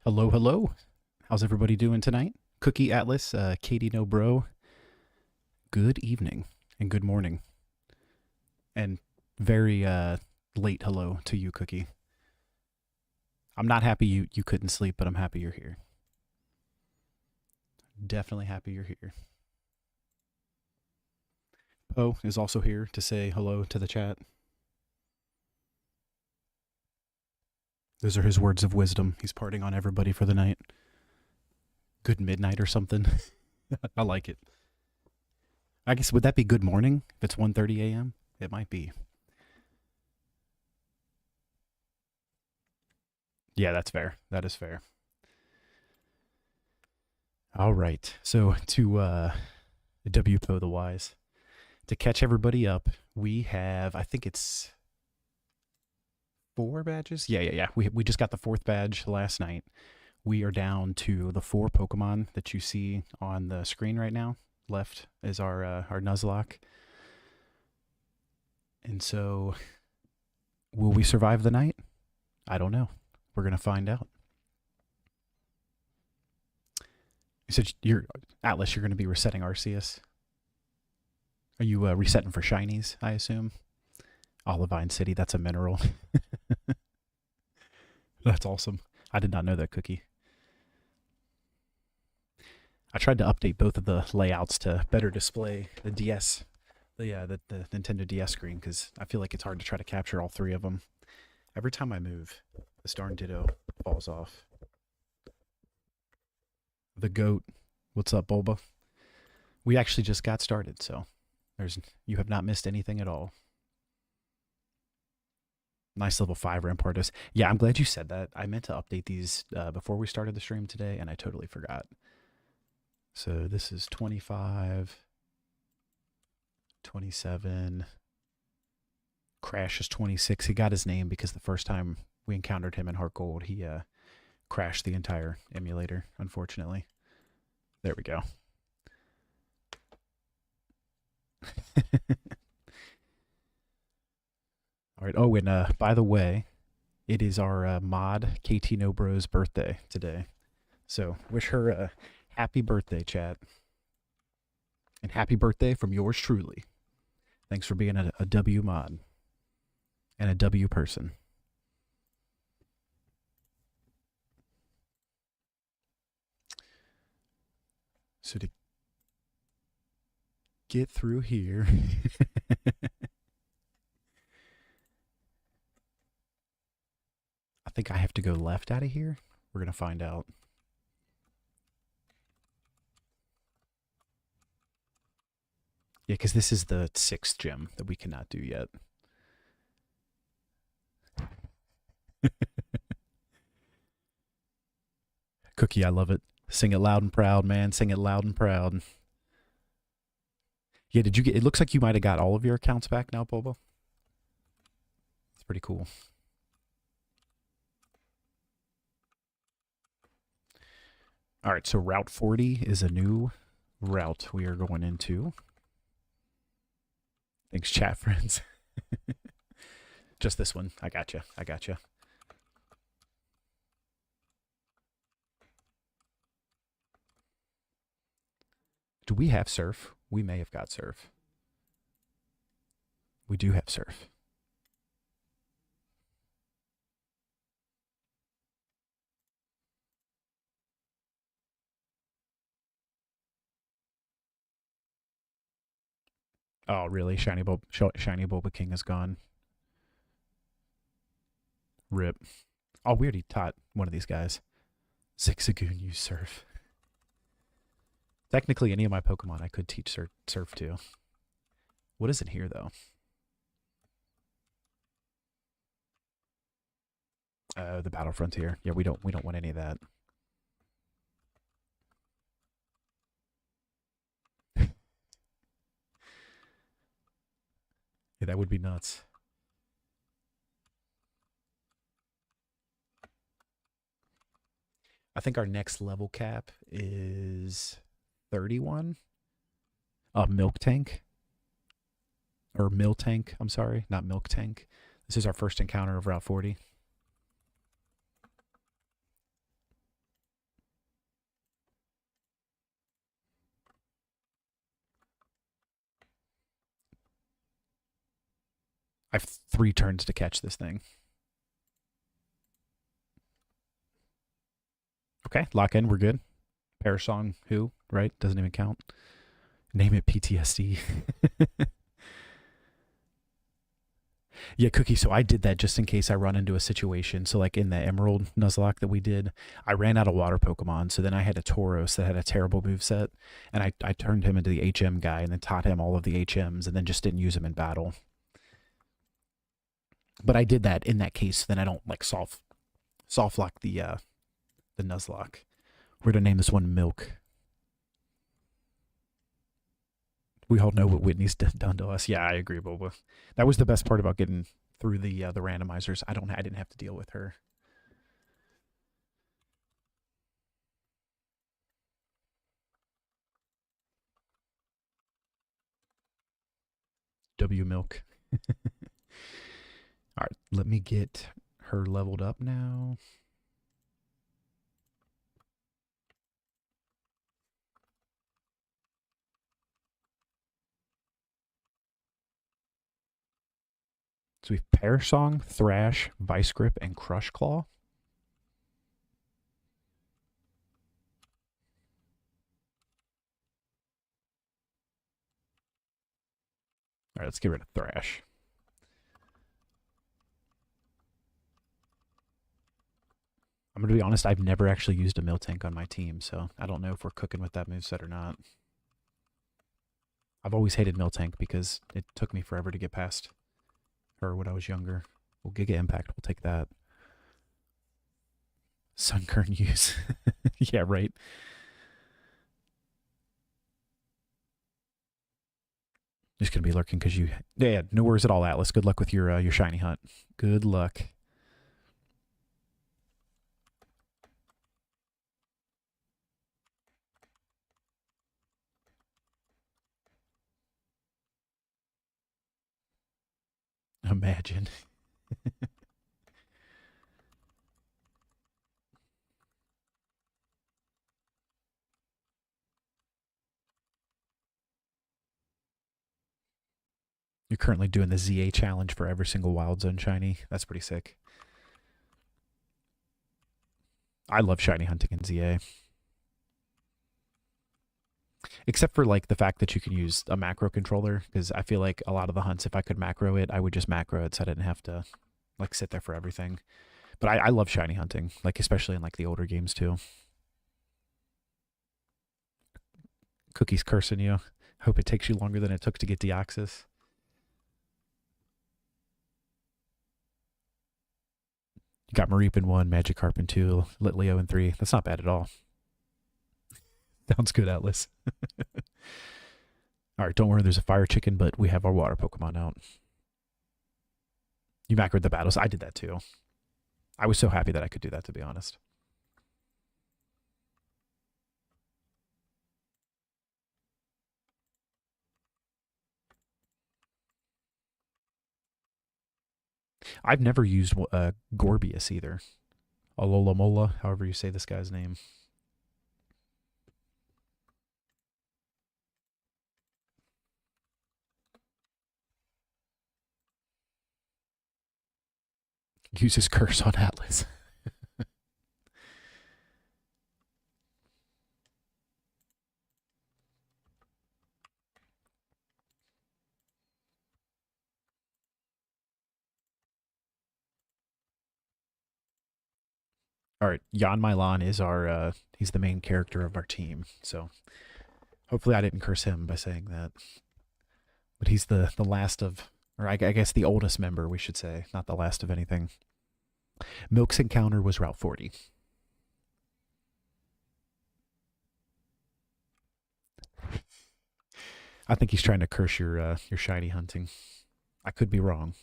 Hello, hello. How's everybody doing tonight? Cookie Atlas, Katie No Bro. Good evening and good morning. And very late hello to you, Cookie. I'm not happy you couldn't sleep, but I'm happy you're here. Definitely happy you're here. Poe is also here to say hello to the chat. Those are his words of wisdom. He's parting on everybody for the night. Good midnight or something. I like it. I guess, would that be good morning if it's 1:30 a.m.? It might be. Yeah, that's fair. That is fair. All right. So to WPO the Wise, to catch everybody up, we have, I think it's 4 badges. Yeah. We just got the 4th badge last night. We are down to the 4 Pokemon that you see on the screen right now. Left is our Nuzlocke. And so, will we survive the night? I don't know. We're gonna find out. You said you're Atlas. You're gonna be resetting Arceus. Are you resetting for shinies? I assume. Olivine City. That's a mineral. That's awesome. I did not know that, Cookie. I tried to update both of the layouts to better display the DS, the Nintendo DS screen, because I feel like it's hard to try to capture all 3 of them. Every time I move, this darn Ditto falls off. The goat. What's up, Bulba? We actually just got started, so you have not missed anything at all. Nice level 5 Rampardos. Yeah, I'm glad you said that. I meant to update these before we started the stream today, and I totally forgot. So this is 25, 27. Crash is 26. He got his name because the first time we encountered him in HeartGold, he crashed the entire emulator, unfortunately. There we go. All right. Oh, and by the way, it is our mod KT No Bro's birthday today. So wish her a happy birthday, chat. And happy birthday from yours truly. Thanks for being a W mod and a W person. So to get through here. I think I have to go left out of here. We're going to find out. Yeah, because this is the 6th gym that we cannot do yet. Cookie, I love it. Sing it loud and proud, man. Sing it loud and proud. Yeah, did you get... It looks like you might have got all of your accounts back now, Bobo. It's pretty cool. All right, so Route 40 is a new route we are going into. Thanks, chat friends. Just this one. I gotcha. Do we have Surf? We may have got Surf. We do have Surf. Oh, really? Shiny Bulba King is gone. Rip. Oh, we already taught one of these guys. Zigzagoon use Surf. Technically, any of my Pokemon I could teach Surf to. What is in here, though? The Battle Frontier. Yeah, we don't want any of that. Yeah, that would be nuts. I think our next level cap is 31. Milk Tank. Or Mill Tank, I'm sorry. Not Milk Tank. This is our first encounter of Route 40. I have 3 turns to catch this thing. Okay, lock in. We're good. Parasong, who? Right? Doesn't even count. Name it PTSD. Yeah, Cookie. So I did that just in case I run into a situation. So like in the Emerald Nuzlocke that we did, I ran out of water Pokemon. So then I had a Tauros that had a terrible moveset, and I turned him into the HM guy and then taught him all of the HMs and then just didn't use him in battle. But I did that in that case. So then I don't like soft lock the Nuzlocke. We're gonna name this one Milk. We all know what Whitney's done to us. Yeah, I agree, Boba. That was the best part about getting through the randomizers. I didn't have to deal with her. W Milk. All right, let me get her leveled up now. So we have Parasong, Thrash, Vice Grip, and Crush Claw. All right, let's get rid of Thrash. I'm going to be honest, I've never actually used a Miltank on my team, so I don't know if we're cooking with that moveset or not. I've always hated Miltank because it took me forever to get past her when I was younger. Well, Giga Impact, we'll take that. Sunkern use. Yeah, right. Just gonna be lurking because you. Yeah, no worries at all, Atlas. Good luck with your shiny hunt. Good luck. Imagine. You're currently doing the ZA challenge for every single Wild Zone shiny. That's pretty sick. I love shiny hunting in ZA. Except for like the fact that you can use a macro controller, because I feel like a lot of the hunts, if I could macro it, I would just macro it so I didn't have to like sit there for everything. But I love shiny hunting, like especially in like the older games too. Cookie's cursing you. Hope it takes you longer than it took to get Deoxys. You got Mareep in 1, Magikarp in 2, Litleo in 3. That's not bad at all. Sounds good, Atlas. All right, don't worry, there's a fire chicken, but we have our water Pokemon out. You macroed the battles. I did that too. I was so happy that I could do that, to be honest. I've never used Gorbius either. Alola, however you say this guy's name. Use his curse on Atlas. All right, Jan Milan is he's the main character of our team. So hopefully I didn't curse him by saying that. But he's the last of, or I guess the oldest member, we should say, not the last of anything. Milk's encounter was Route 40. I think he's trying to curse your shiny hunting. I could be wrong.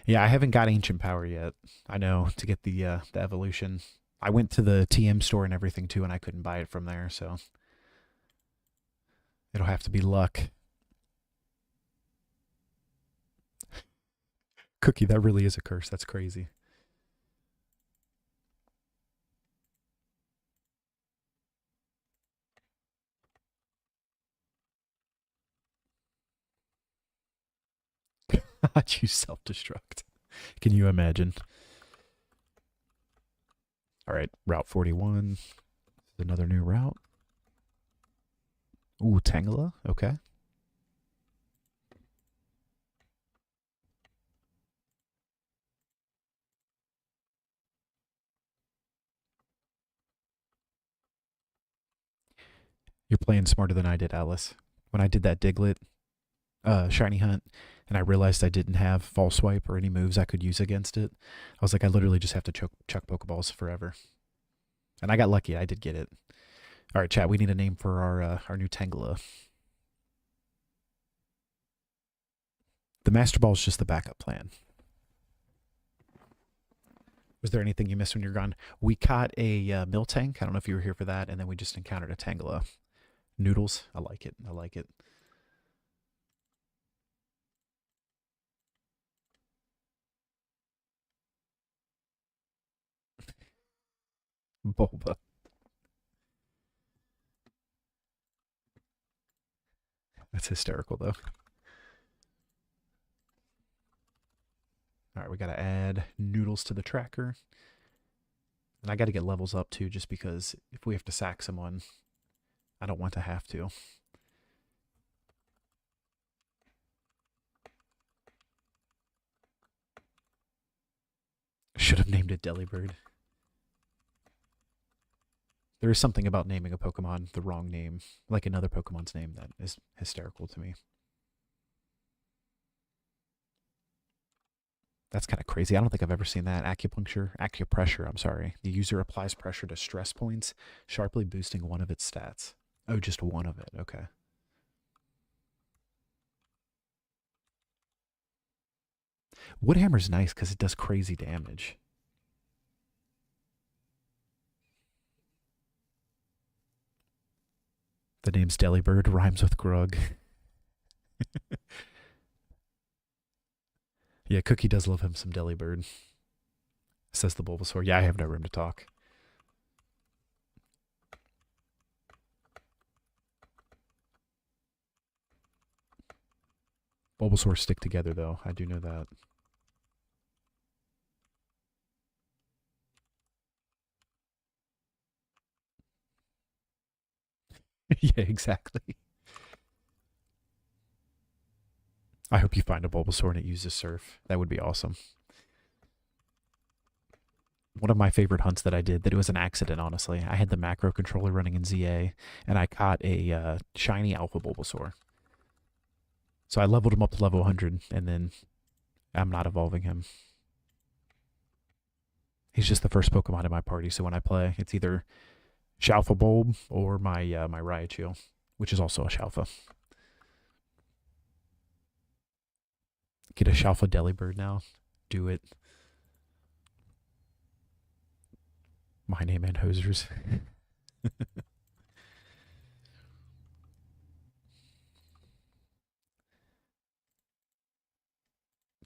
Yeah, I haven't got Ancient Power yet. I know, to get the evolution. I went to the TM store and everything too, and I couldn't buy it from there, so it'll have to be luck. Cookie, that really is a curse. That's crazy. You self-destruct. Can you imagine? All right, Route 41. Another new route. Ooh, Tangela. Okay. You're playing smarter than I did, Alice. When I did that Diglett shiny hunt and I realized I didn't have false swipe or any moves I could use against it, I was like, I literally just have to chuck Pokeballs forever. And I got lucky. I did get it. All right, chat. We need a name for our new Tangela. The Master Ball is just the backup plan. Was there anything you missed when you're gone? We caught a Miltank. I don't know if you were here for that. And then we just encountered a Tangela. Noodles. I like it. I like it. Bulba. That's hysterical, though. All right, we got to add Noodles to the tracker. And I got to get levels up, too, just because if we have to sack someone, I don't want to have to. Should have named it Delibird. There is something about naming a Pokemon the wrong name, like another Pokemon's name, that is hysterical to me. That's kind of crazy. I don't think I've ever seen that. Acupressure, I'm sorry. The user applies pressure to stress points, sharply boosting one of its stats. Oh, just one of it. Okay. Woodhammer's nice because it does crazy damage. The name's Delibird, rhymes with Grug. Yeah, Cookie does love him some Delibird. Says the Bulbasaur. Yeah, I have no room to talk. Bulbasaur stick together, though. I do know that. Yeah, exactly. I hope you find a Bulbasaur and it uses Surf. That would be awesome. One of my favorite hunts that I did, that it was an accident, honestly. I had the macro controller running in ZA, and I caught a shiny Alpha Bulbasaur. So I leveled him up to level 100, and then I'm not evolving him. He's just the first Pokemon in my party, so when I play, it's either Shalfa Bulb or my Raichu, which is also a Shalfa. Get a Shalfa Delibird now. Do it. My name and hosers.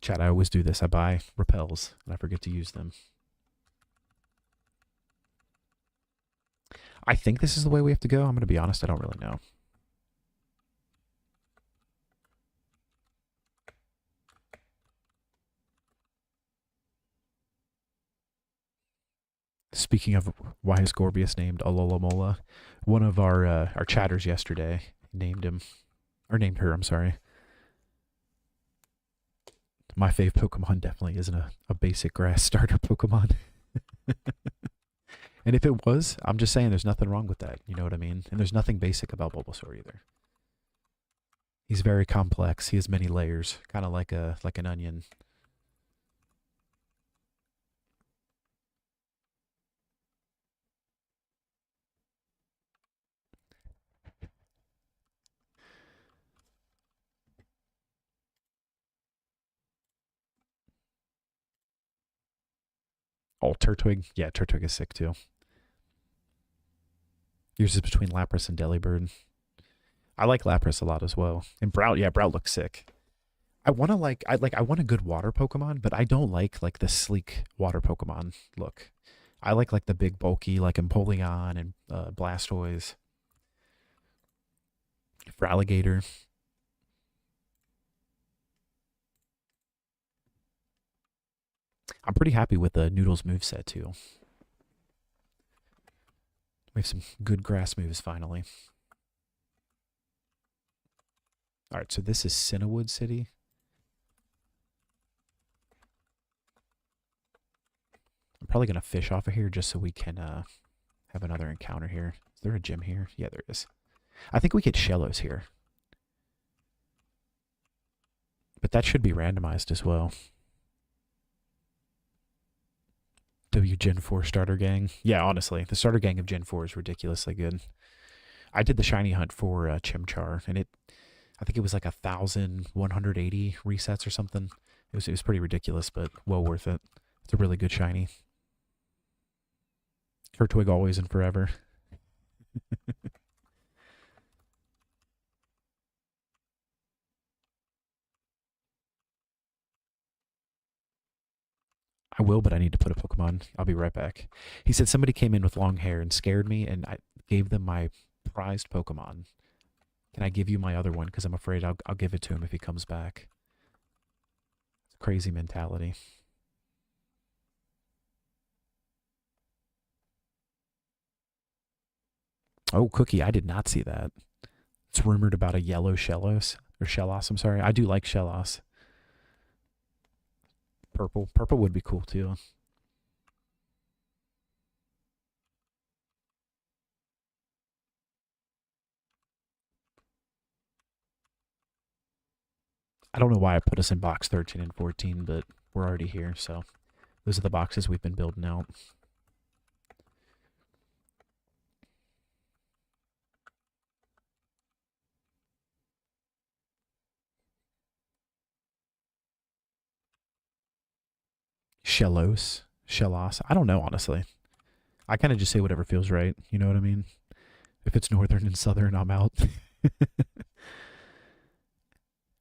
Chat, I always do this. I buy repels and I forget to use them. I think this is the way we have to go. I'm going to be honest, I don't really know. Speaking of why is Gorbius named Alola, one of our chatters yesterday named him, or named her, I'm sorry. My fave Pokemon definitely isn't a basic grass starter Pokemon. And if it was, I'm just saying there's nothing wrong with that. You know what I mean? And there's nothing basic about Bulbasaur either. He's very complex. He has many layers, kind of like an onion. Oh, Turtwig. Yeah, Turtwig is sick too. Yours is between Lapras and Delibird. I like Lapras a lot as well. And Brout, yeah, Brout looks sick. I want a good water Pokemon, but I don't like the sleek water Pokemon look. I like the big bulky like Empoleon and Blastoise. For Alligator. I'm pretty happy with the Noodles moveset too. We have some good grass moves finally. Alright, so this is Cinnawood City. I'm probably going to fish off of here just so we can have another encounter here. Is there a gym here? Yeah, there is. I think we get Shellos here. But that should be randomized as well. W Gen 4 starter gang. Yeah, honestly, the starter gang of Gen 4 is ridiculously good. I did the shiny hunt for Chimchar, and I think it was like 1,180 resets or something. It was pretty ridiculous, but well worth it. It's a really good shiny. Turtwig always and forever. I will, but I need to put a Pokemon. I'll be right back. He said somebody came in with long hair and scared me, and I gave them my prized Pokemon. Can I give you my other one? Because I'm afraid I'll give it to him if he comes back. It's a crazy mentality. Oh, Cookie, I did not see that. It's rumored about a yellow Shellos. Or Shellos, I'm sorry. I do like Shellos. Purple. Purple would be cool, too. I don't know why I put us in box 13 and 14, but we're already here, so those are the boxes we've been building out. Shellos. Shellos. I don't know, honestly. I kind of just say whatever feels right. You know what I mean? If it's northern and southern, I'm out.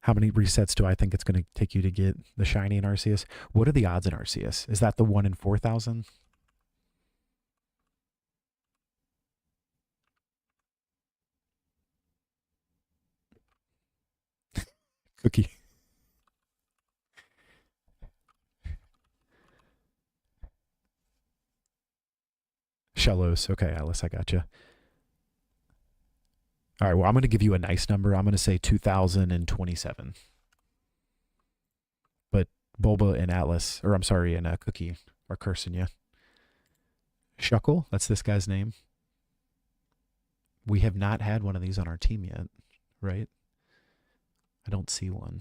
How many resets do I think it's going to take you to get the shiny in Arceus? What are the odds in Arceus? Is that the 1 in 4,000? Cookie. Shellos. Okay, Alice, I got you. All right, well, I'm going to give you a nice number. I'm going to say 2027. But Bulba and Atlas, or I'm sorry, and Cookie are cursing you. Shuckle, that's this guy's name. We have not had one of these on our team yet, right? I don't see one.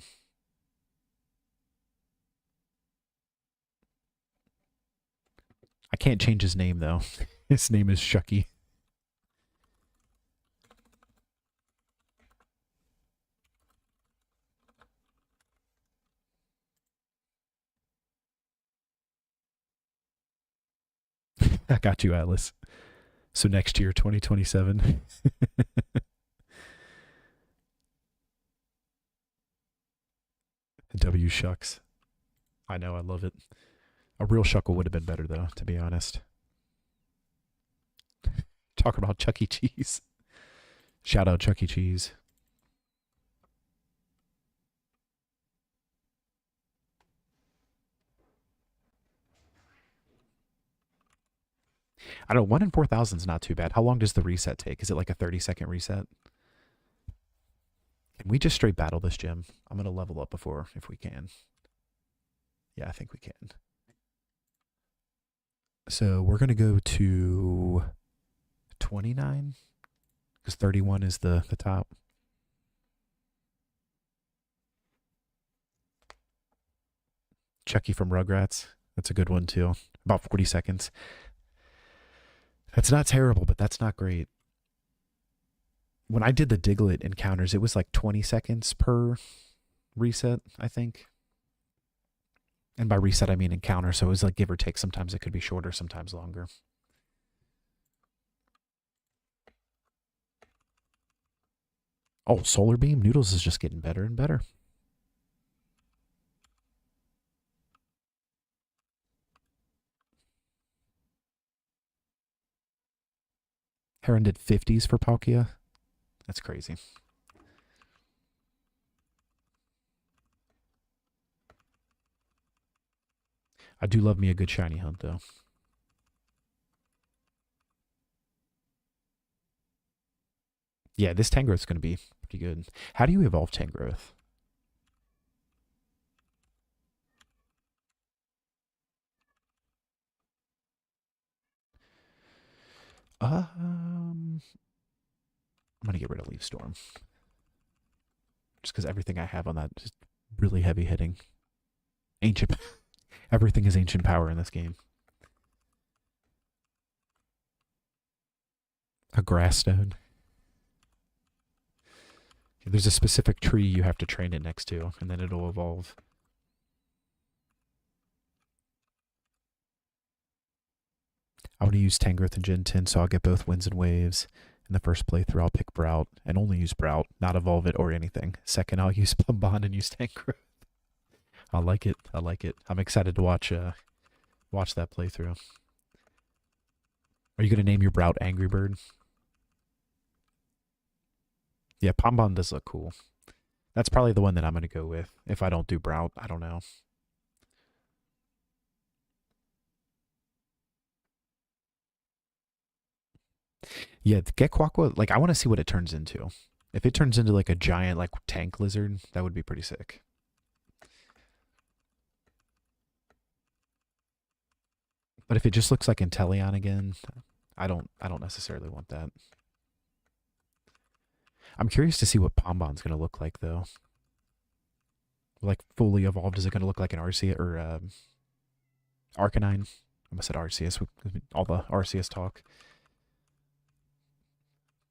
I can't change his name, though. His name is Shucky. I got you, Atlas. So next year, 2027. W shucks. I know, I love it. A real Shuckle would have been better, though, to be honest. Talk about Chuck E. Cheese. Shout out Chuck E. Cheese. I don't know, 1 in 4,000 is not too bad. How long does the reset take? Is it like a 30-second reset? Can we just straight battle this gym? I'm going to level up before, if we can. Yeah, I think we can. So we're going to go to 29, because 31 is the top. Chucky from Rugrats. That's a good one, too. About 40 seconds. That's not terrible, but that's not great. When I did the Diglett encounters, it was like 20 seconds per reset, I think. And by reset, I mean encounter, so it was like give or take. Sometimes it could be shorter, sometimes longer. Oh, Solar Beam? Noodles is just getting better and better. Heron did 50s for Palkia. That's crazy. I do love me a good shiny hunt, though. Yeah, this Tangrowth's going to be pretty good. How do you evolve Tangrowth? I'm going to get rid of Leaf Storm. Just because everything I have on that is really heavy hitting. Ancient. Everything is ancient power in this game. A grass stone. There's a specific tree you have to train it next to, and then it'll evolve. I want to use Tangrowth and Gen 10, so I'll get both Winds and Waves. In the first playthrough, I'll pick Brout, and only use Brout, not evolve it or anything. Second, I'll use Bombon and use Tangrowth. I like it. I like it. I'm excited to watch that playthrough. Are you going to name your Brout Angry Bird? Yeah, Bombon does look cool. That's probably the one that I'm going to go with. If I don't do Brout, I don't know. Yeah, get Quackwa, like, I want to see what it turns into. If it turns into, like, a giant, like, tank lizard, that would be pretty sick. But if it just looks like Inteleon again, I don't necessarily want that. I'm curious to see what Bombon's going to look like, though. Like, fully evolved, is it going to look like an Arceus or Arcanine? I almost said Arceus with all the Arceus talk.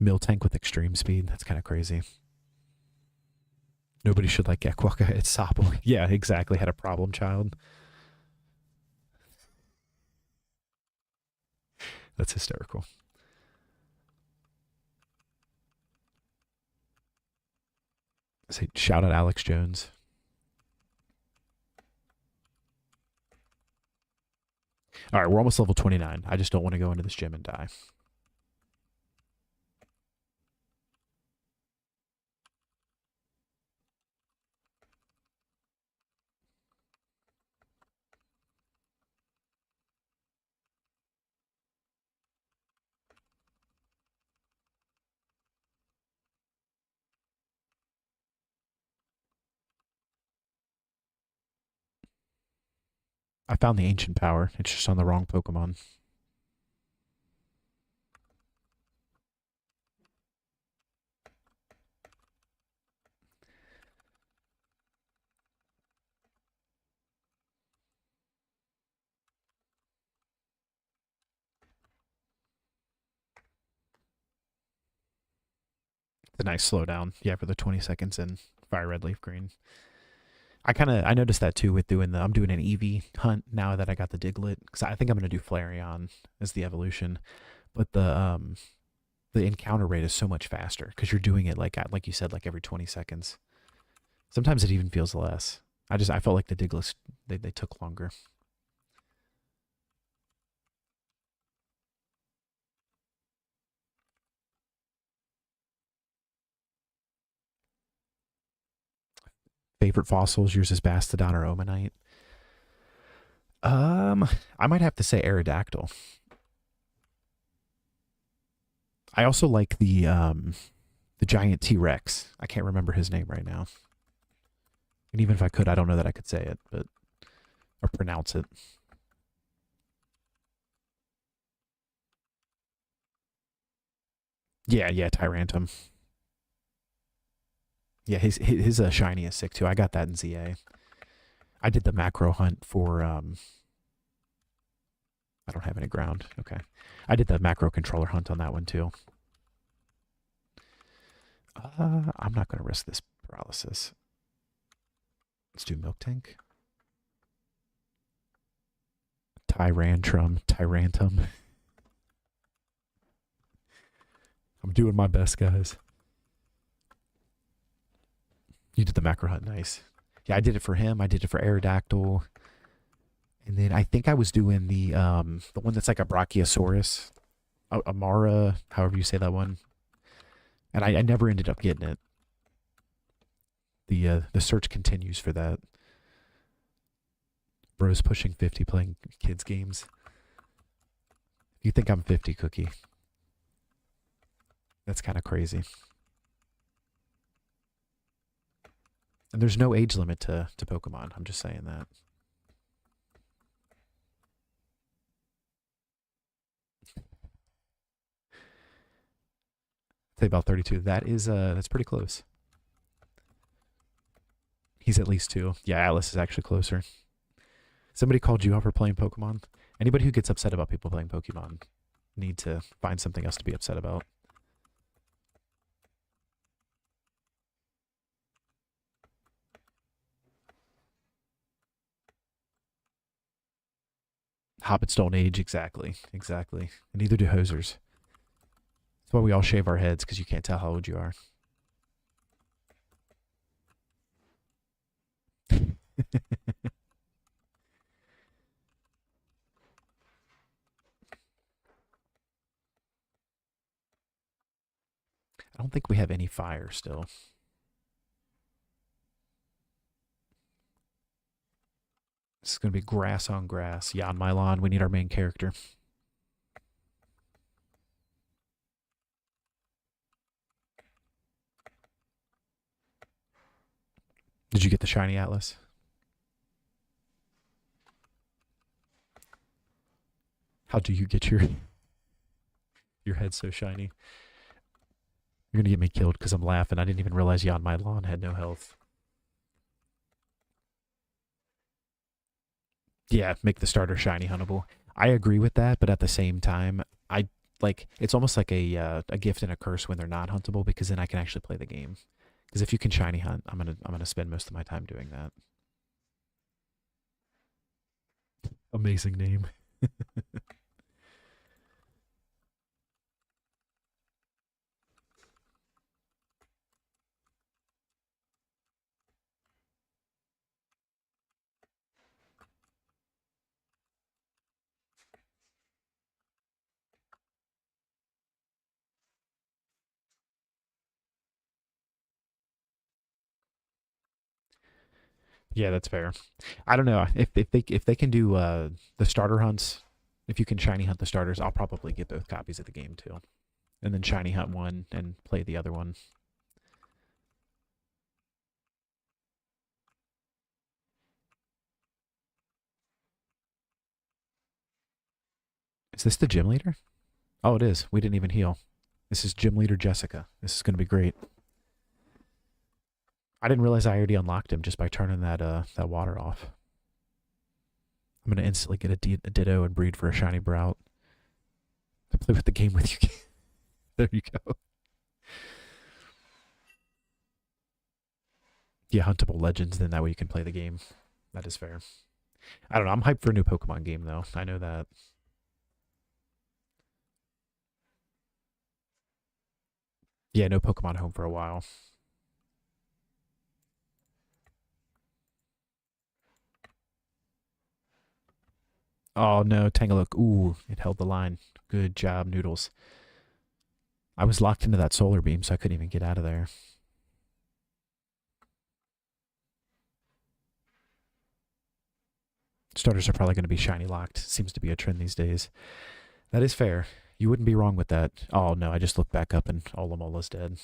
Miltank with extreme speed. That's kind of crazy. Nobody should like Gekwaga. It's Sabo. Yeah, exactly. Had a problem child. That's hysterical. Say, shout out Alex Jones. All right, we're almost level 29. I just don't want to go into this gym and die. I found the ancient power. It's just on the wrong Pokemon. It's a nice slowdown. Yeah, for the 20 seconds in Fire Red, Leaf Green. I noticed that too with doing I'm doing an Eevee hunt now that I got the Diglett, because I think I'm gonna do Flareon as the evolution, but the encounter rate is so much faster because you're doing it like you said, like every 20 seconds. Sometimes it even feels less. I felt like the Diglett they took longer. Favorite fossils? Yours is Bastodon or Omanite? I might have to say Aerodactyl. I also like the giant T-Rex. I can't remember his name right now. And even if I could, I don't know that I could say it, but or pronounce it. Yeah, yeah, Tyrantum. Yeah, his shiny is sick too. I got that in ZA. I did the macro hunt for I don't have any ground. Okay. I did the macro controller hunt on that one too. I'm not going to risk this paralysis. Let's do Milk Tank. Tyrantum. I'm doing my best, guys. You did the macro hunt, nice. Yeah, I did it for him. I did it for Aerodactyl. And then I think I was doing the one that's like a Brachiosaurus. Amara, however you say that one. And I never ended up getting it. The search continues for that. Bros pushing 50 playing kids games. You think I'm 50, Cookie? That's kind of crazy. And there's no age limit to Pokemon. I'm just saying that. Say about 32. That's pretty close. He's at least 2. Yeah, Atlas is actually closer. Somebody called you out for playing Pokemon? Anybody who gets upset about people playing Pokemon need to find something else to be upset about. Hobbits don't age, exactly. Exactly. And neither do hosers. That's why we all shave our heads, because you can't tell how old you are. I don't think we have any fire still. This is going to be grass on grass. Yeah, on my lawn, we need our main character. Did you get the shiny Atlas? How do you get your head so shiny? You're gonna get me killed because I'm laughing. I didn't even realize you on my lawn had no health. Yeah, make the starter shiny huntable. I agree with that, but at the same time, I like it's almost like a gift and a curse when they're not huntable because then I can actually play the game. Because if you can shiny hunt, I'm gonna spend most of my time doing that. Amazing name. Yeah, that's fair. I don't know if they can do the starter hunts. If you can shiny hunt the starters, I'll probably get both copies of the game too, and then shiny hunt one and play the other one. Is this the gym leader? Oh, it is. We didn't even heal. This is gym leader Jessica. This is going to be great. I didn't realize I already unlocked him just by turning that water off. I'm going to instantly get a Ditto and breed for a shiny Brout. I play with the game with you. There you go. Yeah, huntable legends, then that way you can play the game. That is fair. I don't know. I'm hyped for a new Pokemon game, though. I know that. Yeah, no Pokemon Home for a while. Oh, no. Tangalook. Ooh, it held the line. Good job, Noodles. I was locked into that solar beam, so I couldn't even get out of there. Starters are probably going to be shiny locked. Seems to be a trend these days. That is fair. You wouldn't be wrong with that. Oh, no. I just looked back up and Olamola's dead.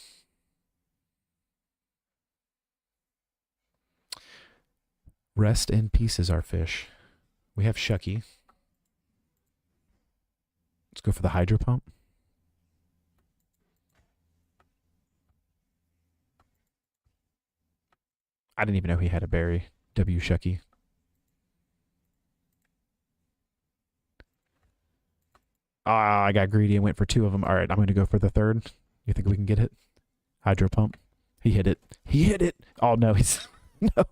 Rest in pieces, our fish. We have Shucky. Let's go for the Hydro Pump. I didn't even know he had a berry. W Shucky. Ah, I got greedy and went for 2 of them. All right, I'm going to go for the 3rd. You think we can get it? Hydro Pump. He hit it. He hit it. Oh, no. He's... No.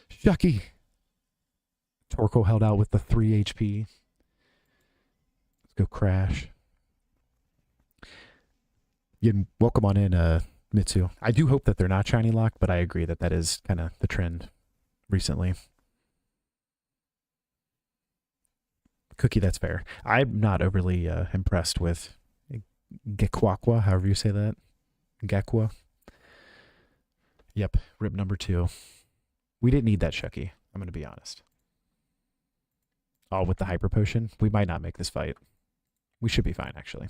Shucky. Torkoal held out with the 3 HP. Let's go Crash. Welcome on in, Mitsu. I do hope that they're not shiny locked, but I agree that that is kind of the trend recently. Cookie, that's fair. I'm not overly impressed with Gekwakwa, however you say that. Gekwa. Yep, rip number 2. We didn't need that Shucky, I'm going to be honest. Oh, with the hyper potion, we might not make this fight. We should be fine, actually.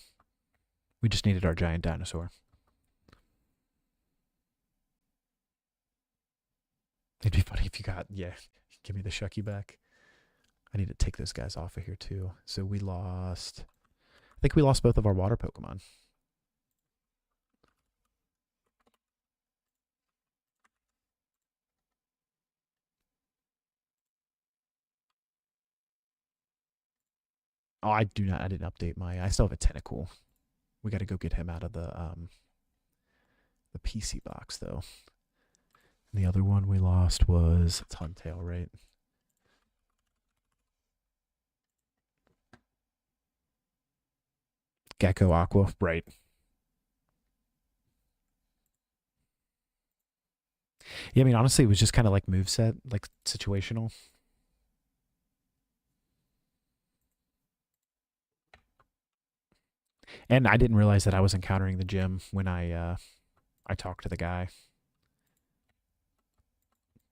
We just needed our giant dinosaur. It'd be funny if you got, yeah, give me the Shucky back. I need to take those guys off of here, too. So we lost, I think we lost both of our water Pokemon. Oh, I didn't update I still have a Tentacool. We got to go get him out of the PC box, though. And the other one we lost was Huntail, right? Gecko Aqua, right. Yeah, I mean, honestly, it was just kind of like moveset, like situational. And I didn't realize that I was encountering the gym when I talked to the guy.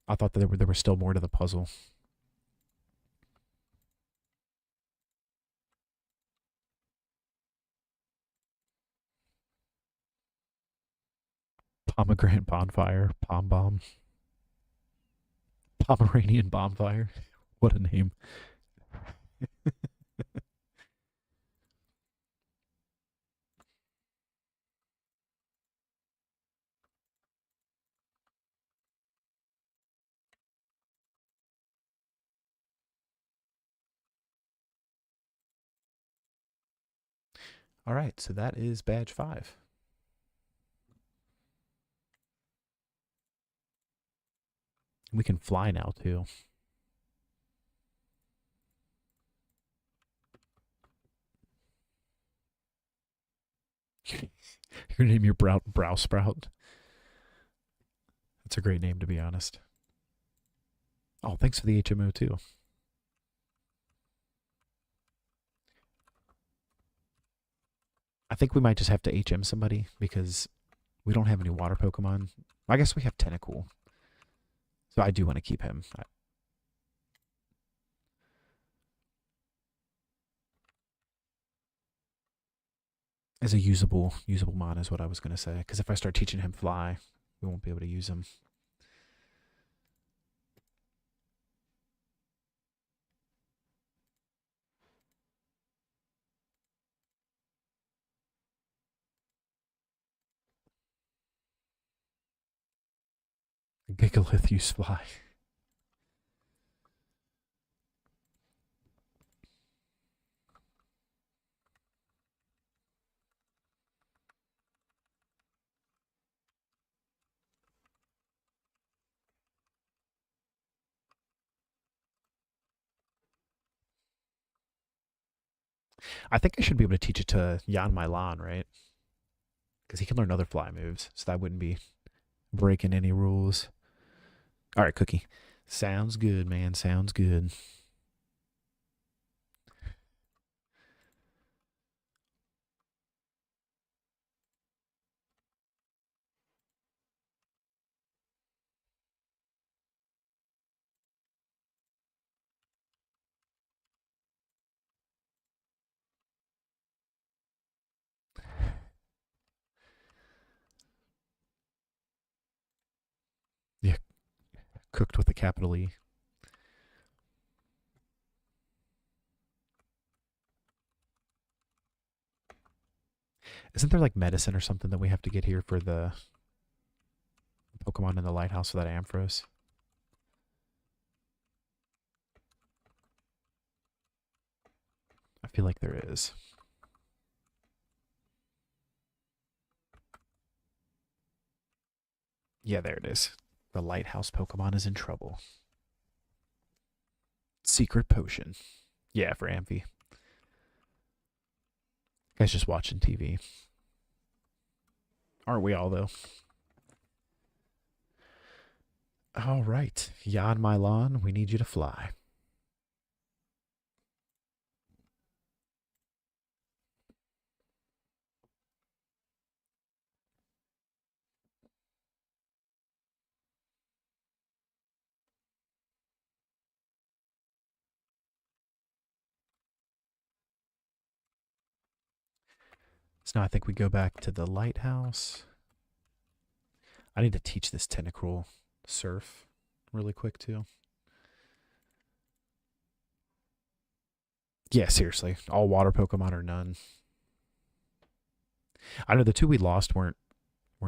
I thought that there was still more to the puzzle. Pomegranate bonfire, pom bomb, Pomeranian bonfire. What a name! All right, so that is badge 5. We can fly now too. You're gonna name your brow sprout. That's a great name, to be honest. Oh, thanks for the HMO too. I think we might just have to HM somebody because we don't have any water Pokemon. I guess we have Tentacool. So I do want to keep him. As a usable mon is what I was going to say. Because if I start teaching him fly, we won't be able to use him. Gigalith use fly. I think I should be able to teach it to Yan Milan, right? Because he can learn other fly moves, so that wouldn't be breaking any rules. All right, Cookie. Sounds good, man. Sounds good. Yeah, cooked with a capital E. Isn't there like medicine or something that we have to get here for the Pokemon in the lighthouse for that Ampharos? I feel like there is. Yeah, there it is. The lighthouse Pokemon is in trouble. Secret potion. Yeah, for Amphi. Guy's just watching TV. Aren't we all, though? All right. Yan Milan, we need you to fly. So now I think we go back to the lighthouse. I need to teach this Tentacruel surf really quick too. Yeah, seriously. All water Pokemon or none. I know the two we lost weren't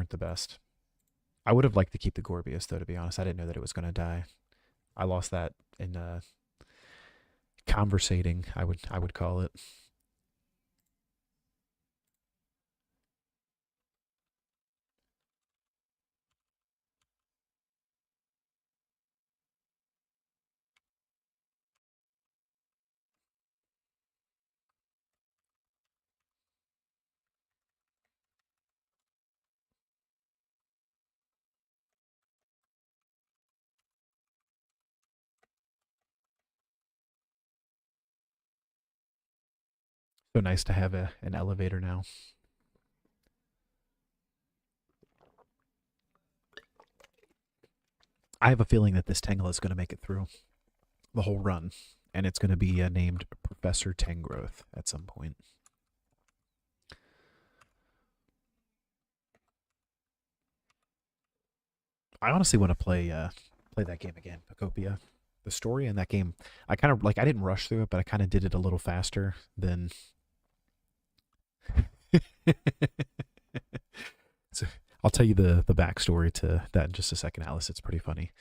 the best. I would have liked to keep the Gorbius though, to be honest. I didn't know that it was gonna die. I lost that in conversating, I would call it. So nice to have an elevator now. I have a feeling that this Tangela is going to make it through the whole run, and it's going to be named Professor Tangrowth at some point. I honestly want to play that game again, Pokopia. The story in that game, I kind of like. I didn't rush through it, but I kind of did it a little faster than. So I'll tell you the backstory to that in just a second, Alice. It's pretty funny.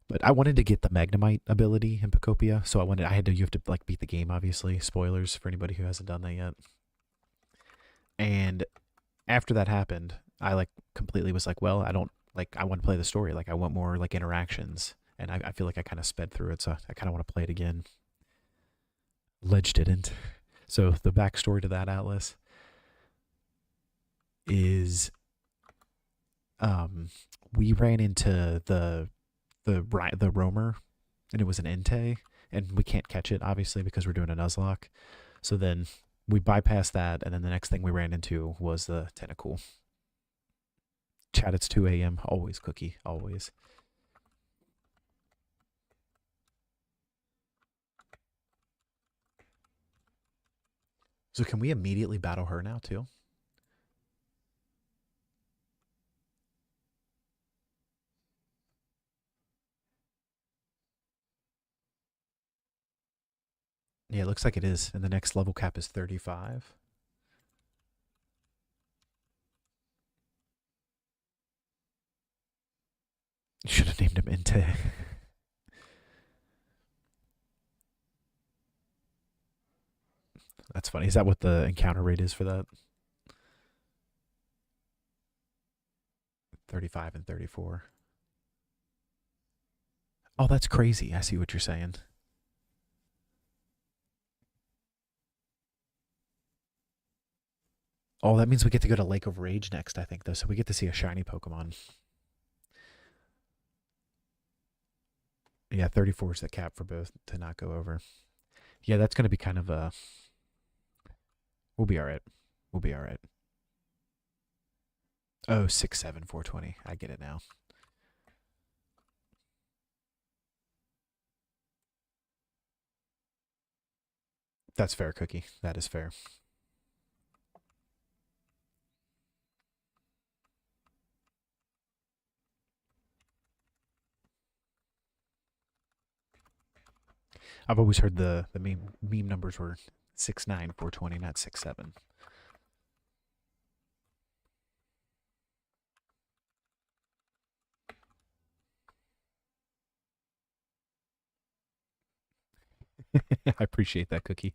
But I wanted to get the Magnemite ability in Pokopia, so you have to like beat the game, obviously. Spoilers for anybody who hasn't done that yet. And after that happened, I like completely was like, well, I don't like. I want to play the story. Like I want more like interactions, and I feel like I kind of sped through it, so I kind of want to play it again. Ledge didn't. So the backstory to that, Atlas, is we ran into the roamer, and it was an Entei, and we can't catch it obviously because we're doing a Nuzlocke. So then we bypassed that, and then the next thing we ran into was the Tentacool. Chat, it's 2 a.m. Always Cookie, always. So can we immediately battle her now too? Yeah, it looks like it is. And the next level cap is 35. You should have named him Inte. That's funny. Is that what the encounter rate is for that? 35 and 34. Oh, that's crazy. I see what you're saying. Oh, that means we get to go to Lake of Rage next, I think, though. So we get to see a shiny Pokemon. Yeah, 34 is the cap for both to not go over. Yeah, that's going to be kind of a... We'll be all right. We'll be all right. Oh, 6'7", 420. I get it now. That's fair, Cookie. That is fair. I've always heard the meme numbers were 6'9", 420, not 6'7". I appreciate that, Cookie.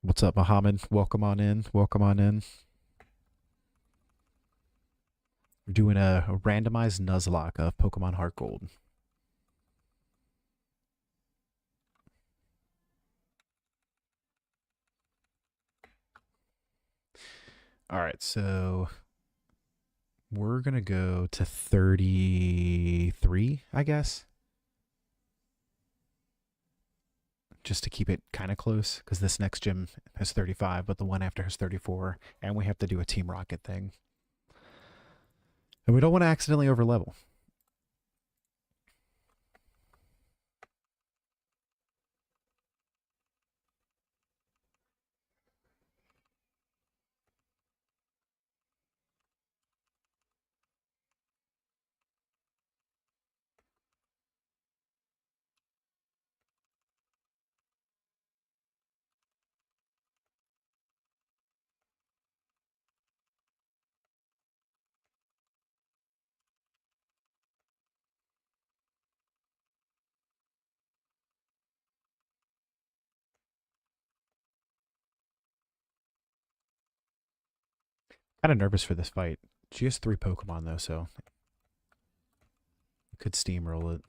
What's up, Muhammad? Welcome on in. Welcome on in. We're doing a randomized Nuzlocke of Pokemon HeartGold. All right, so we're going to go to 33, I guess. just to keep it kind of close, because this next gym has 35, but the one after has 34, and we have to do a Team Rocket thing. And we don't want to accidentally overlevel. Kind of nervous for this fight. She has 3 Pokemon though, so could steamroll it.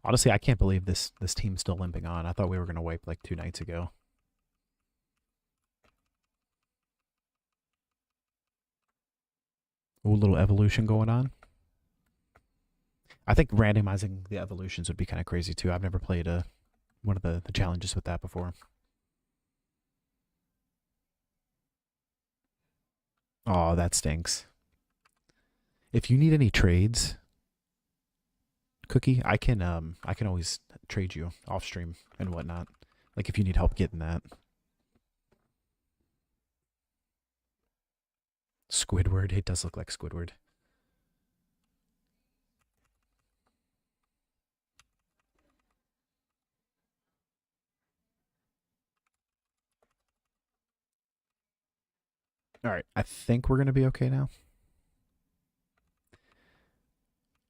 Honestly, I can't believe this team's still limping on. I thought we were going to wipe like 2 nights ago. Ooh, a little evolution going on. I think randomizing the evolutions would be kind of crazy too. I've never played one of the challenges with that before. Oh, that stinks. If you need any trades, Cookie, I can always trade you off stream and whatnot. Like if you need help getting that. Squidward, it does look like Squidward. All right, I think we're going to be okay now.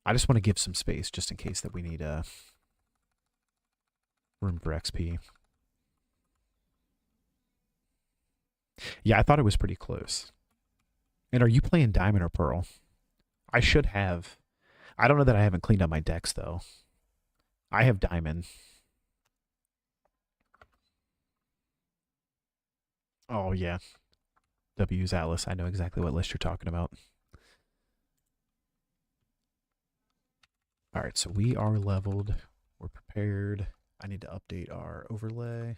I just want to give some space just in case that we need room for XP. Yeah, I thought it was pretty close. And are you playing Diamond or Pearl? I should have. I don't know that I haven't cleaned up my decks, though. I have Diamond. Oh, yeah. W's Atlas. I know exactly what list you're talking about. All right, so we are leveled. We're prepared. I need to update our overlay.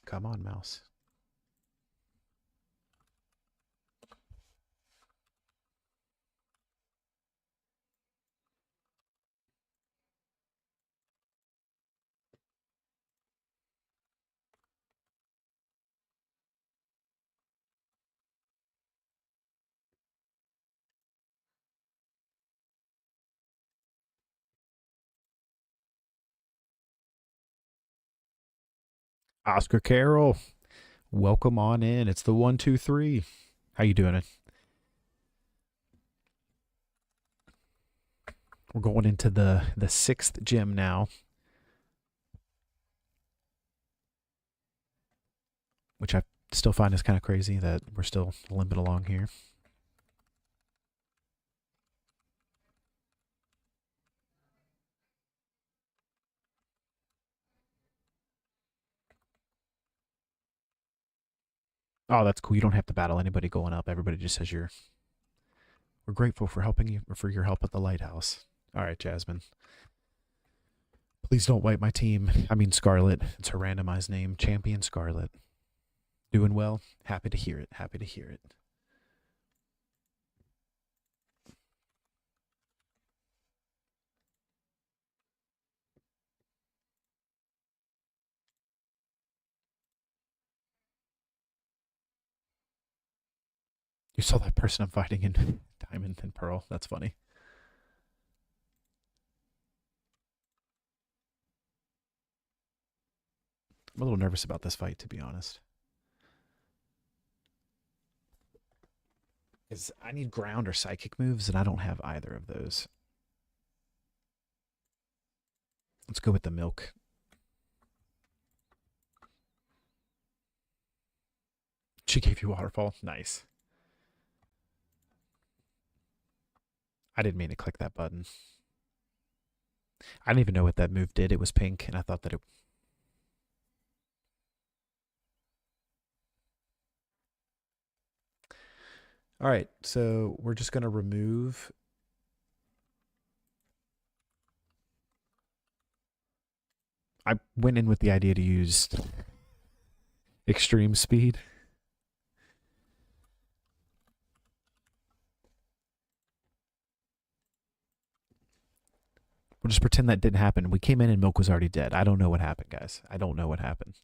Come on, mouse. Oscar Carroll, welcome on in. It's the 1, 2, 3. How you doing? We're going into the 6th gym now, which I still find is kind of crazy that we're still limping along here. Oh, that's cool. You don't have to battle anybody going up. Everybody just says you're. We're grateful for helping you, for your help at the lighthouse. All right, Jasmine. Please don't wipe my team. I mean, Scarlet. It's her randomized name. Champion Scarlet. Doing well. Happy to hear it. Happy to hear it. You saw that person I'm fighting in Diamond and Pearl. That's funny. I'm a little nervous about this fight, to be honest. Because I need ground or psychic moves, and I don't have either of those. Let's go with the milk. She gave you waterfall. Nice. I didn't mean to click that button. I didn't even know what that move did. It was pink, and I thought that it... All right, so we're just going to remove. I went in with the idea to use extreme speed. We'll just pretend that didn't happen. We came in and Milk was already dead. I don't know what happened, guys. I don't know what happened.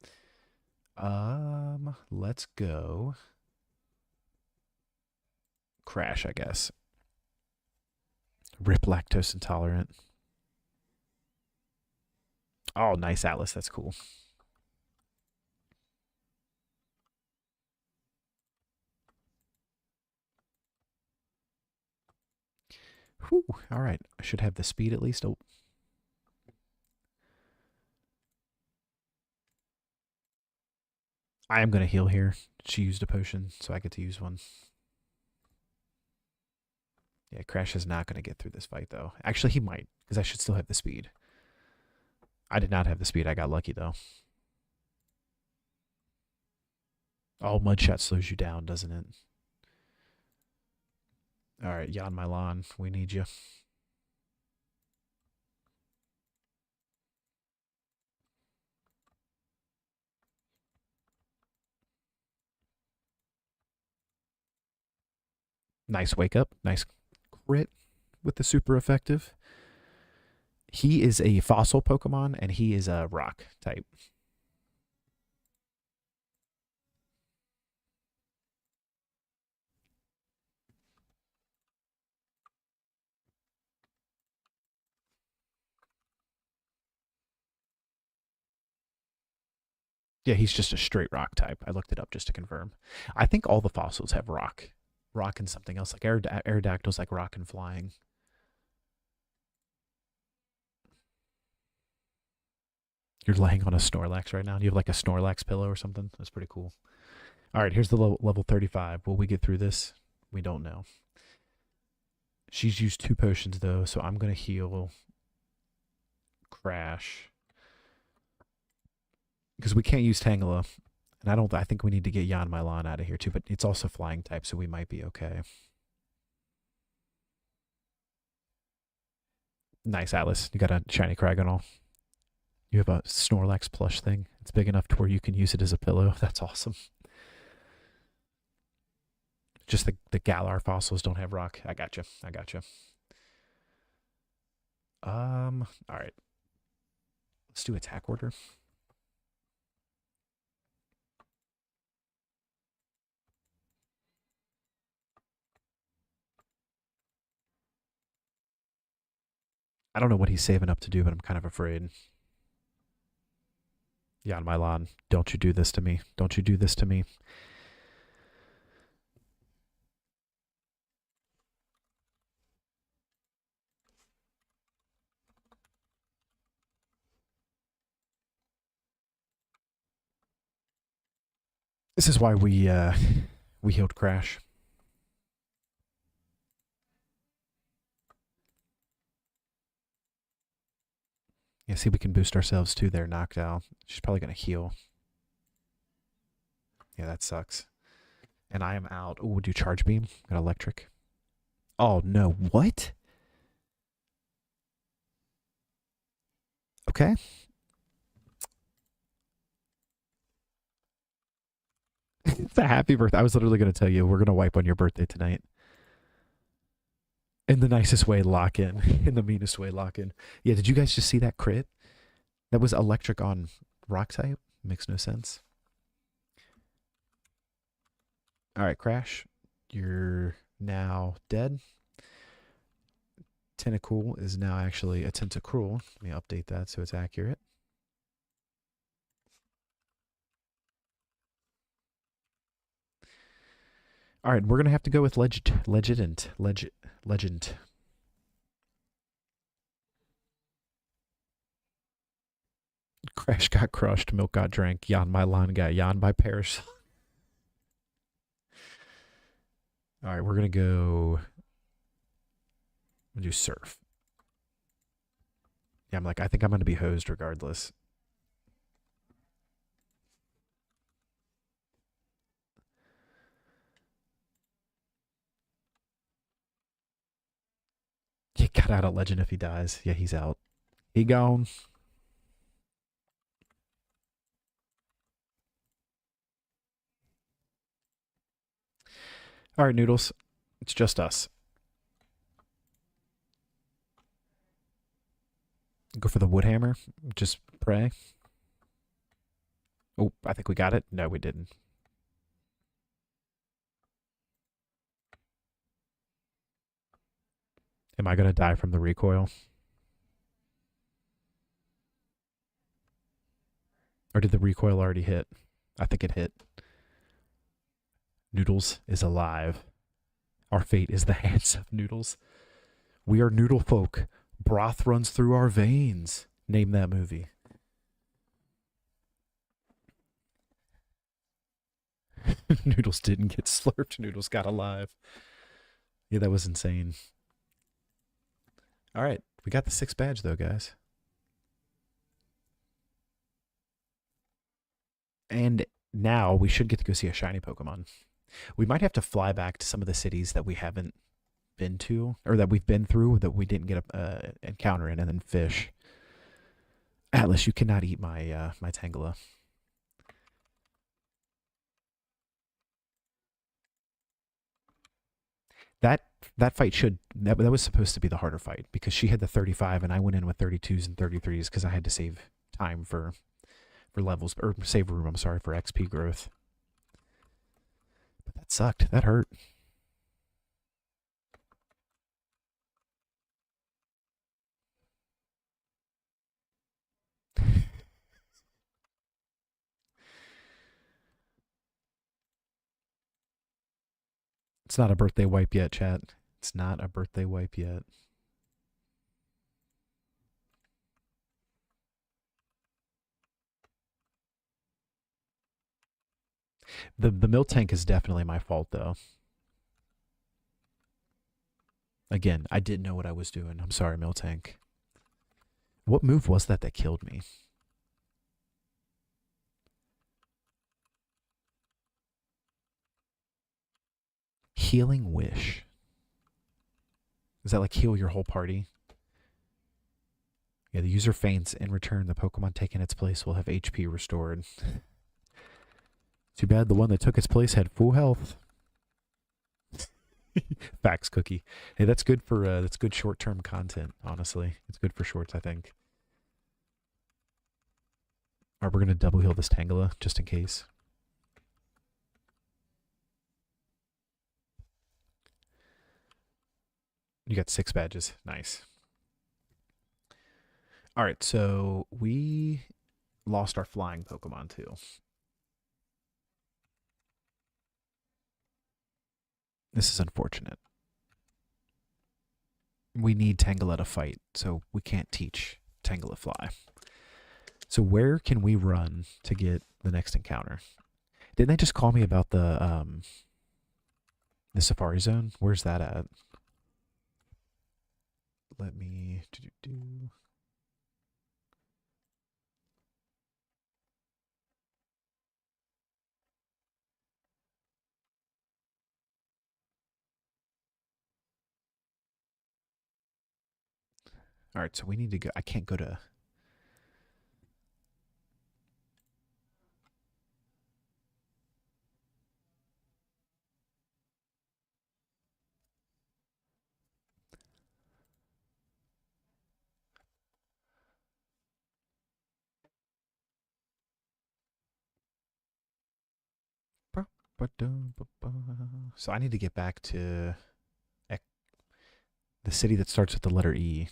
Let's go. Crash, I guess. Rip lactose intolerant. Oh, nice, Atlas. That's cool. Whew. All right. I should have the speed at least. Oh. I am going to heal here. She used a potion, so I get to use one. Yeah, Crash is not going to get through this fight, though. Actually, he might, because I should still have the speed. I did not have the speed. I got lucky, though. Oh, Mudshot slows you down, doesn't it? All right, Jan Milan, we need you. Nice wake up. Nice crit with the super effective. He is a fossil Pokemon, and he is a rock type. Yeah, he's just a straight rock type. I looked it up just to confirm. I think all the fossils have rock. Rock and something else. Like Aerodactyl's like rock and flying. You're laying on a Snorlax right now. You have like a Snorlax pillow or something. That's pretty cool. All right, here's the level 35. Will we get through this? We don't know. She's used 2 potions though, so I'm gonna heal Crash because we can't use Tangela, and I think we need to get Jan Milan out of here too. But it's also flying type, so we might be okay. Nice, Atlas. You got a shiny Craggonal. You have a Snorlax plush thing. It's big enough to where you can use it as a pillow. That's awesome. Just the Galar fossils don't have rock. I gotcha. I gotcha. All right. Let's do attack order. I don't know what he's saving up to do, but I'm kind of afraid. Jan Milan, don't you do this to me. Don't you do this to me. This is why we healed Crash. Yeah, see, we can boost ourselves too. They're knocked out. She's probably gonna heal. Yeah, that sucks. And I am out. Oh, would you charge beam? Got electric. Oh no! What? Okay. It's a happy birthday. I was literally gonna tell you we're gonna wipe on your birthday tonight. In the nicest way, lock in. In the meanest way, lock in. Yeah, did you guys just see that crit? That was electric on rock type. Makes no sense. All right, Crash. You're now dead. Tentacool is now actually a Tentacruel. Let me update that so it's accurate. All right, we're going to have to go with Legend. Crash got crushed, Milk got drank, Jan Milan got Jan by Paris. All right, we're going to go. We'll do Surf. Yeah, I'm like, I think I'm going to be hosed regardless. Get cut out of legend if he dies. Yeah, he's out. He gone. All right, Noodles. It's just us. Go for the wood hammer. Just pray. Oh, I think we got it. No, we didn't. Am I going to die from the recoil? Or did the recoil already hit? I think it hit. Noodles is alive. Our fate is the hands of Noodles. We are noodle folk. Broth runs through our veins. Name that movie. Noodles didn't get slurped. Noodles got alive. Yeah, that was insane. All right. We got the 6th badge, though, guys. And now we should get to go see a shiny Pokemon. We might have to fly back to some of the cities that we haven't been to, or that we've been through, that we didn't get a encounter in, and then fish. Atlas, you cannot eat my my Tangela. That fight that was supposed to be the harder fight because she had the 35 and I went in with 32s and 33s because I had to save time for levels, or save room, I'm sorry, for XP growth. But that sucked. That hurt. It's not a birthday wipe yet, chat. It's not a birthday wipe yet. The milk tank is definitely my fault, though. Again, I didn't know what I was doing. I'm sorry, milk tank. What move was that killed me? Healing Wish. Is that like heal your whole party? Yeah, the user faints. In return, the Pokemon taking its place will have HP restored. Too bad the one that took its place had full health. Facts, Cookie. Hey, that's good for that's good short-term content. Honestly, it's good for shorts, I think. All right, we're gonna double heal this Tangela just in case. You got 6 badges. Nice. All right, so we lost our flying Pokemon too. This is unfortunate. We need Tangela to fight, so we can't teach Tangela fly. So where can we run to get the next encounter? Didn't they just call me about the Safari Zone? Where's that at? Let me do. All right, so we need to go. I can't go to. So I need to get back to the city that starts with the letter E.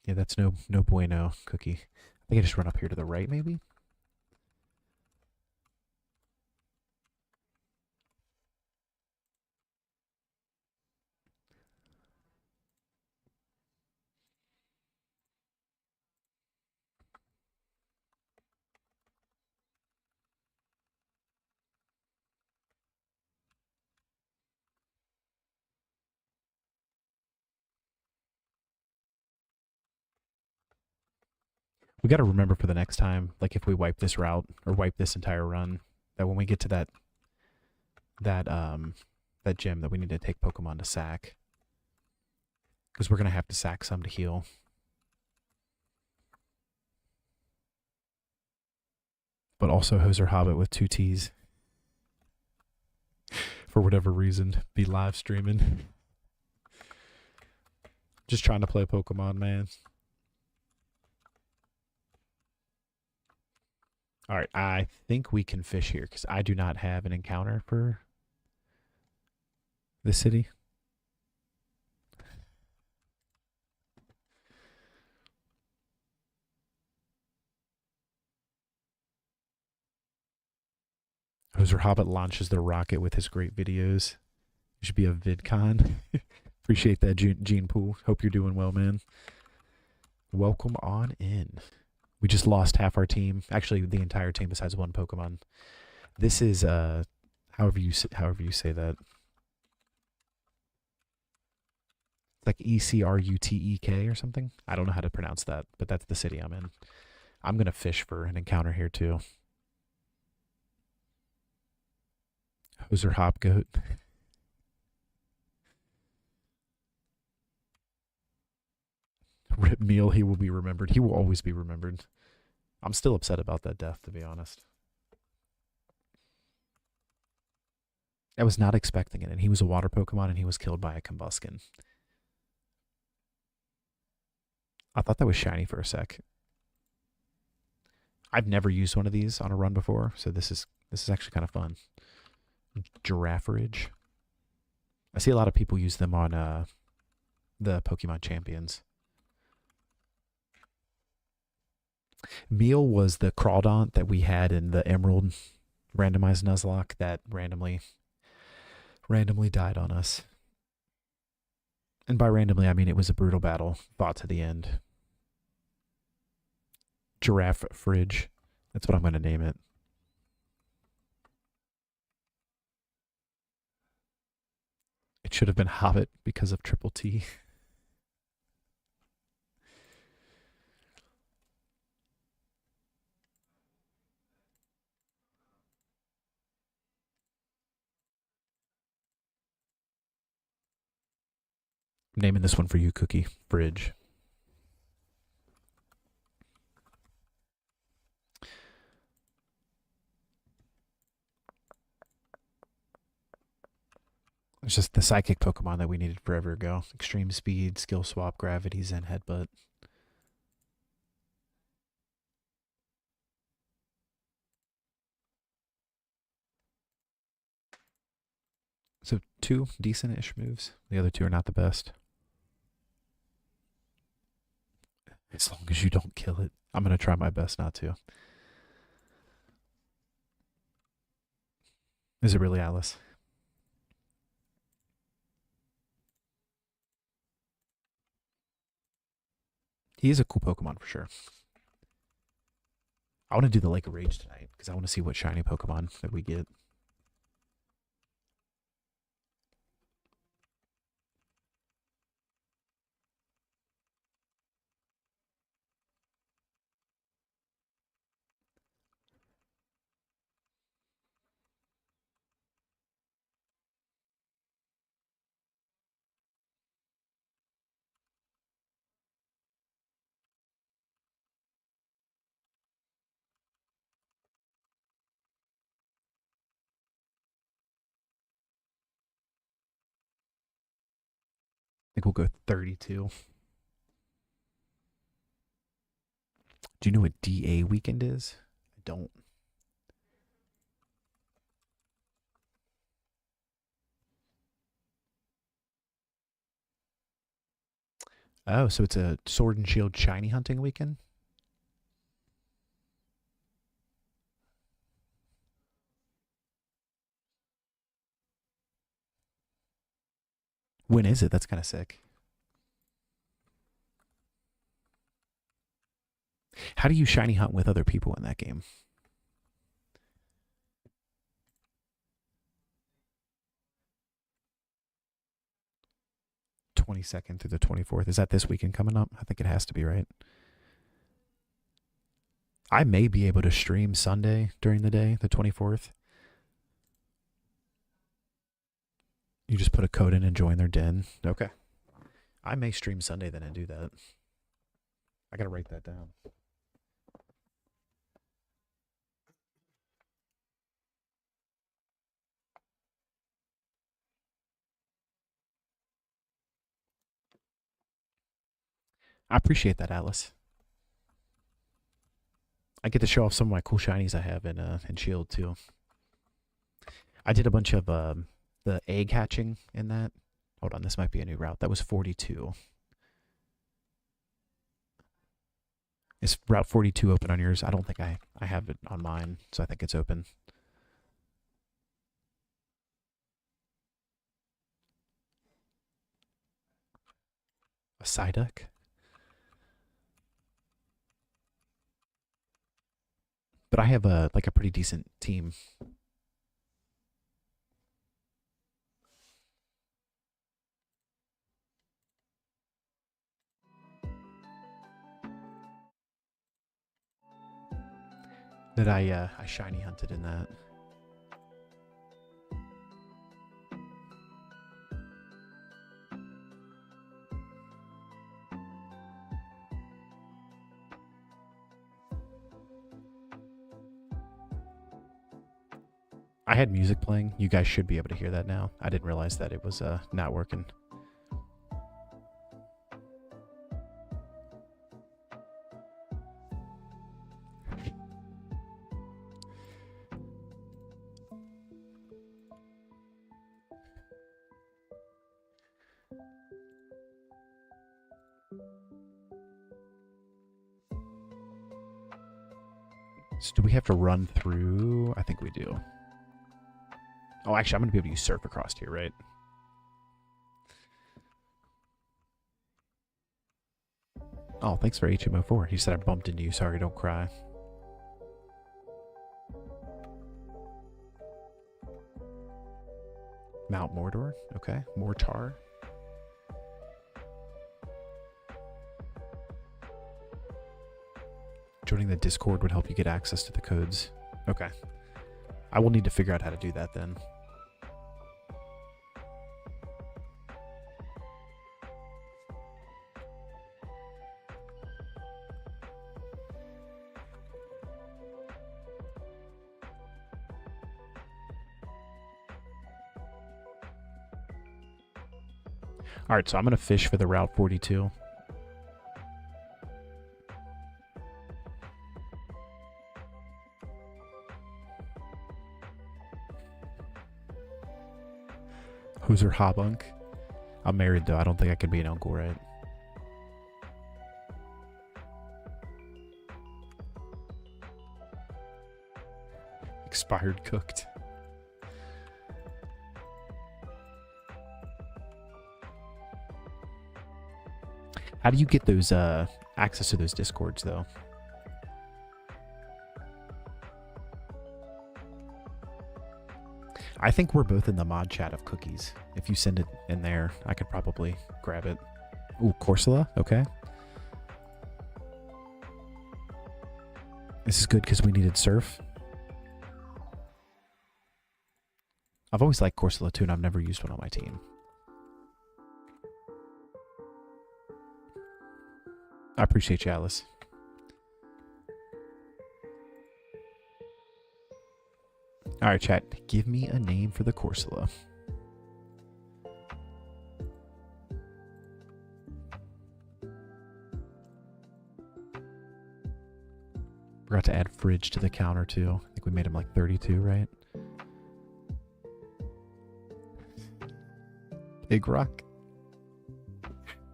Yeah, that's no bueno, Cookie. I think I just run up here to the right, maybe? We got to remember for the next time, like if we wipe this route or wipe this entire run, that when we get to that gym that we need to take Pokemon to sack. Because we're going to have to sack some to heal. But also Hoser Hobbit with 2 T's. For whatever reason, be live streaming. Just trying to play Pokemon, man. Alright, I think we can fish here, because I do not have an encounter for the city. Hoser Hobbit launches the rocket with his great videos. You should be a VidCon. Appreciate that, Gene Pool. Hope you're doing well, man. Welcome on in. We just lost half our team. Actually, the entire team besides one Pokemon. This is however you say that. It's like ECRUTEK or something. I don't know how to pronounce that, but that's the city I'm in. I'm gonna fish for an encounter here too. Hoser Hopgoat. Rip Meal, he will be remembered. He will always be remembered. I'm still upset about that death, to be honest. I was not expecting it, and he was a water Pokemon, and he was killed by a Combuskin. I thought that was shiny for a sec. I've never used one of these on a run before, so this is actually kind of fun. Giraffe Ridge. I see a lot of people use them on the Pokemon Champions. Meal was the Crawdaunt that we had in the Emerald randomized Nuzlocke that randomly died on us. And by randomly, I mean it was a brutal battle, fought to the end. Giraffe Fridge. That's what I'm going to name it. It should have been Hobbit because of Triple T. I'm naming this one for you, Cookie. Fridge. It's just the psychic Pokemon that we needed forever ago. Extreme speed, skill swap, gravity, Zen headbutt. So 2 decent-ish moves. The other 2 are not the best. As long as you don't kill it. I'm going to try my best not to. Is it really Alice? He is a cool Pokemon for sure. I want to do the Lake of Rage tonight because I want to see what shiny Pokemon that we get. I think we'll go 32. Do you know what DA weekend is? I don't. Oh, so it's a Sword and Shield shiny hunting weekend? When is it? That's kind of sick. How do you shiny hunt with other people in that game? '22nd through the 24th. Is that this weekend coming up? I think it has to be, right? I may be able to stream Sunday during the day, the 24th. You just put a code in and join their den. Okay. I may stream Sunday then and do that. I gotta write that down. I appreciate that, Alice. I get to show off some of my cool shinies I have in Shield too. I did a bunch of the egg hatching in that. Hold on, this might be a new route. That was 42. Is Route 42 open on yours? I don't think I have it on mine, so I think it's open. A Psyduck? But I have a pretty decent team. That I shiny hunted in that. I had music playing. You guys should be able to hear that now. I didn't realize that it was not working. So do we have to run through? I think we do. Oh, actually, I'm going to be able to use surf across here, right? Oh, thanks for HMO4. He said I bumped into you. Sorry, don't cry. Mount Mordor. Okay. Mortar. Joining the Discord would help you get access to the codes. Okay. I will need to figure out how to do that then. All right, so I'm going to fish for the Route 42. Who's her hobunk? I'm married, though. I don't think I can be an uncle, right? Expired cooked. How do you get those access to those discords though? I think we're both in the mod chat of cookies. If you send it in there, I could probably grab it. Ooh, Corsola, okay. This is good because we needed surf. I've always liked Corsola too, and I've never used one on my team. I appreciate you, Alice. All right, chat. Give me a name for the Corsola. Forgot to add fridge to the counter too. I think we made him like 32, right? Big rock.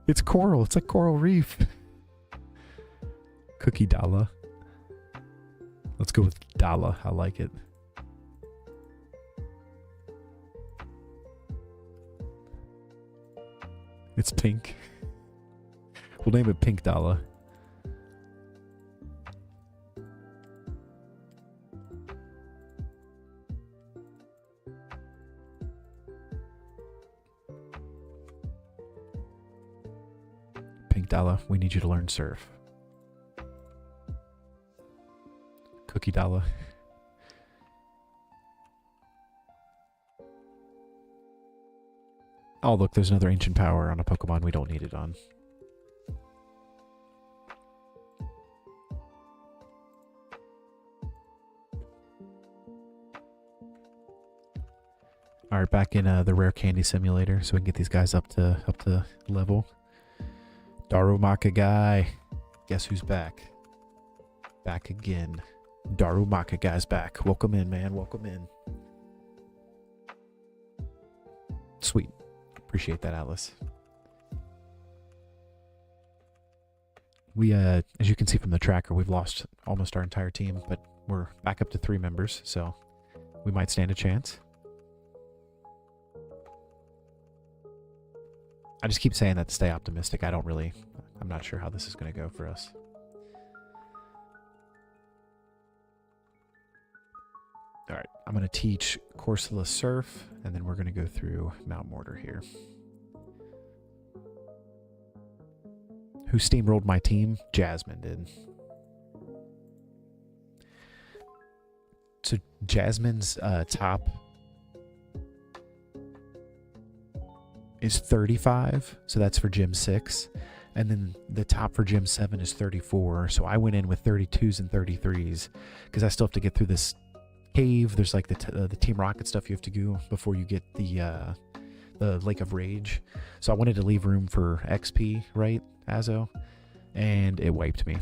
It's coral. It's like coral reef. Cookie Dala. Let's go with Dala. I like it. It's pink. We'll name it Pink Dala. Pink Dala, we need you to learn surf. Cookie Dala. Oh, look, there's another ancient power on a Pokemon we don't need it on. All right, back in the rare candy simulator, so we can get these guys up to level. Darumaka guy, guess who's back? Back again. Darumaka guy's back. Welcome in, man. Welcome in. Sweet. Appreciate that, Atlas. We, as you can see from the tracker, we've lost almost our entire team, but we're back up to 3 members, so we might stand a chance. I just keep saying that to stay optimistic. I'm not sure how this is going to go for us. All right, I'm going to teach Corsola Surf, and then we're going to go through Mount Mortar here. Who steamrolled my team? Jasmine did. So Jasmine's top is 35, so that's for Gym 6. And then the top for Gym 7 is 34. So I went in with 32s and 33s because I still have to get through this cave. There's like the Team Rocket stuff you have to do before you get the Lake of Rage. So I wanted to leave room for XP, right, Azo? And it wiped me.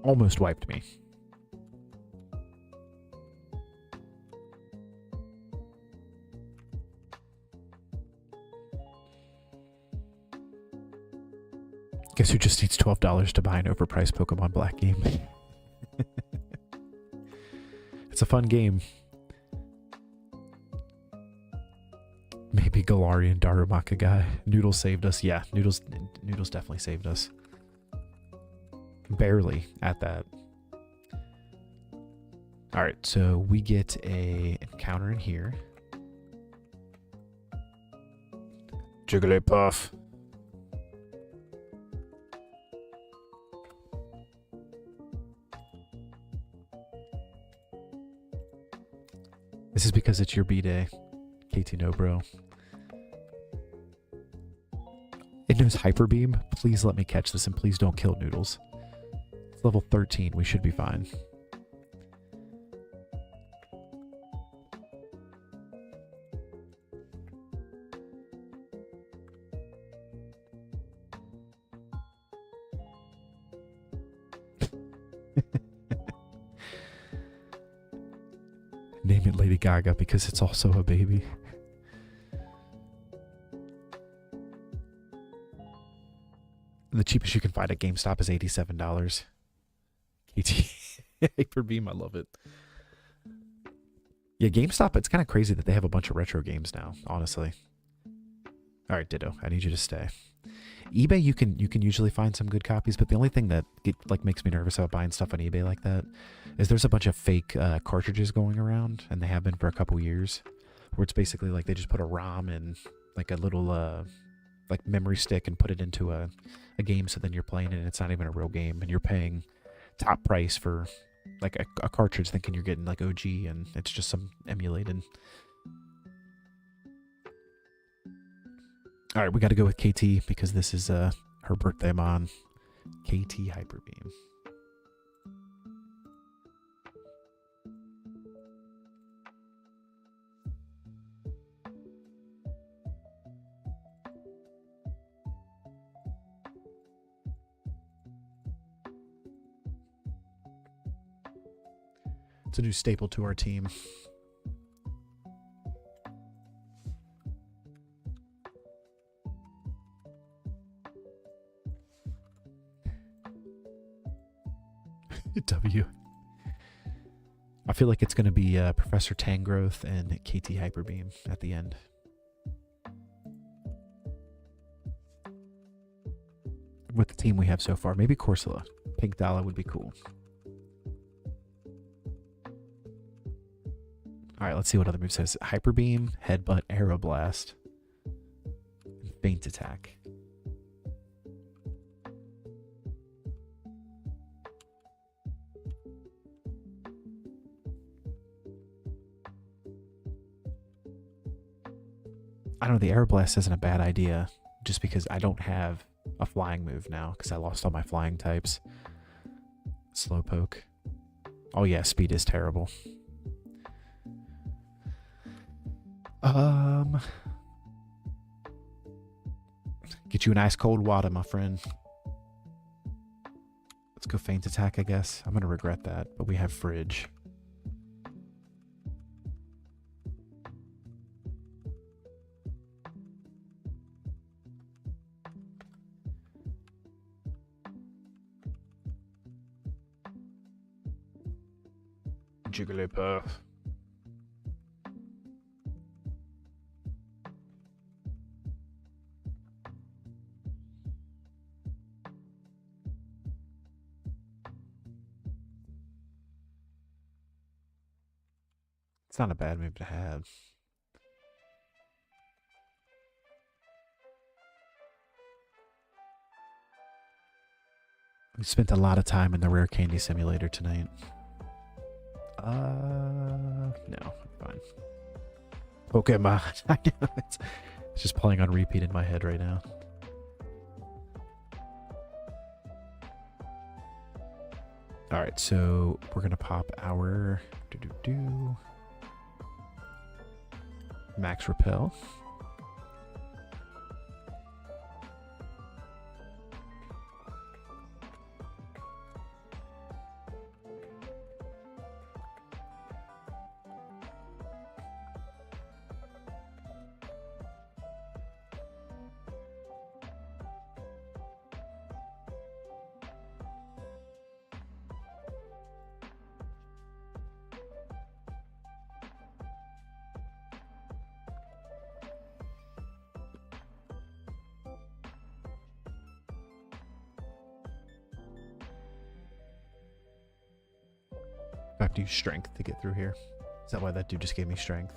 Almost wiped me. Guess who just needs $12 to buy an overpriced Pokemon Black game? It's a fun game. Maybe Galarian Darumaka guy. Noodles saved us. Yeah, Noodles definitely saved us. Barely at that. Alright, so we get a encounter in here. Jigglypuff. This is because it's your B-Day. KT no, bro. It knows Hyper Beam. Please let me catch this and please don't kill Noodles. It's level 13. We should be fine. Name it Lady Gaga because it's also a baby. The cheapest you can find at GameStop is $87. KT Hyper Beam, I love it. Yeah, GameStop, it's kind of crazy that they have a bunch of retro games now, honestly. All right, Ditto, I need you to stay. eBay, you can usually find some good copies, but the only thing that makes me nervous about buying stuff on eBay like that is there's a bunch of fake cartridges going around, and they have been for a couple years, where it's basically like they just put a ROM in like a little like memory stick and put it into a game, so then you're playing it and it's not even a real game, and you're paying top price for like a cartridge thinking you're getting like OG, and it's just some emulated. All right, we got to go with KT because this is her birthday mon. KT Hyper Beam. It's a new staple to our team. W. I feel like it's going to be Professor Tangrowth and KT Hyper Beam at the end. With the team we have so far. Maybe Corsola. Pink Dala would be cool. Alright, let's see what other move says. Hyper Beam, Headbutt, Aeroblast, and Feint Attack. I don't know, the Air Blast isn't a bad idea, just because I don't have a flying move now, because I lost all my flying types. Slowpoke. Oh yeah, speed is terrible. Get you an ice cold water, my friend. Let's go feint attack, I guess. I'm gonna regret that, but we have fridge. Jigglypuff. It's not a bad move to have. We spent a lot of time in the rare candy simulator tonight. No, I'm fine. Pokemon. I know it's just playing on repeat in my head right now. All right, so we're gonna pop our max repel. I have to use strength to get through here. Is that why that dude just gave me strength?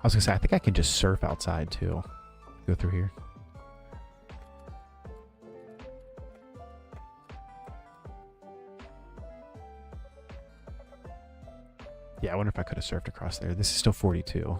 I was gonna say, I think I can just surf outside too. Go through here. Yeah, I wonder if I could have surfed across there. This is still 42.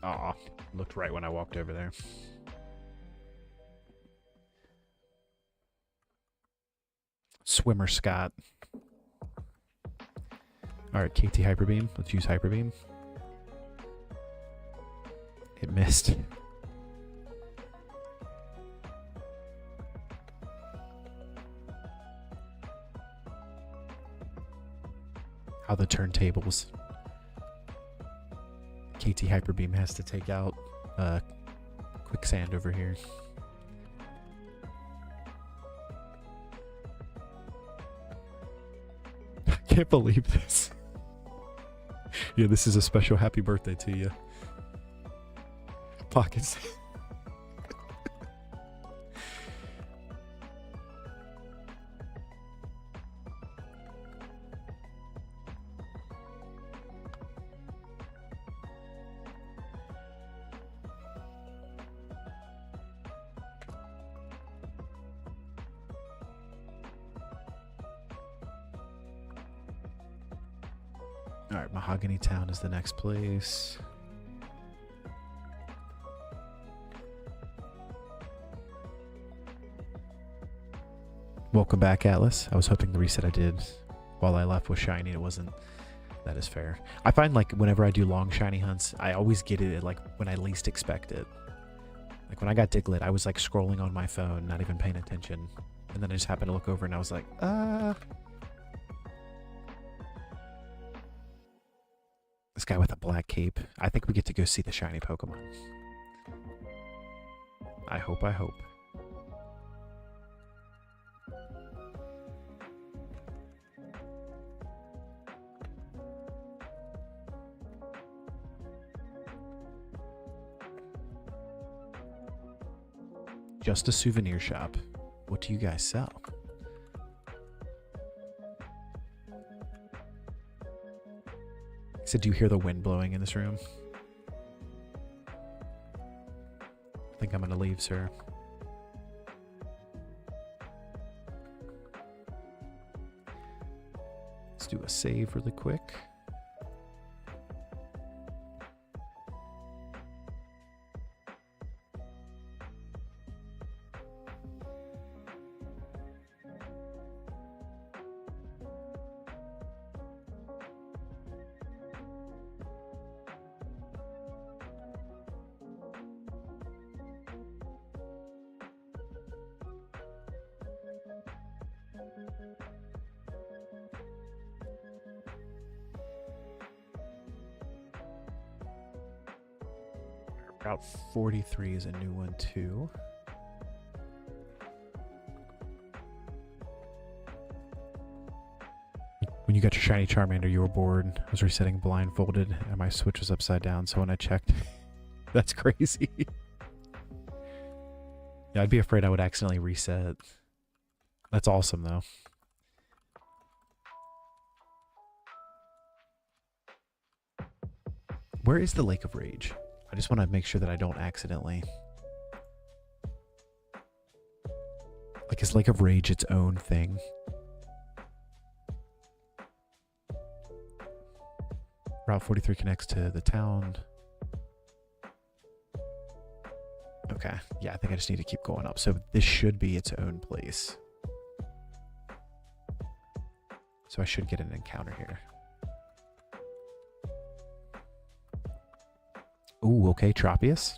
Aw, looked right when I walked over there. Swimmer Scott. Alright, KT Hyper Beam. Let's use Hyper Beam. It missed. How the turntables. KT Hyper Beam has to take out quicksand over here. I can't believe this. Yeah, this is a special happy birthday to you. Pockets. Alright, Mahogany Town is the next place. Welcome back, Atlas. I was hoping the reset I did while I left was shiny. It wasn't. That is fair. I find like whenever I do long shiny hunts, I always get it at like when I least expect it. Like when I got Diglett, I was like scrolling on my phone, not even paying attention. And then I just happened to look over and I was like, This guy with a black cape. I think we get to go see the shiny Pokemon. I hope, I hope. Just a souvenir shop. What do you guys sell? So do you hear the wind blowing in this room? I think I'm gonna leave, sir. Let's do a save really quick. Route 43 is a new one too. When you got your shiny Charmander, you were bored. I was resetting blindfolded and my switch was upside down, so when I checked, that's crazy. Yeah, I'd be afraid I would accidentally reset. That's awesome though. Where is the Lake of Rage? I just want to make sure that I don't accidentally... Like, is Lake of Rage its own thing? Route 43 connects to the town. Okay, yeah, I think I just need to keep going up. So this should be its own place. So I should get an encounter here. Ooh, okay, Tropius.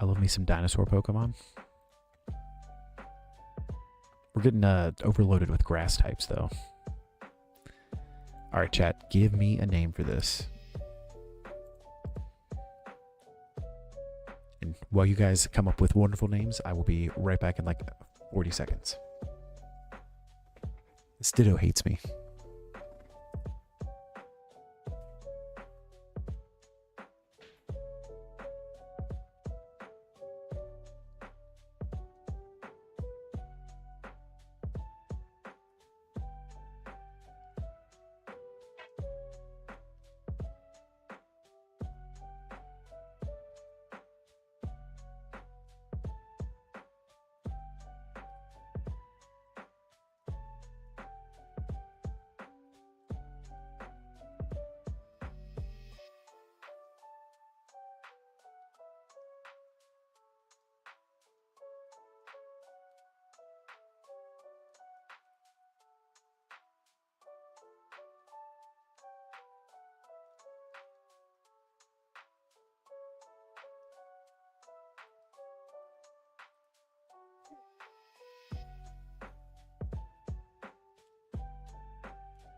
I love me some dinosaur Pokemon. We're getting overloaded with grass types, though. Alright, chat, give me a name for this. And while you guys come up with wonderful names, I will be right back in like 40 seconds. This Ditto hates me.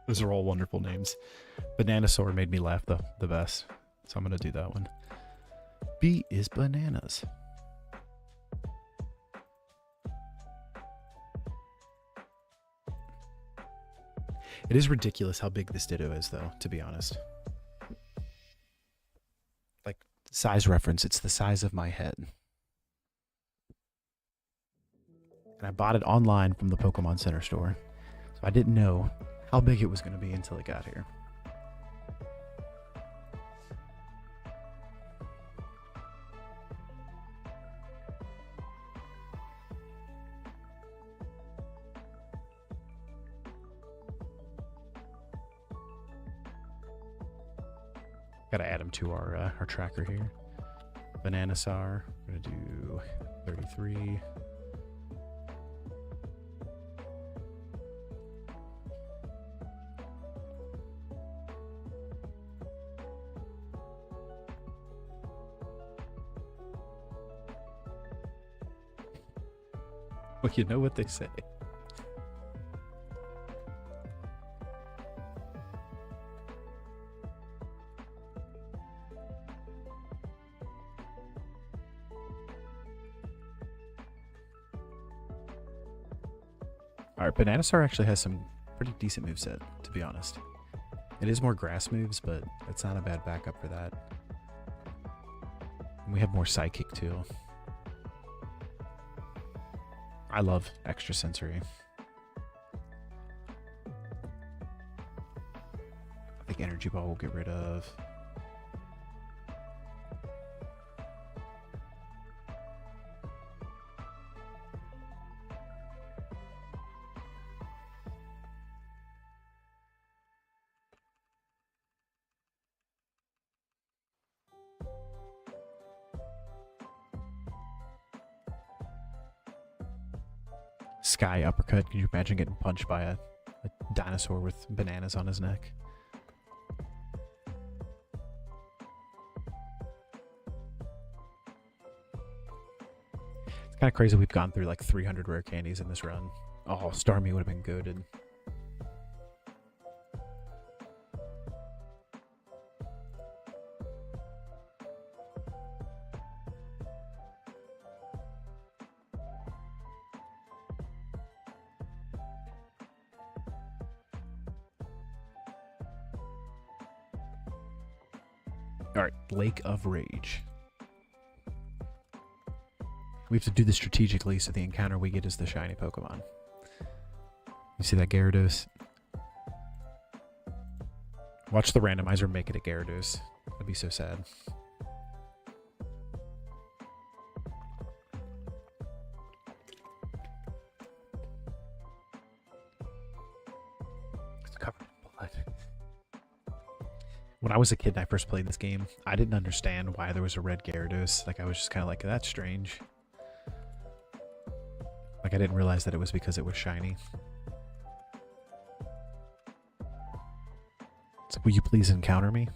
Those are all wonderful names. Bananasaur made me laugh the best. So I'm going to do that one. B is bananas. It is ridiculous how big this Ditto is, though, to be honest. Like, size reference, it's the size of my head. And I bought it online from the Pokemon Center store. So I didn't know how big it was going to be until it got here. Got to add them to our tracker here. Bananasaur, we're going to do 33. Well, you know what they say. Alright, Bananasaur actually has some pretty decent moveset, to be honest. It is more grass moves, but it's not a bad backup for that. And we have more Psychic, too. I love extrasensory. I think energy ball will get rid of. Sky uppercut. Can you imagine getting punched by a dinosaur with bananas on his neck? It's kind of crazy we've gone through like 300 rare candies in this run. Oh, Starmie would have been goated. Alright, Lake of Rage. We have to do this strategically so the encounter we get is the shiny Pokemon. You see that Gyarados? Watch the randomizer make it a Gyarados. That'd be so sad. It's covered in blood. When I was a kid and I first played this game, I didn't understand why there was a red Gyarados. Like, I was just kind of like, that's strange. Like, I didn't realize that it was because it was shiny. It's like, will you please encounter me?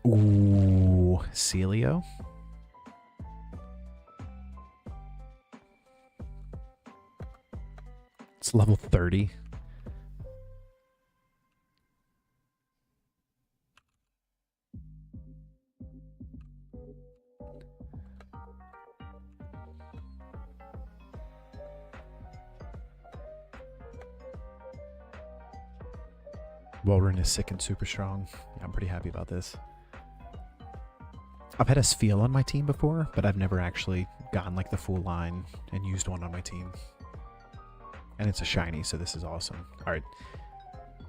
Ooh, Celio? It's level 30. Walrein is sick and super strong. Yeah, I'm pretty happy about this. I've had a Spheal on my team before, but I've never actually gotten like the full line and used one on my team. And it's a shiny, so this is awesome. Alright.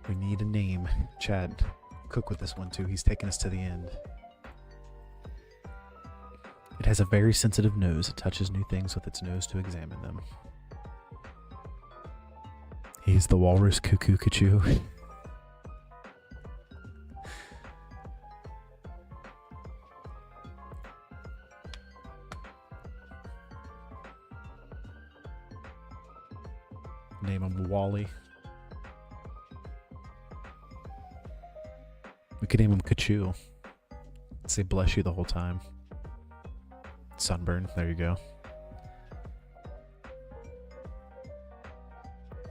We need a name. Chad, cook with this one too. He's taking us to the end. It has a very sensitive nose. It touches new things with its nose to examine them. He's the Walrus Cuckoo Kachu. Name him Wally. We could name him Kachu. Say bless you the whole time. Sunburn, there you go.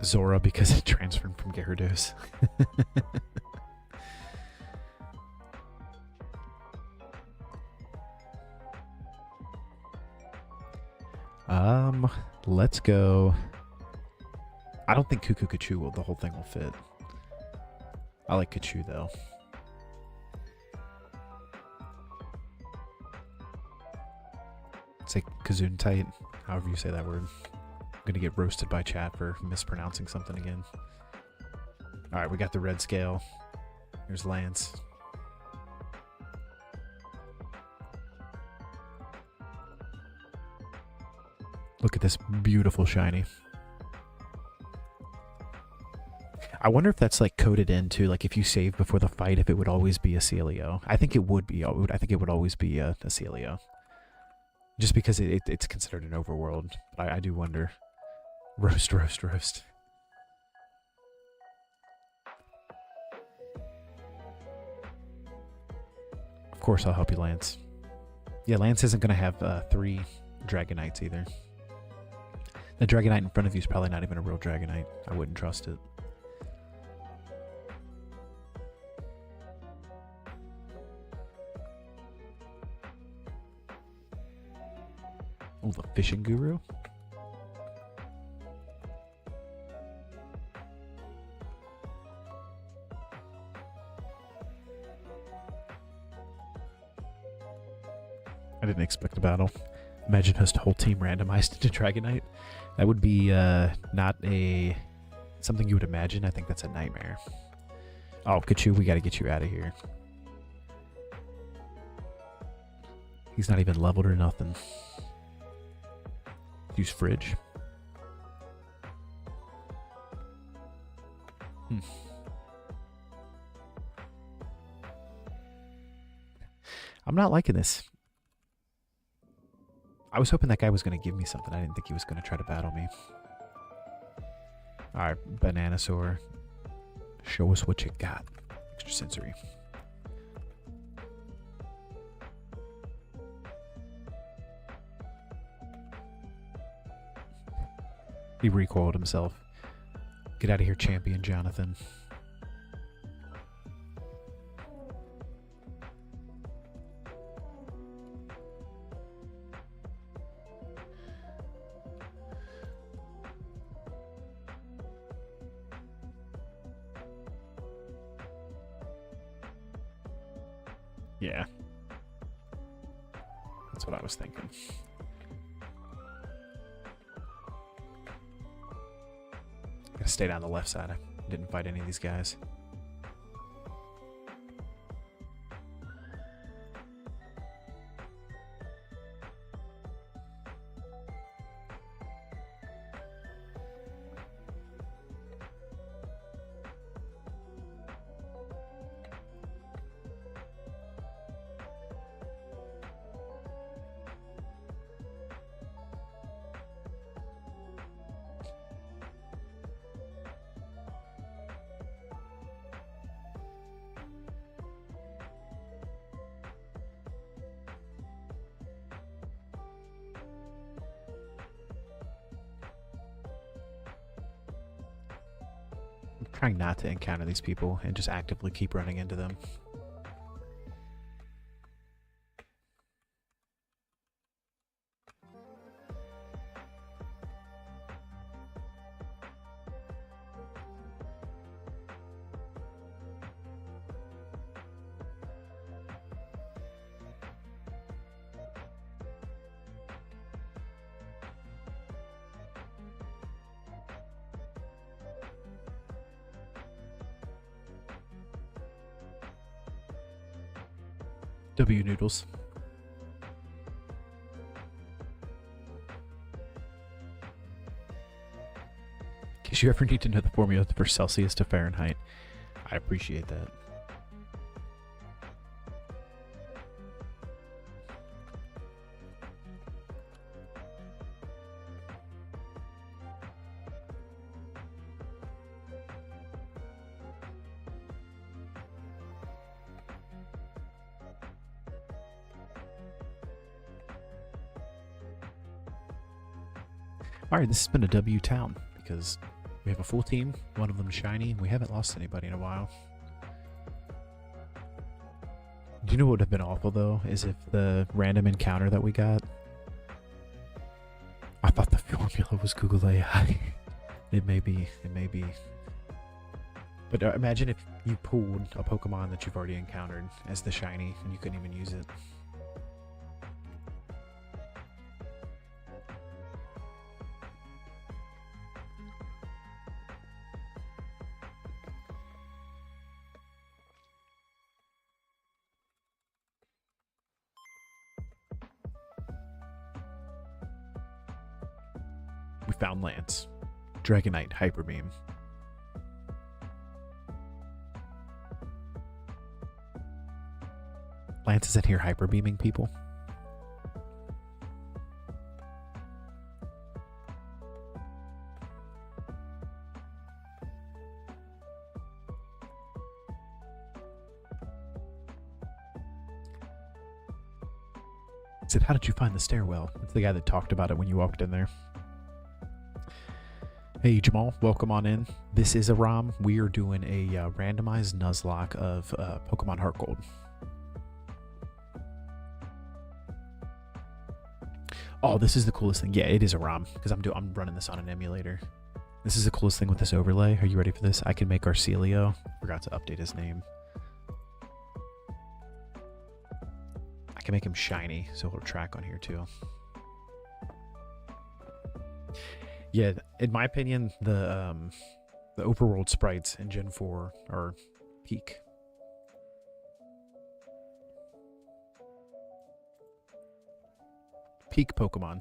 Zora because it transferred from Gyarados. Let's go. I don't think Cuckoo Kachu will, the whole thing will fit. I like Kachu though. Say Gesundheit, however you say that word. I'm gonna get roasted by chat for mispronouncing something again. Alright, we got the red scale. Here's Lance. Look at this beautiful shiny. I wonder if that's like coded into, like if you save before the fight, if it would always be a Celio. I think it would be. I think it would always be a Celio. Just because it's considered an overworld. But I do wonder. Roast, roast, roast. Of course I'll help you, Lance. Yeah, Lance isn't going to have 3 Dragonites either. The Dragonite in front of you is probably not even a real Dragonite. I wouldn't trust it. Oh, the fishing guru? I didn't expect a battle. Imagine host a whole team randomized into Dragonite. That would be not a something you would imagine. I think that's a nightmare. Oh, Kachu, we got to get you out of here. He's not even leveled or nothing. Use fridge. I'm not liking this. I was hoping that guy was going to give me something. I didn't think he was going to try to battle me. Alright, Bananasaur. Show us what you got. Extra sensory. He recoiled himself. Get out of here, champion Jonathan. Yeah. That's what I was thinking. Gotta stay down the left side. I didn't fight any of these guys. Trying not to encounter these people and just actively keep running into them. W noodles. In case you ever need to know the formula for Celsius to Fahrenheit, I appreciate that. Alright, this has been a W town because we have a full team, one of them shiny, and we haven't lost anybody in a while. Do you know what would have been awful though? Is if the random encounter that we got, I thought the formula was Google AI. It may be. But imagine if you pulled a Pokemon that you've already encountered as the shiny and you couldn't even use it. We found Lance. Dragonite, Hyper Beam. Lance isn't here Hyper Beaming people. He said, how did you find the stairwell? It's the guy that talked about it when you walked in there. Hey Jamal, welcome on in. This is a ROM. We are doing a randomized Nuzlocke of Pokemon HeartGold. Oh, this is the coolest thing. Yeah, it is a ROM because I'm running this on an emulator. This is the coolest thing with this overlay. Are you ready for this? I can make Arcelio. Forgot to update his name. I can make him shiny, so he'll track on here too. Yeah, in my opinion, the overworld sprites in Gen 4 are peak. Peak Pokemon.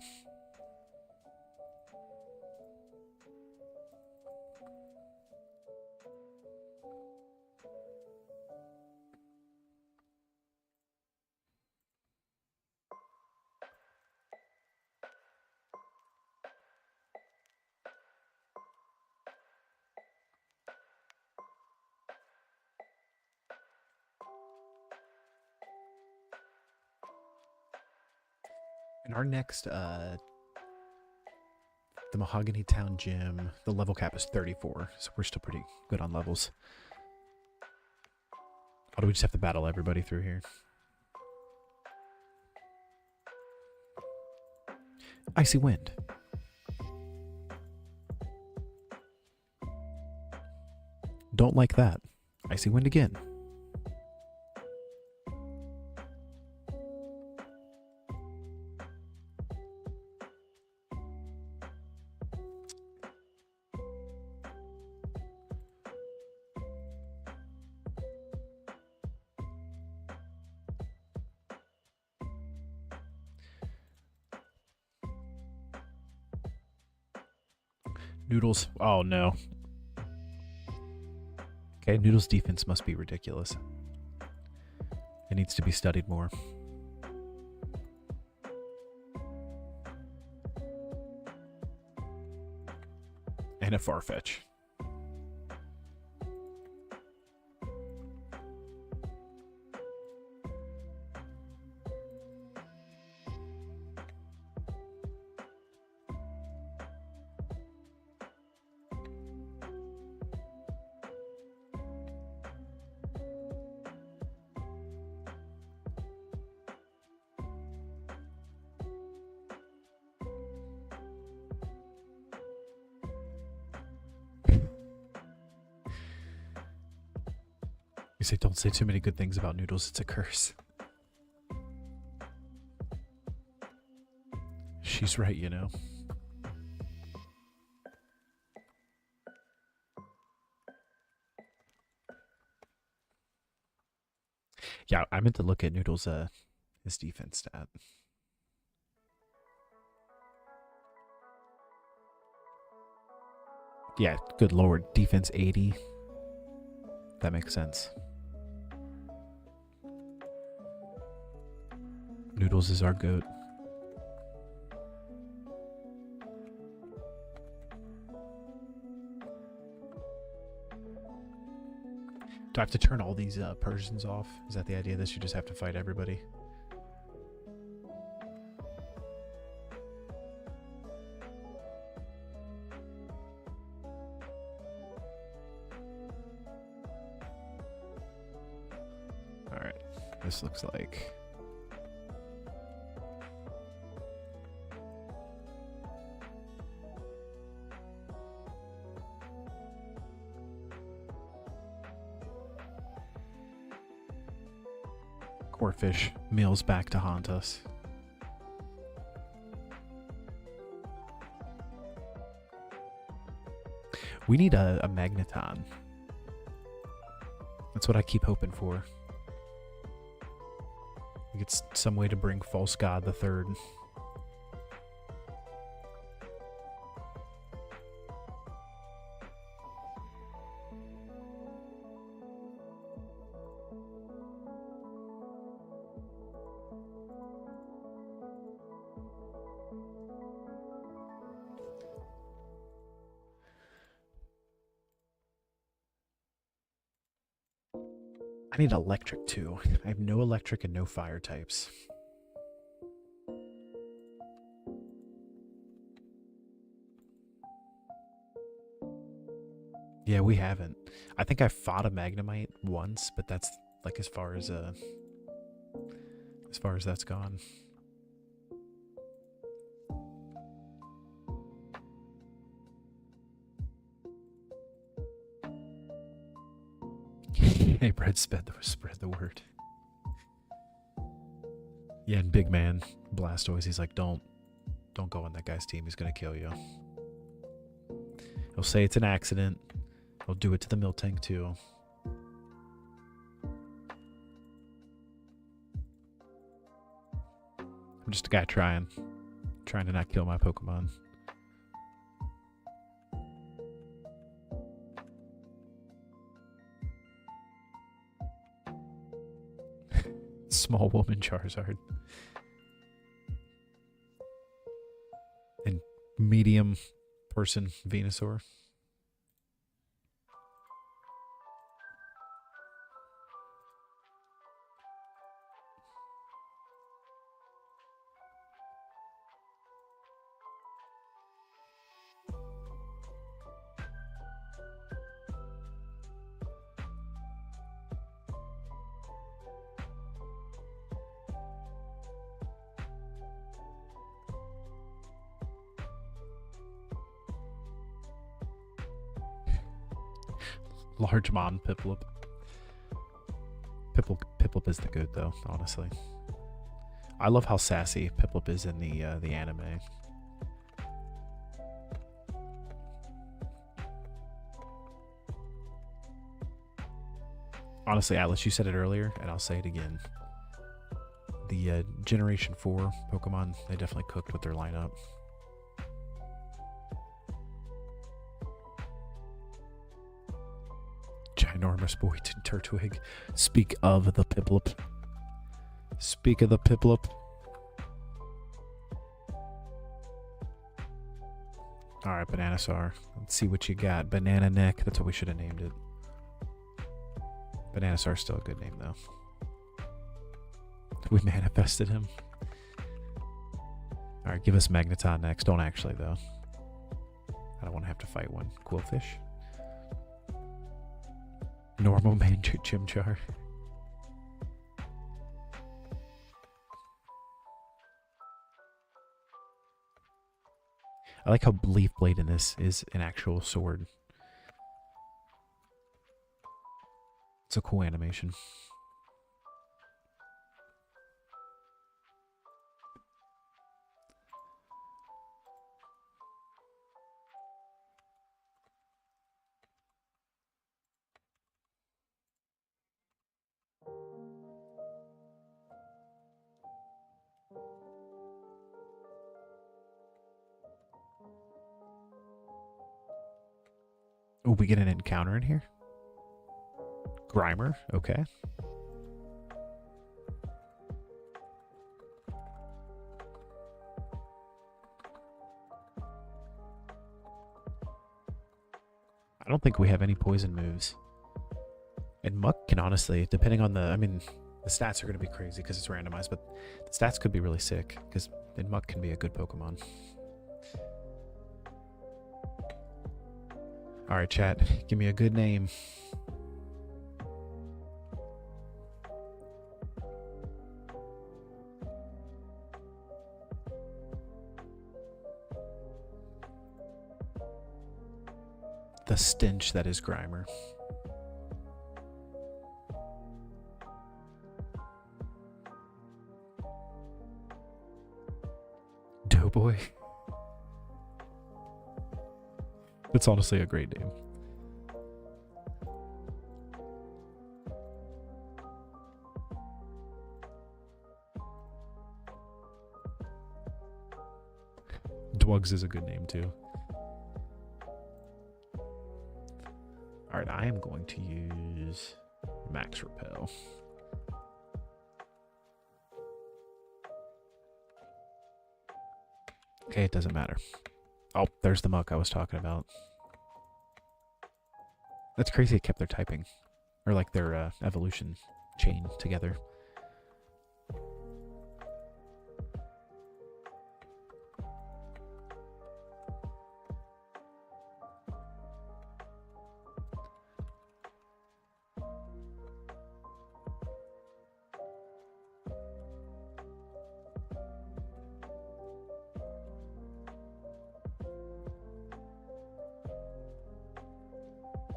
In our next, the Mahogany Town Gym, the level cap is 34, so we're still pretty good on levels. Or do we just have to battle everybody through here? Icy Wind. Don't like that. Icy Wind again. Noodles. Oh, no. Okay, Noodles' defense must be ridiculous. It needs to be studied more. And a Farfetch. You say don't say too many good things about Noodles, it's a curse. She's right, you know. Yeah, I meant to look at Noodles' his defense stat. Yeah, good lord, defense 80. That makes sense. Noodles is our goat. Do I have to turn all these Persians off? Is that the idea that you just have to fight everybody? Alright, this looks like... Corphish meals back to haunt us. We need a magneton. That's what I keep hoping for. We get some way to bring False God the Third. I need electric too. I have no electric and no fire types. Yeah, we haven't. I think I fought a Magnemite once, but that's like as far as that's gone. Hey, Brett, spread the word. Yeah, and Big Man Blastoise, he's like, don't Don't go on that guy's team. He's going to kill you. He'll say it's an accident. He'll do it to the Miltank too. I'm just a guy trying to not kill my Pokemon. Small woman Charizard. And medium person Venusaur. Large Mon Piplup. Piplup is the good though, honestly. I love how sassy Piplup is in the anime. Honestly, Atlas, you said it earlier, and I'll say it again. The Generation 4 Pokemon, they definitely cooked with their lineup. Ginormous boy Turtwig. Speak of the Piplup. Speak of the Piplup. Alright, Bananasaur. Let's see what you got. Banana Neck. That's what we should have named it. Bananasaur's still a good name, though. We manifested him. Alright, give us Magneton next. Don't actually, though. I don't want to have to fight one. Quillfish. Normal man Chimchar. I like how Leaf Blade in this is an actual sword. It's a cool animation. Oh, we get an encounter in here? Grimer, okay. I don't think we have any poison moves. And Muck can honestly, depending on the, I mean, the stats are going to be crazy because it's randomized, but the stats could be really sick because then Muck can be a good Pokemon. Alright, chat, give me a good name. The stench that is Grimer. Doughboy. It's honestly a great name. Dwugs is a good name too. Alright, I am going to use Max Repel. Okay, it doesn't matter. Oh, there's the Muck I was talking about. That's crazy it kept their typing. Or like their evolution chain together.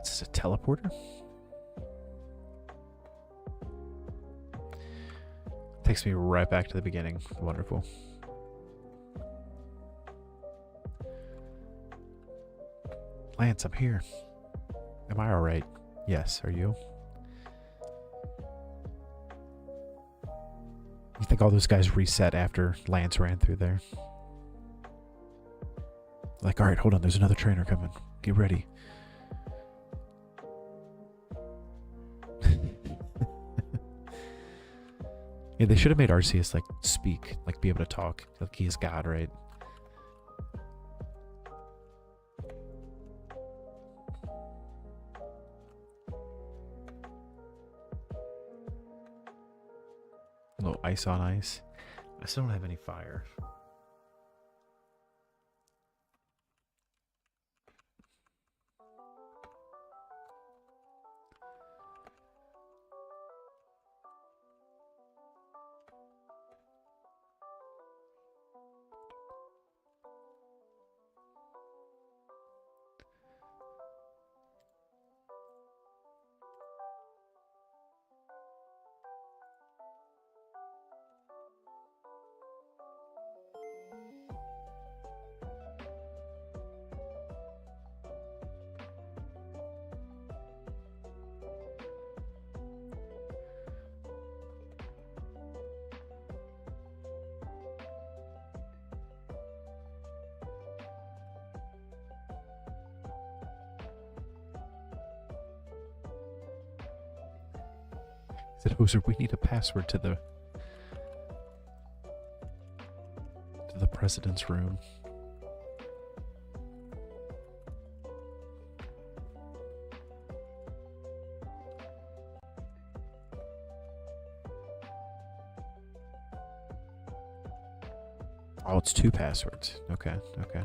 Is this a teleporter? Takes me right back to the beginning. Wonderful. Lance, I'm here. Am I alright? Yes, are you? You think all those guys reset after Lance ran through there? Like, alright, hold on, there's another trainer coming. Get ready. Yeah, they should have made Arceus, like, speak, like, be able to talk. Like, he is God, right? A little ice on ice. I still don't have any fire. Said Hoser, we need a password to the president's room. Oh, it's 2 passwords. Okay, okay.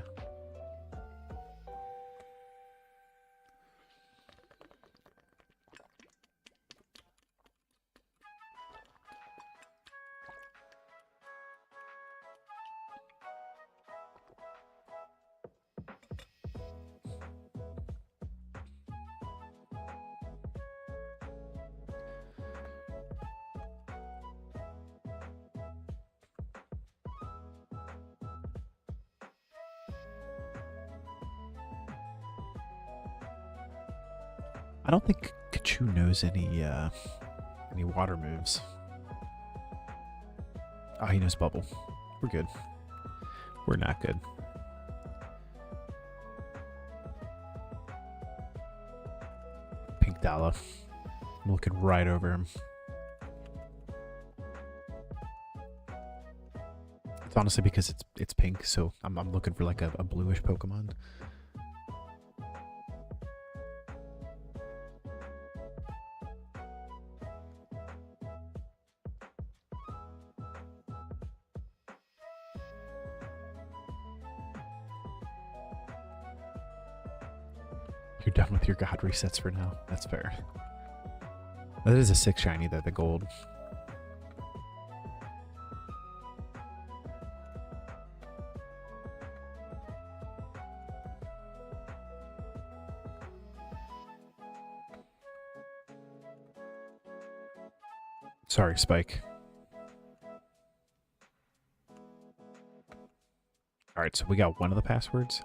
I don't think Kachu knows any water moves. Oh, he knows Bubble. We're good. We're not good. Pink Dollar. I'm looking right over him. It's honestly because it's pink, so I'm looking for like a bluish Pokemon. You're done with your god resets for now. That's fair. That is a 6 shiny though, the gold. Sorry, Spike. Alright, so we got one of the passwords.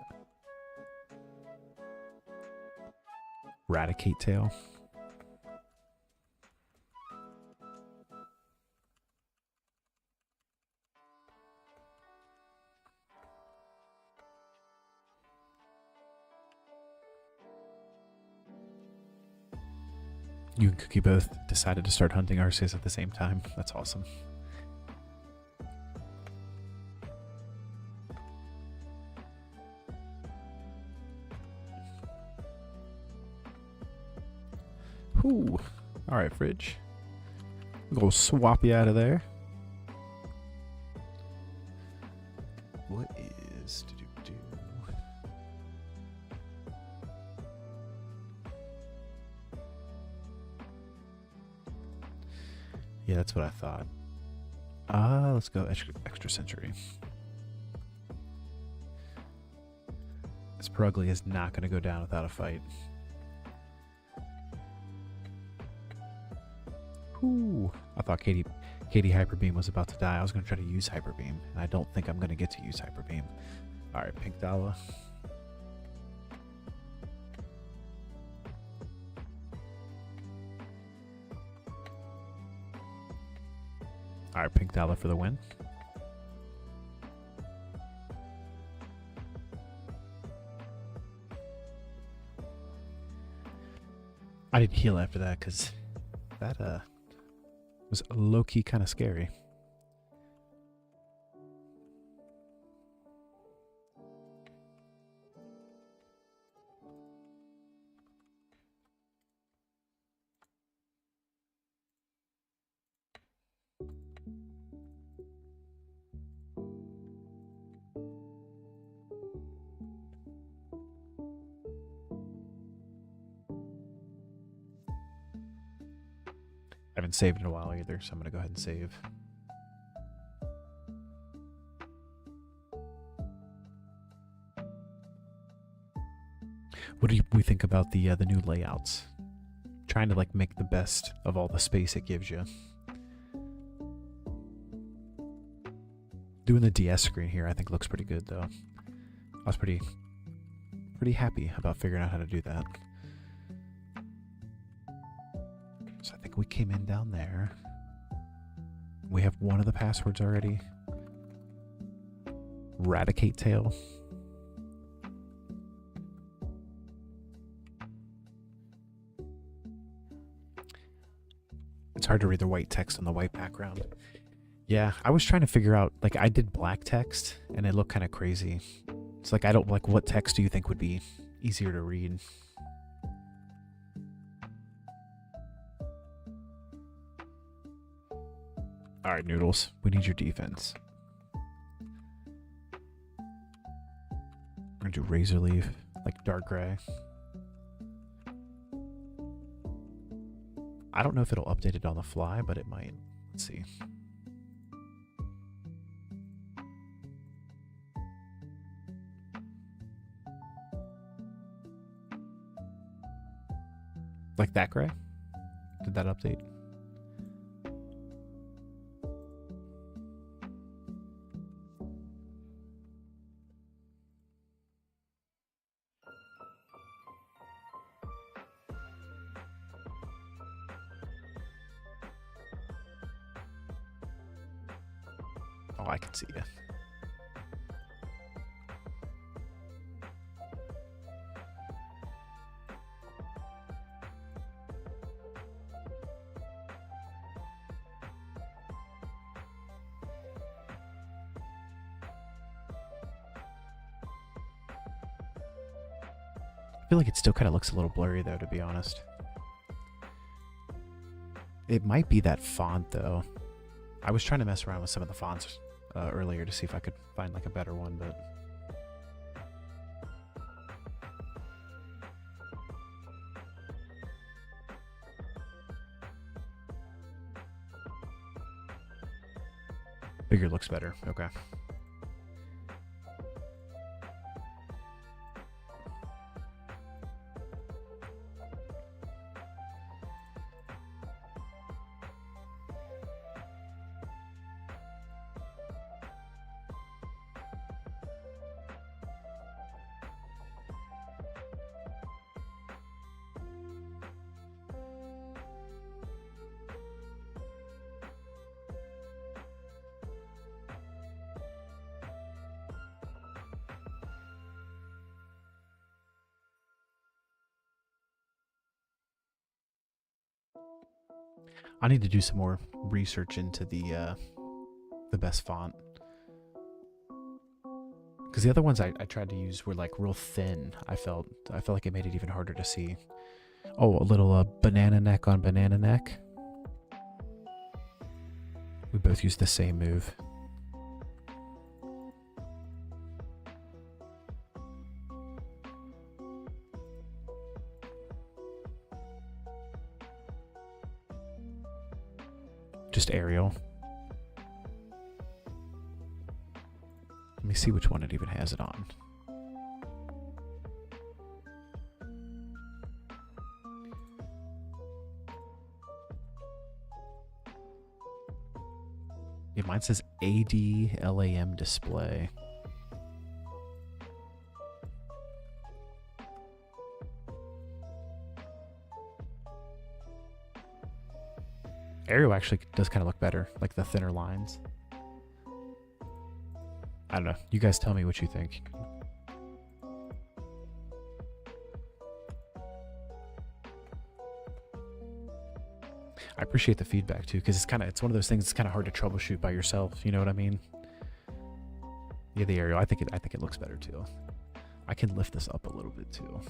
Raticate tail. You and Cookie both decided to start hunting Arceus at the same time. That's awesome. Ooh. Alright, Fridge. I'm gonna swap you out of there. What is do? Yeah, that's what I thought. Let's go extra century. This Purugly is not going to go down without a fight. Ooh, I thought Katie Hyper Beam was about to die. I was going to try to use Hyper Beam, and I don't think I'm going to get to use Hyper Beam. All right, Pink Dollar. All right, pink dollar for the win. I didn't heal after that because that was low-key kind of scary. I haven't saved in a while either, so I'm going to go ahead and save. What do we think about the new layouts? Trying to like make the best of all the space it gives you. Doing the DS screen here, I think looks pretty good though. I was pretty happy about figuring out how to do that. So I think we came in down there. We have one of the passwords already. Radicate tail. It's hard to read the white text on the white background. Yeah, I was trying to figure out, like I did black text and it looked kind of crazy. It's like, I don't like, what text do you think would be easier to read? All right, Noodles, we need your defense. We're gonna do Razor Leaf, like dark gray. I don't know if it'll update it on the fly, but it might. Let's see. Like that gray? Did that update? Oh, I can see you. I feel like it still kind of looks a little blurry though, to be honest. It might be that font though. I was trying to mess around with some of the fonts earlier to see if I could find like a better one, but bigger looks better. Okay. I need to do some more research into the best font, because the other ones I tried to use were like real thin. I felt like it made it even harder to see. Oh, a little banana neck on banana neck. We both used the same move. Just Arial. Let me see which one it even has it on. Yeah, mine says ADLAM display. Aerial actually does kind of look better, like the thinner lines. I don't know. You guys tell me what you think. I appreciate the feedback too, because it's one of those things that's kind of hard to troubleshoot by yourself. You know what I mean? Yeah, the aerial. I think it looks better too. I can lift this up a little bit too.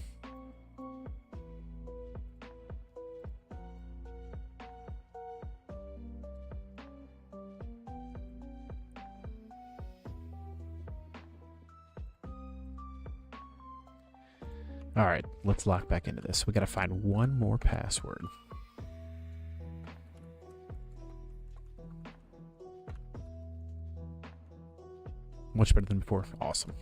All right, let's lock back into this. We got to find one more password. Much better than before. Awesome.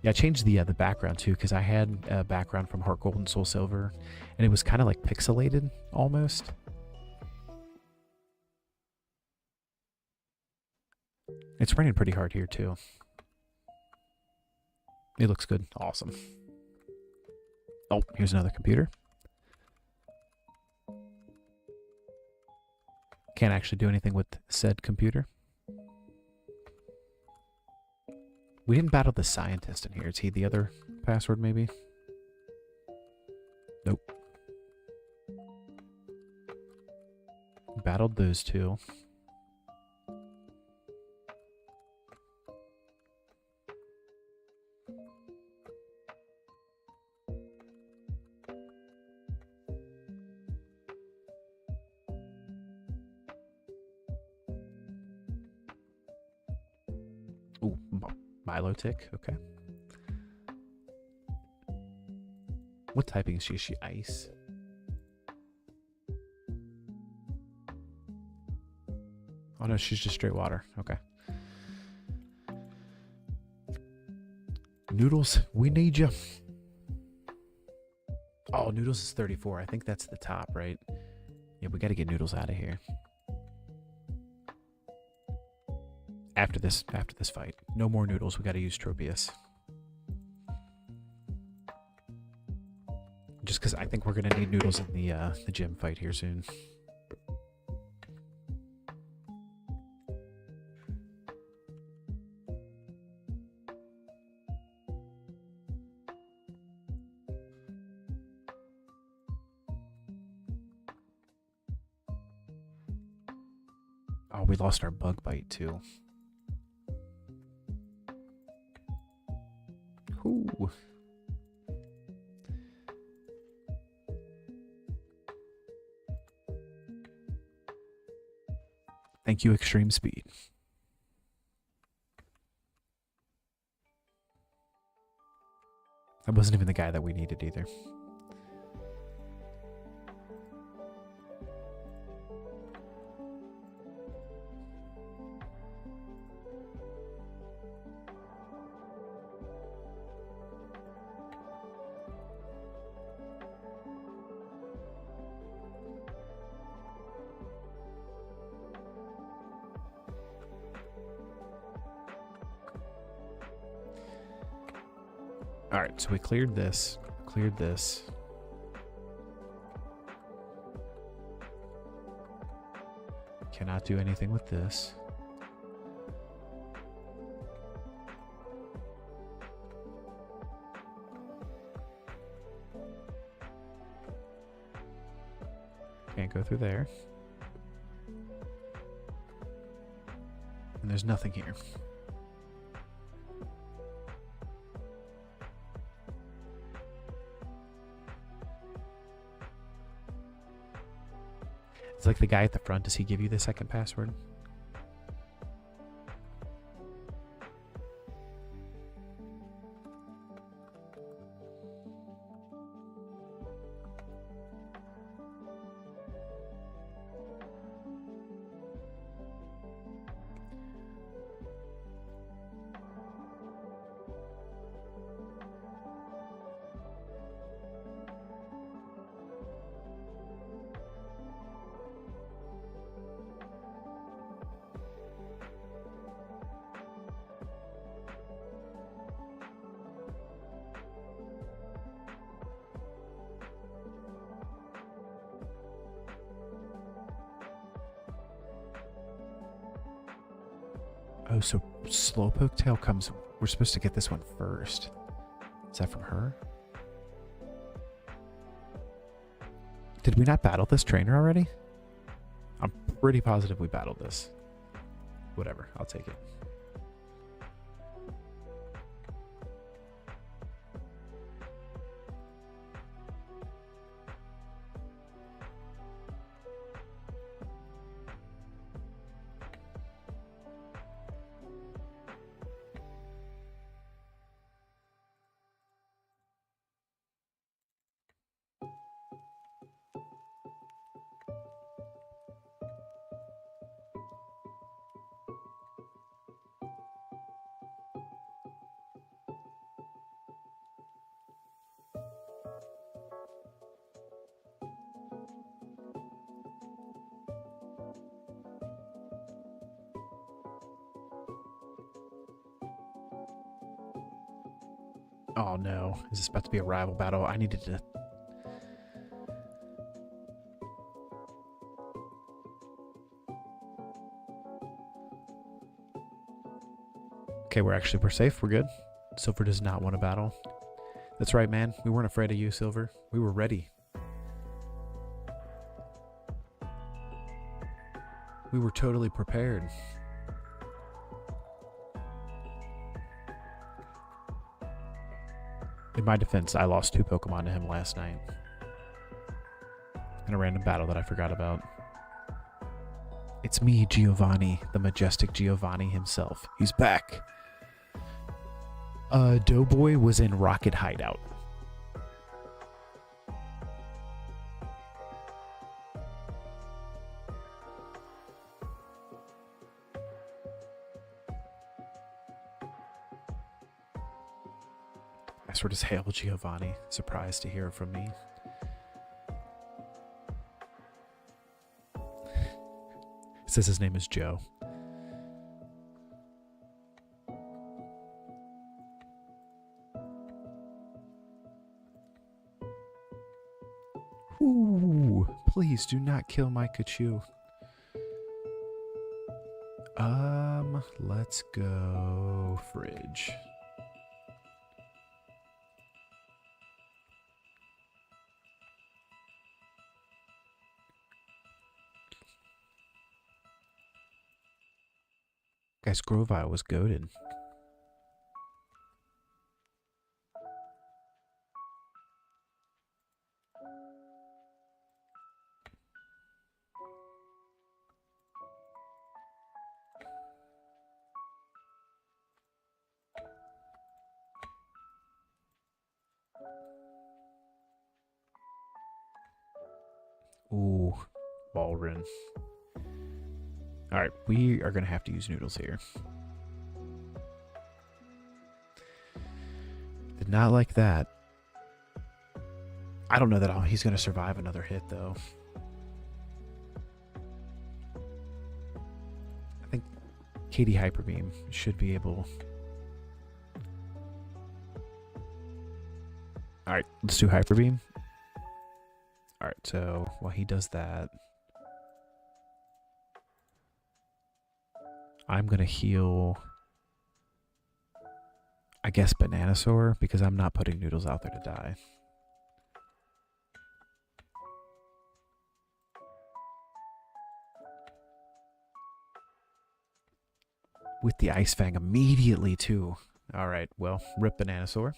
Yeah, I changed the background too, because I had a background from HeartGold and Soul Silver, and it was kind of like pixelated almost. It's raining pretty hard here too. It looks good. Awesome. Oh, here's another computer. Can't actually do anything with said computer. We didn't battle the scientist in here. Is he the other password, maybe? Nope. Battled those two. Ooh, Milotic, okay. What typing is she? Is she ice? Oh no, she's just straight water. Okay. Noodles, we need you. Oh, Noodles is 34. I think that's the top, right? Yeah, we got to get Noodles out of here. After this fight. No more Noodles. We got to use Tropius. Just because I think we're going to need Noodles in the gym fight here soon. Oh, we lost our bug bite too. Ooh. Thank you, Extreme Speed. That wasn't even the guy that we needed either. All right, so we cleared this, Cannot do anything with this. Can't go through there. And there's nothing here. It's like the guy at the front. Does he give you the second password? Oh, so Slowpoke Tail comes... We're supposed to get this one first. Is that from her? Did we not battle this trainer already? I'm pretty positive we battled this. Whatever, I'll take it. Oh no, is this about to be a rival battle? I needed to... Okay, we're safe, we're good. Silver does not want to battle. That's right, man. We weren't afraid of you, Silver. We were ready. We were totally prepared. In my defense, I lost 2 Pokemon to him last night. In a random battle that I forgot about. It's me, Giovanni, the majestic Giovanni himself. He's back. Doughboy was in Rocket Hideout. I sort of hail Giovanni, surprised to hear from me. It says his name is Joe. Ooh, please do not kill my Kachu. Let's go fridge. Guys, Grovile was goated. Ooh, Ballrin. Alright, we are going to have to use Noodles here. Did not like that. I don't know that he's going to survive another hit, though. I think Katie Hyper Beam should be able... Alright, let's do Hyper Beam. Alright, so while he does that, I'm going to heal, I guess, Bananasaur, because I'm not putting Noodles out there to die. With the Ice Fang immediately, too. Alright, well, rip Bananasaur.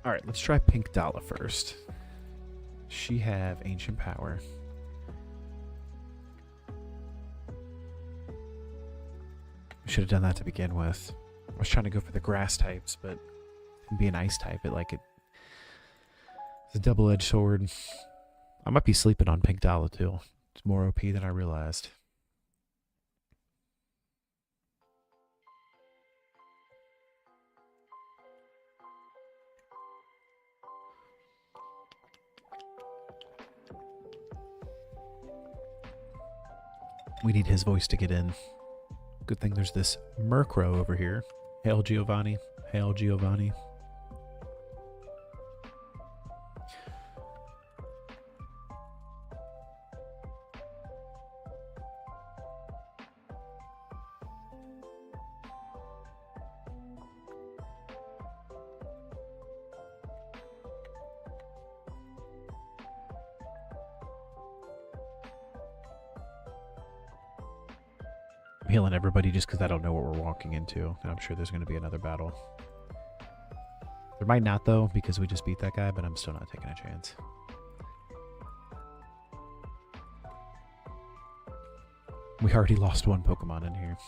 Alright, let's try Pink Dala first. She have Ancient Power. Should have done that to begin with. I was trying to go for the grass types, but be an ice type. It's a double-edged sword. I might be sleeping on Pink Dala too. It's more OP than I realized. We need his voice to get in. Good thing there's this Murkrow over here. Hail Giovanni. Hail Giovanni. I'm healing everybody just because I don't know what we're walking into. And I'm sure there's going to be another battle. There might not, though, because we just beat that guy, but I'm still not taking a chance. We already lost one Pokemon in here.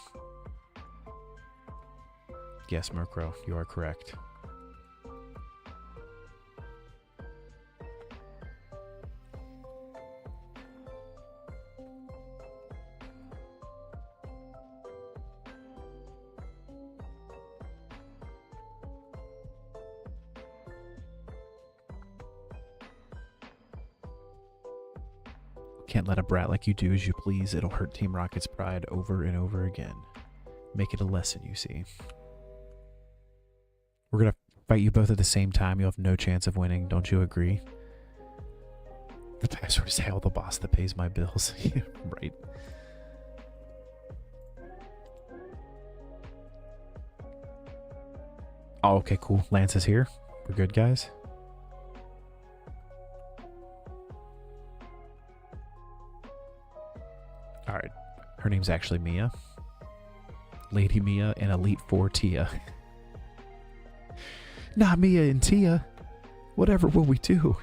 Yes, Murkrow, you are correct. Can't let a brat like you do as you please. It'll hurt Team Rocket's pride over and over again. Make it a lesson, you see. We're gonna fight you both at the same time. You'll have no chance of winning. Don't you agree? The password is Hail the boss that pays my bills. Right. Oh, okay, cool. Lance is here. We're good, guys. Alright, her name's actually Mia. Lady Mia and Elite Four Tia. Not Mia and Tia. Whatever will we do?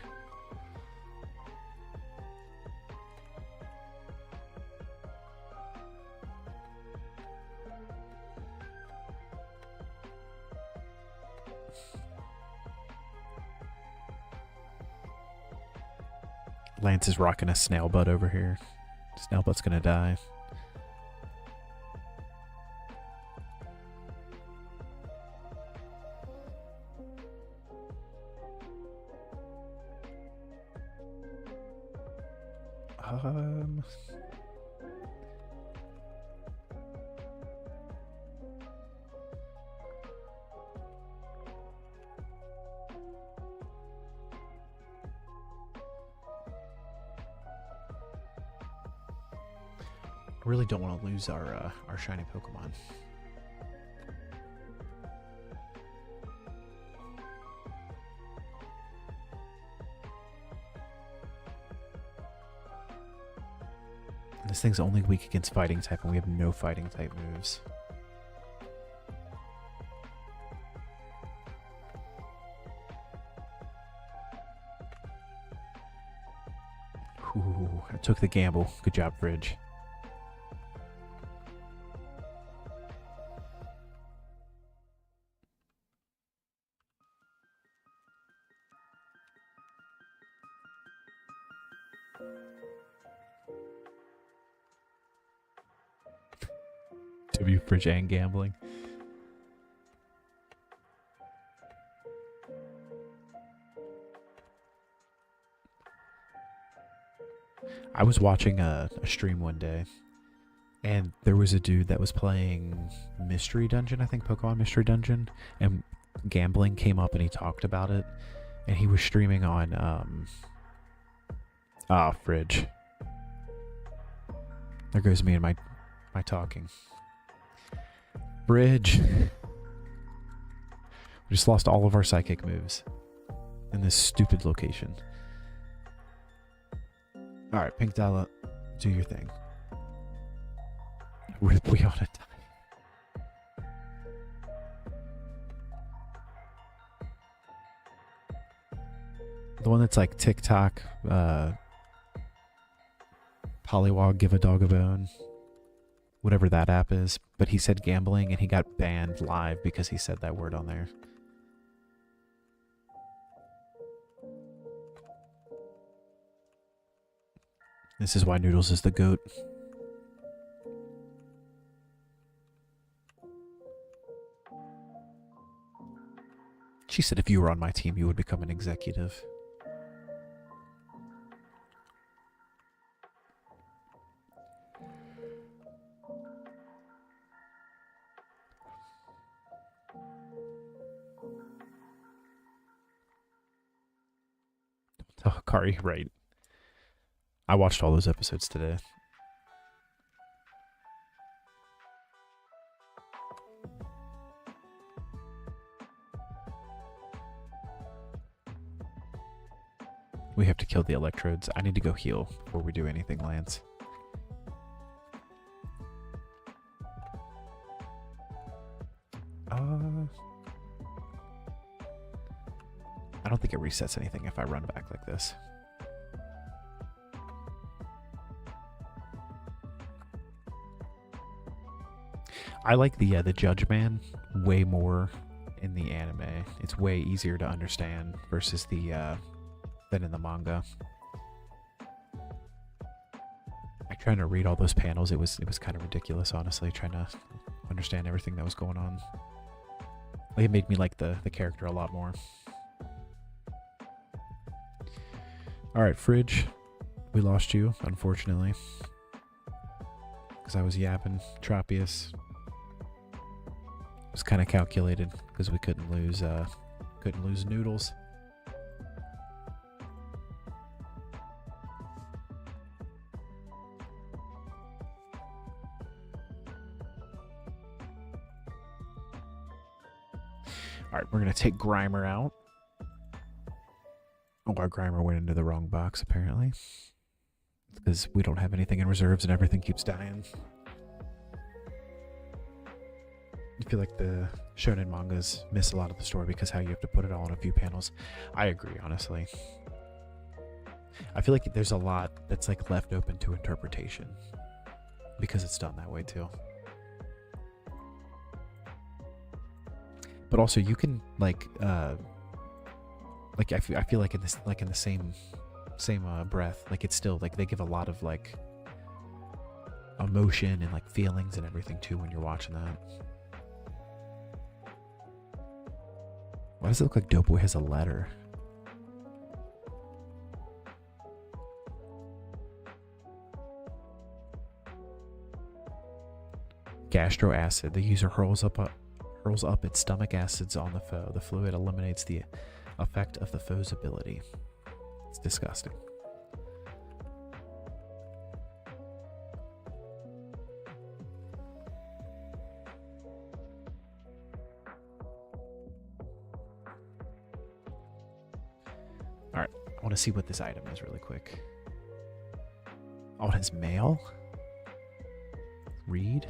Lance is rocking a snail butt over here. Snailbutt's gonna die. I really don't want to lose our shiny Pokemon. This thing's only weak against fighting type, and we have no fighting type moves. Ooh, I took the gamble. Good job, Bridge. Bridge and gambling. I was watching a stream one day, and there was a dude that was playing Mystery Dungeon, I think Pokemon Mystery Dungeon, and gambling came up and he talked about it, and he was streaming on Fridge. There goes me and my talking. Bridge. We just lost all of our psychic moves in this stupid location. Alright, Pink Dollar, do your thing. We ought to die. The one that's like TikTok, Polywog, give a dog a bone. Whatever that app is, but he said gambling and he got banned live because he said that word on there. This is why Noodles is the GOAT. She said if you were on my team, you would become an executive. Kari, right. I watched all those episodes today. We have to kill the electrodes. I need to go heal before we do anything, Lance. I don't think it resets anything if I run back like this. I like the Judge Man way more in the anime. It's way easier to understand versus the than in the manga. I trying to read all those panels. It was kind of ridiculous, honestly, trying to understand everything that was going on. Like, it made me like the character a lot more. All right, Fridge, we lost you, unfortunately, because I was yapping. Tropius was kind of calculated because we couldn't lose Noodles. All right, we're gonna take Grimer out. Oh, our Grimer went into the wrong box, apparently. Because we don't have anything in reserves and everything keeps dying. I feel like the shonen mangas miss a lot of the story because how you have to put it all in a few panels. I agree, honestly. I feel like there's a lot that's like left open to interpretation because it's done that way too. But also you can I feel like in the same breath, like it's still like they give a lot of like emotion and like feelings and everything too when you're watching that. Why does it look like Doughboy has a letter? Gastro acid. The user hurls up its stomach acids on the foe. The fluid eliminates the effect of the foe's ability. It's disgusting. Alright, I want to see what this item is really quick. Oh, it has mail? Read?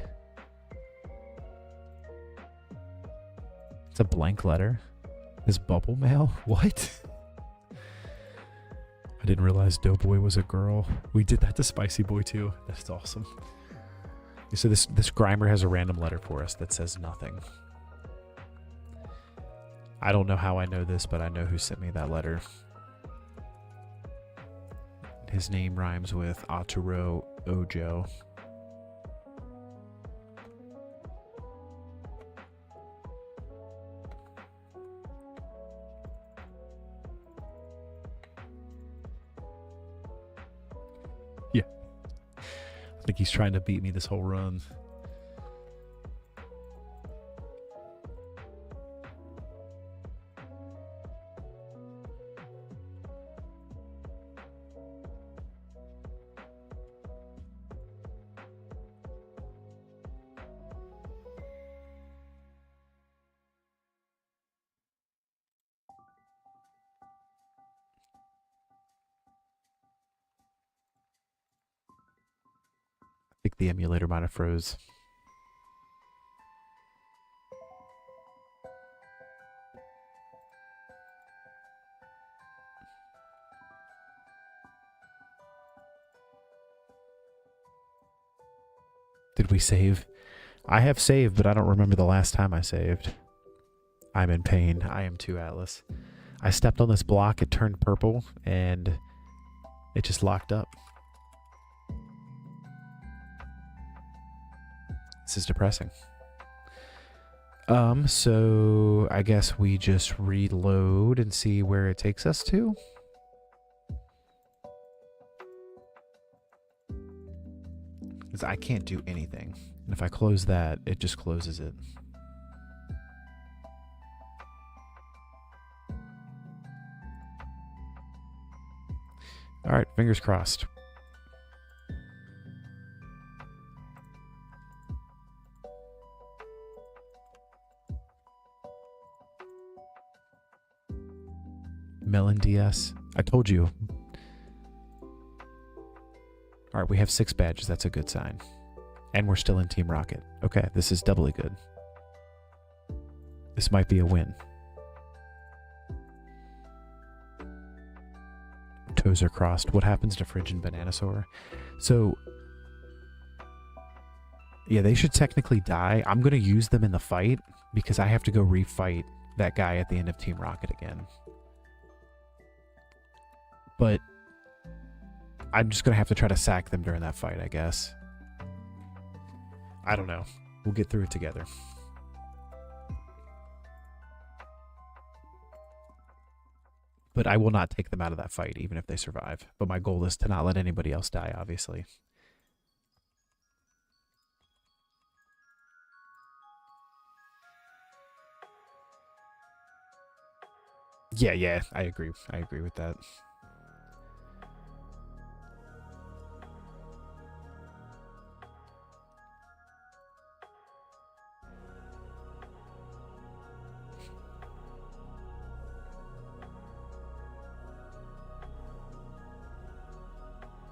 It's a blank letter. Is bubble mail? What? I didn't realize Doughboy was a girl. We did that to Spicy Boy too. That's awesome. So this Grimer has a random letter for us that says nothing. I don't know how I know this, but I know who sent me that letter. His name rhymes with Aturo Ojo. Yeah. I think he's trying to beat me this whole run. I think the emulator might have froze. Did we save? I have saved, but I don't remember the last time I saved. I'm in pain. I am too, Atlas. I stepped on this block, it turned purple, and it just locked up. This is depressing. So I guess we just reload and see where it takes us to. Because I can't do anything. And if I close that, it just closes it. Alright, fingers crossed. Melon DS. I told you. Alright, we have 6 badges. That's a good sign. And we're still in Team Rocket. Okay, this is doubly good. This might be a win. Toes are crossed. What happens to Fridge and Bananasaur? So, yeah, they should technically die. I'm going to use them in the fight because I have to go refight that guy at the end of Team Rocket again. But I'm just going to have to try to sack them during that fight, I guess. I don't know. We'll get through it together. But I will not take them out of that fight, even if they survive. But my goal is to not let anybody else die, obviously. Yeah, I agree. I agree with that.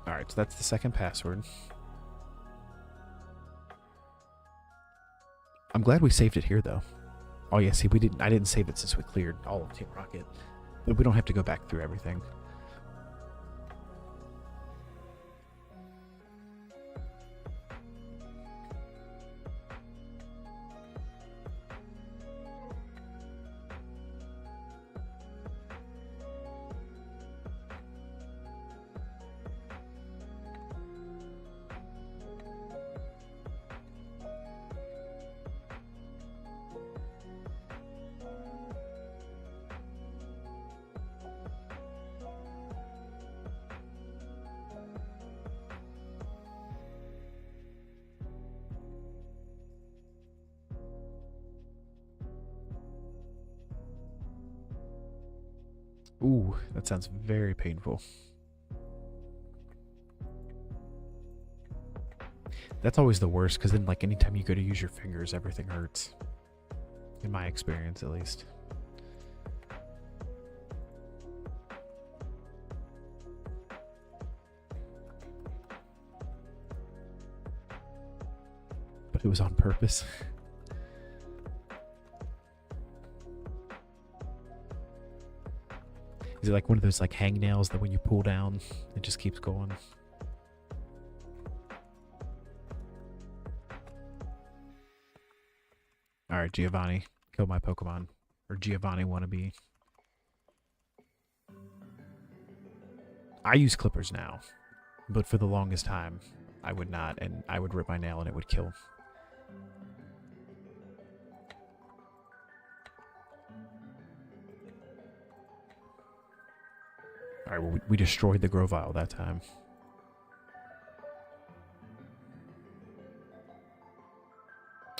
Alright, so that's the second password. I'm glad we saved it here, though. Oh yeah, see, I didn't save it since we cleared all of Team Rocket. But we don't have to go back through everything. Ooh, that sounds very painful. That's always the worst, because then, like, anytime you go to use your fingers, everything hurts. In my experience, at least. But it was on purpose. Is it like one of those like hangnails that when you pull down, it just keeps going? Alright, Giovanni. Kill my Pokemon. Or Giovanni wannabe. I use clippers now. But for the longest time, I would not. And I would rip my nail and it would kill. Alright, well, we destroyed the Grovyle that time.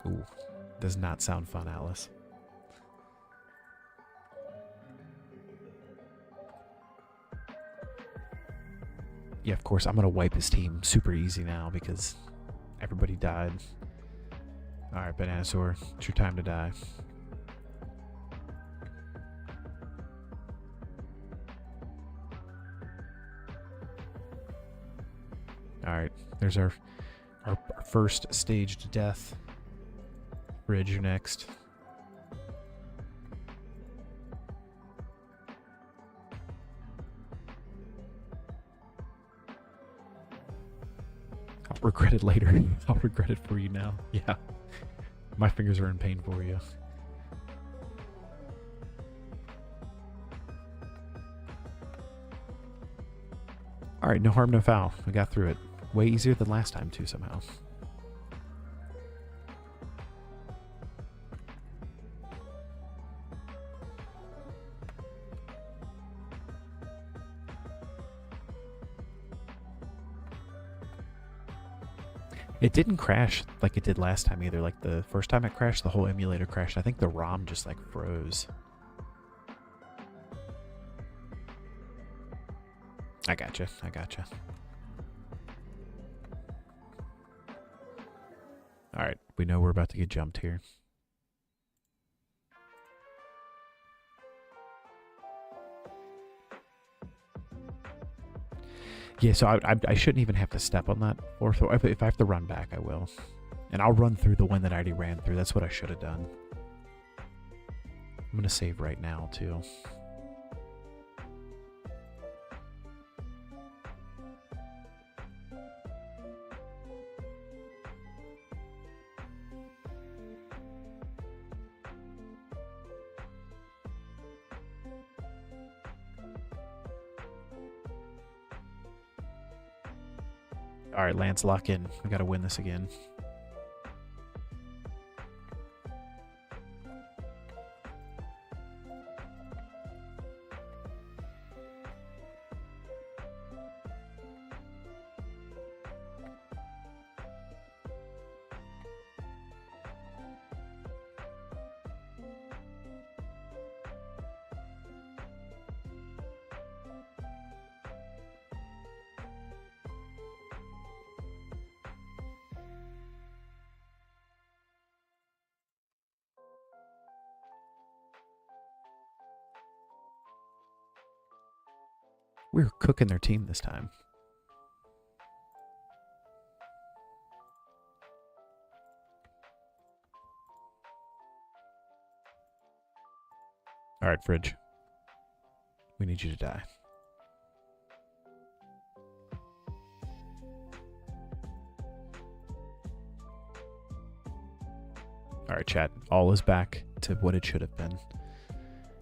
Ooh, does not sound fun, Alice. Yeah, of course, I'm going to wipe his team super easy now because everybody died. Alright, Bananasaur, it's your time to die. Alright, there's our first staged death. Fridge, you're next. I'll regret it later. I'll regret it for you now. Yeah. My fingers are in pain for you. Alright, no harm, no foul. We got through it. Way easier than last time, too, somehow. It didn't crash like it did last time either. Like the first time it crashed, the whole emulator crashed. I think the ROM just like froze. I gotcha. I gotcha. All right, we know we're about to get jumped here. Yeah, so I shouldn't even have to step on that floor. So if I have to run back, I will. And I'll run through the one that I already ran through. That's what I should have done. I'm going to save right now, too. All right, Lance, lock in. We got to win this again. We're cooking their team this time. All right, Fridge. We need you to die. All right, chat. All is back to what it should have been.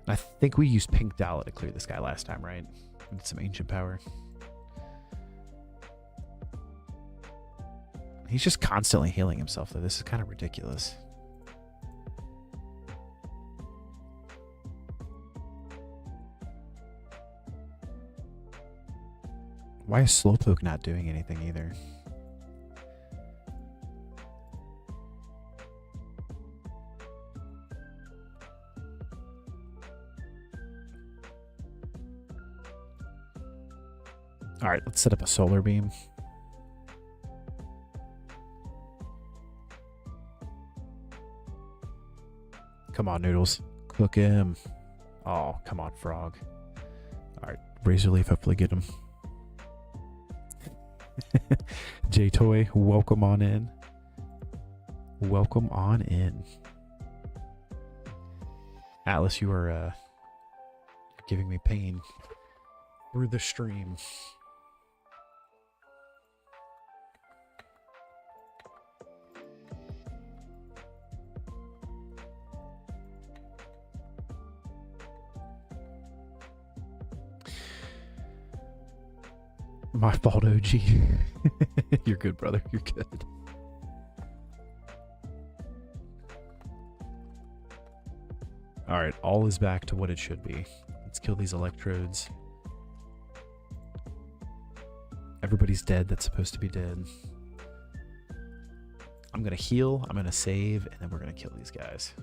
I think we used Pink Dala to clear this guy last time, right? With some ancient power. He's just constantly healing himself, though. This is kind of ridiculous. Why is Slowpoke not doing anything either? All right, let's set up a solar beam. Come on, Noodles. Cook him. Oh, come on, Frog. All right, Razor Leaf, hopefully get him. J-Toy, welcome on in. Welcome on in. Atlas, you are giving me pain through the stream. My fault, OG. You're good, brother. You're good. All right, all is back to what it should be. Let's kill these electrodes. Everybody's dead that's supposed to be dead. I'm going to heal, I'm going to save, and then we're going to kill these guys.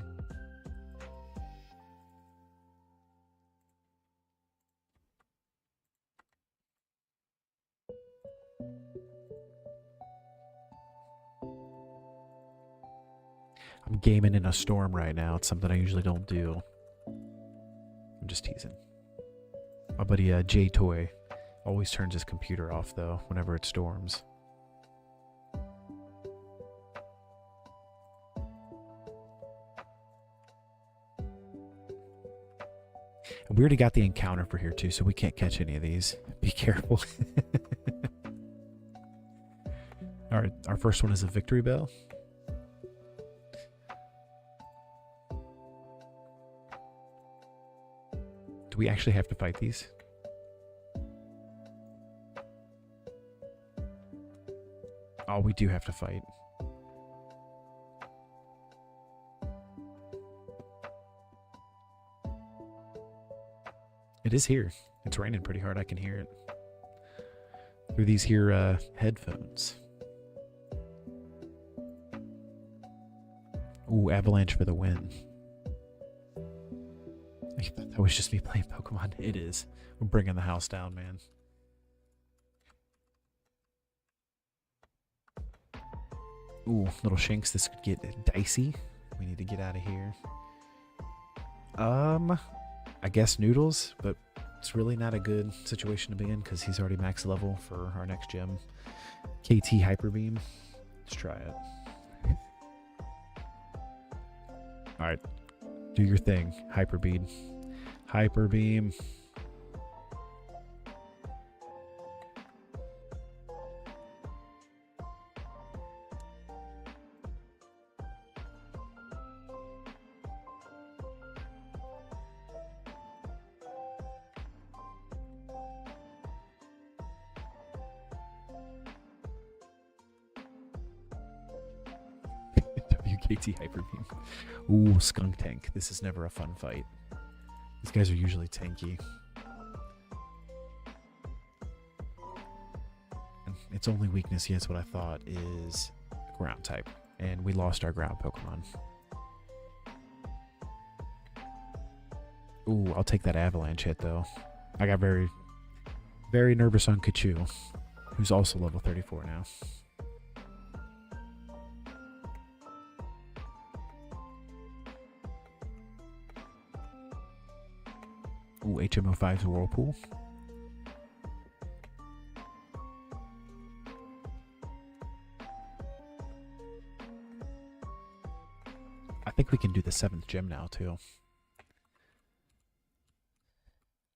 I'm gaming in a storm right now. It's something I usually don't do. I'm just teasing. My buddy J-Toy always turns his computer off, though, whenever it storms. And we already got the encounter for here, too, so we can't catch any of these. Be careful. All right, our first one is a victory bell. Do we actually have to fight these? Oh, we do have to fight. It is here. It's raining pretty hard. I can hear it through these here headphones. Ooh, avalanche for the win. I thought that was just me playing Pokemon. It is. We're bringing the house down, man. Ooh, little Shinx, this could get dicey. We need to get out of here. I guess Noodles, but it's really not a good situation to be in because he's already max level for our next gym. KT Hyper Beam. Let's try it. Alright. Do your thing. Hyper Beam. Hyper Beam. WKT Hyper Beam. Ooh, Skunk Tank. This is never a fun fight. These guys are usually tanky. And its only weakness, yes, what I thought, is ground type. And we lost our ground Pokemon. Ooh, I'll take that Avalanche hit, though. I got very, very nervous on Kachu, who's also level 34 now. Ooh, HM05's Whirlpool. I think we can do the 7th gym now, too.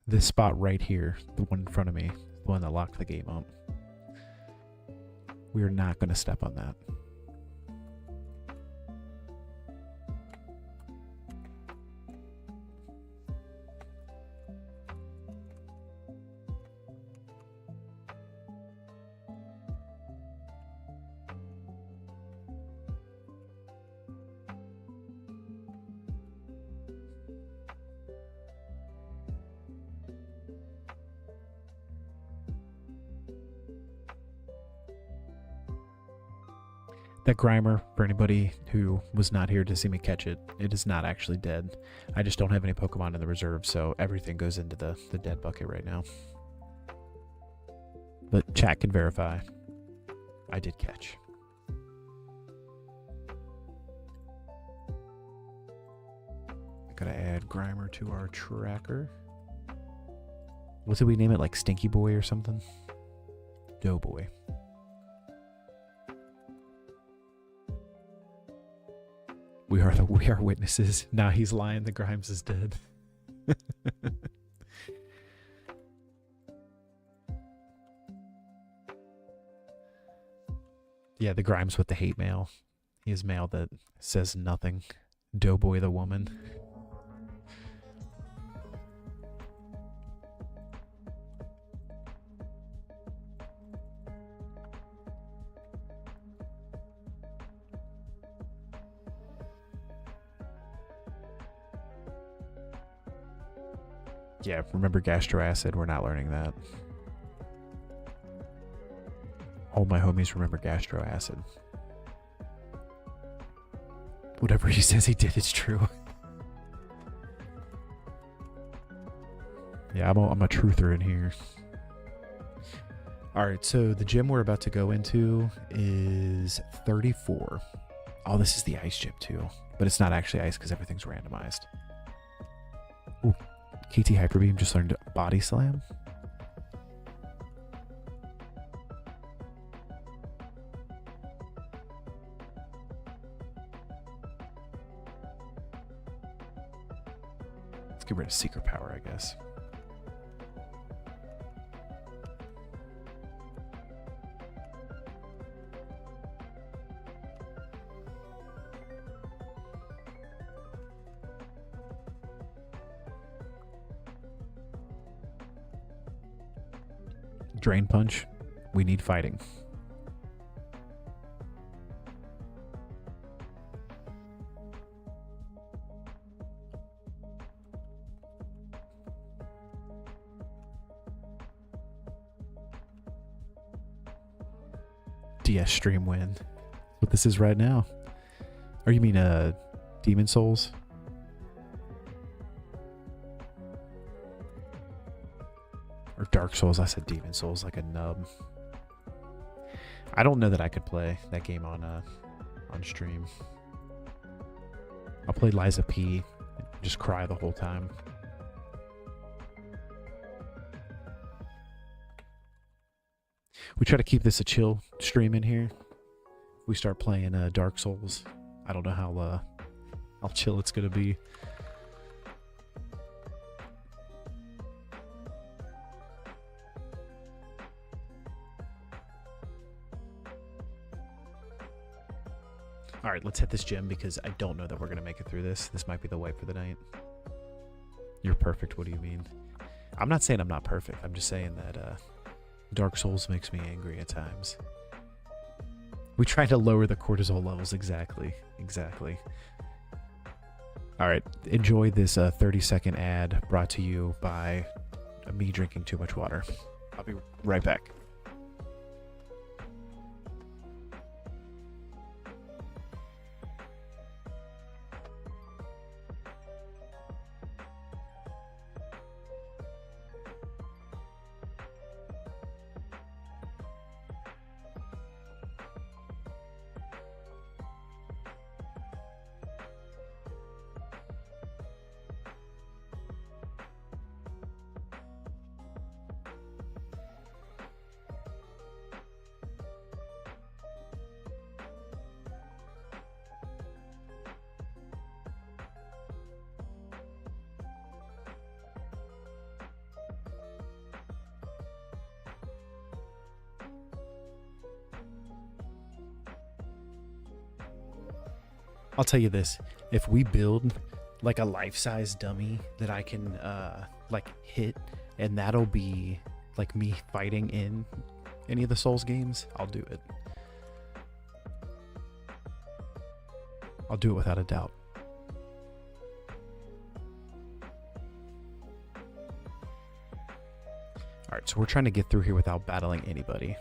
This spot right here, the one in front of me, the one that locked the game up. We are not going to step on that. That Grimer, for anybody who was not here to see me catch it, it is not actually dead. I just don't have any Pokemon in the reserve, so everything goes into the dead bucket right now. But chat can verify. I did catch. Gotta add Grimer to our tracker. What did we name it? Like Stinky Boy or something? Doughboy. We are witnesses. Nah, he's lying. The Grimes is dead. Yeah, the Grimes with the hate mail. He has mail that says nothing. Doughboy the woman. Yeah, remember Gastro Acid? We're not learning that. All my homies remember Gastro Acid. Whatever he says he did, it's true. Yeah, I'm a truther in here. Alright, so the gym we're about to go into is 34. Oh, this is the ice gym too. But it's not actually ice because everything's randomized. Ooh. KT Hyper Beam just learned Body Slam. Let's get rid of Secret Power, I guess. Drain Punch. We need fighting. DS Stream Win. What this is right now. Or you mean Demon Souls? Or Dark Souls. I said Demon Souls like a nub. I don't know that I could play that game on on stream. I'll play Liza P and just cry the whole time. We try to keep this a chill stream in here. We start playing Dark Souls. I don't know how chill it's gonna be. All right, let's hit this gym because I don't know that we're going to make it through this. This might be the wipe for the night. You're perfect. What do you mean? I'm not saying I'm not perfect. I'm just saying that Dark Souls makes me angry at times. We try to lower the cortisol levels. Exactly. Exactly. All right, enjoy this 30-second ad brought to you by me drinking too much water. I'll be right back. I'll tell you this, if we build like a life-size dummy that I can like hit, and that'll be like me fighting in any of the Souls games, I'll do it. I'll do it without a doubt. Alright, so we're trying to get through here without battling anybody.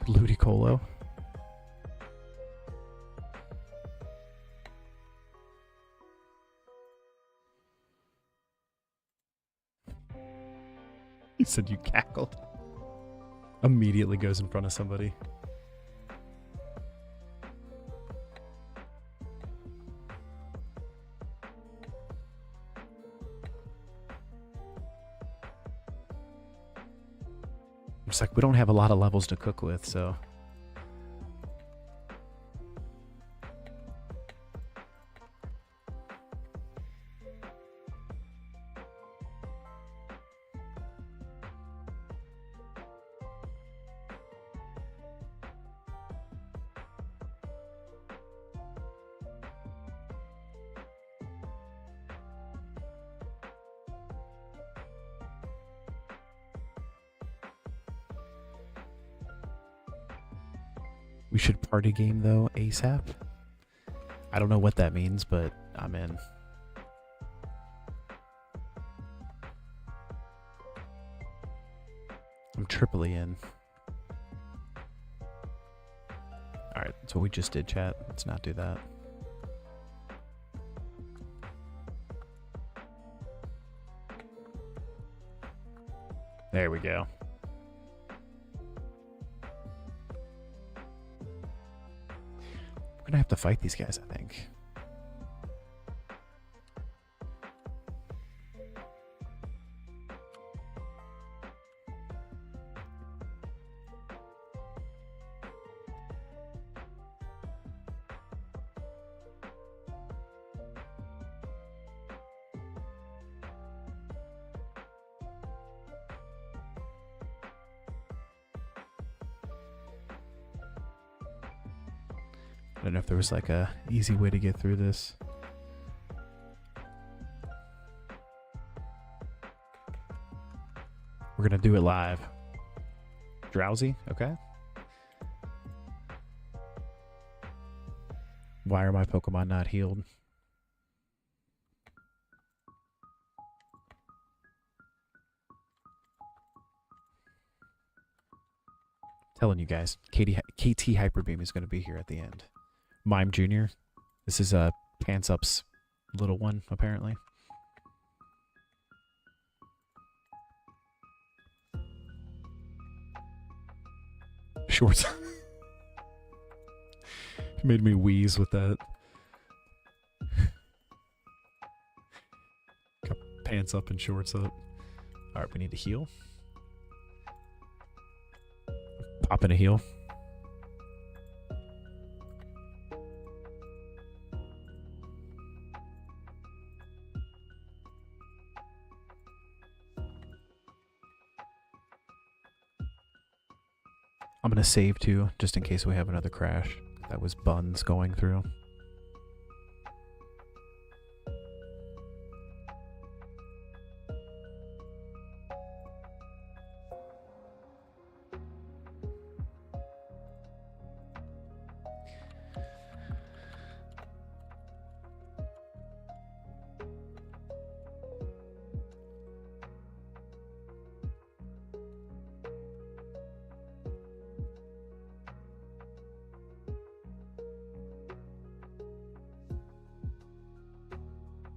Ludicolo. He said you cackled. Immediately goes in front of somebody. It's like we don't have a lot of levels to cook with, so. We should party game though ASAP. I don't know what that means, but I'm in. I'm triply in. Alright, that's what we just did, chat. Let's not do that. There we go. We're gonna have to fight these guys, I think. I don't know if there was like a easy way to get through this. We're gonna do it live. Drowsy? Okay. Why are my Pokemon not healed? Telling you guys, KT Hyper Beam is going to be here at the end. Mime Jr. This is Pants Up's little one, apparently. shorts. Made me wheeze with that. Got pants up and shorts up. Alright, we need to heal. Pop in a heal. I'm gonna save too, just in case we have another crash. That was buns going through.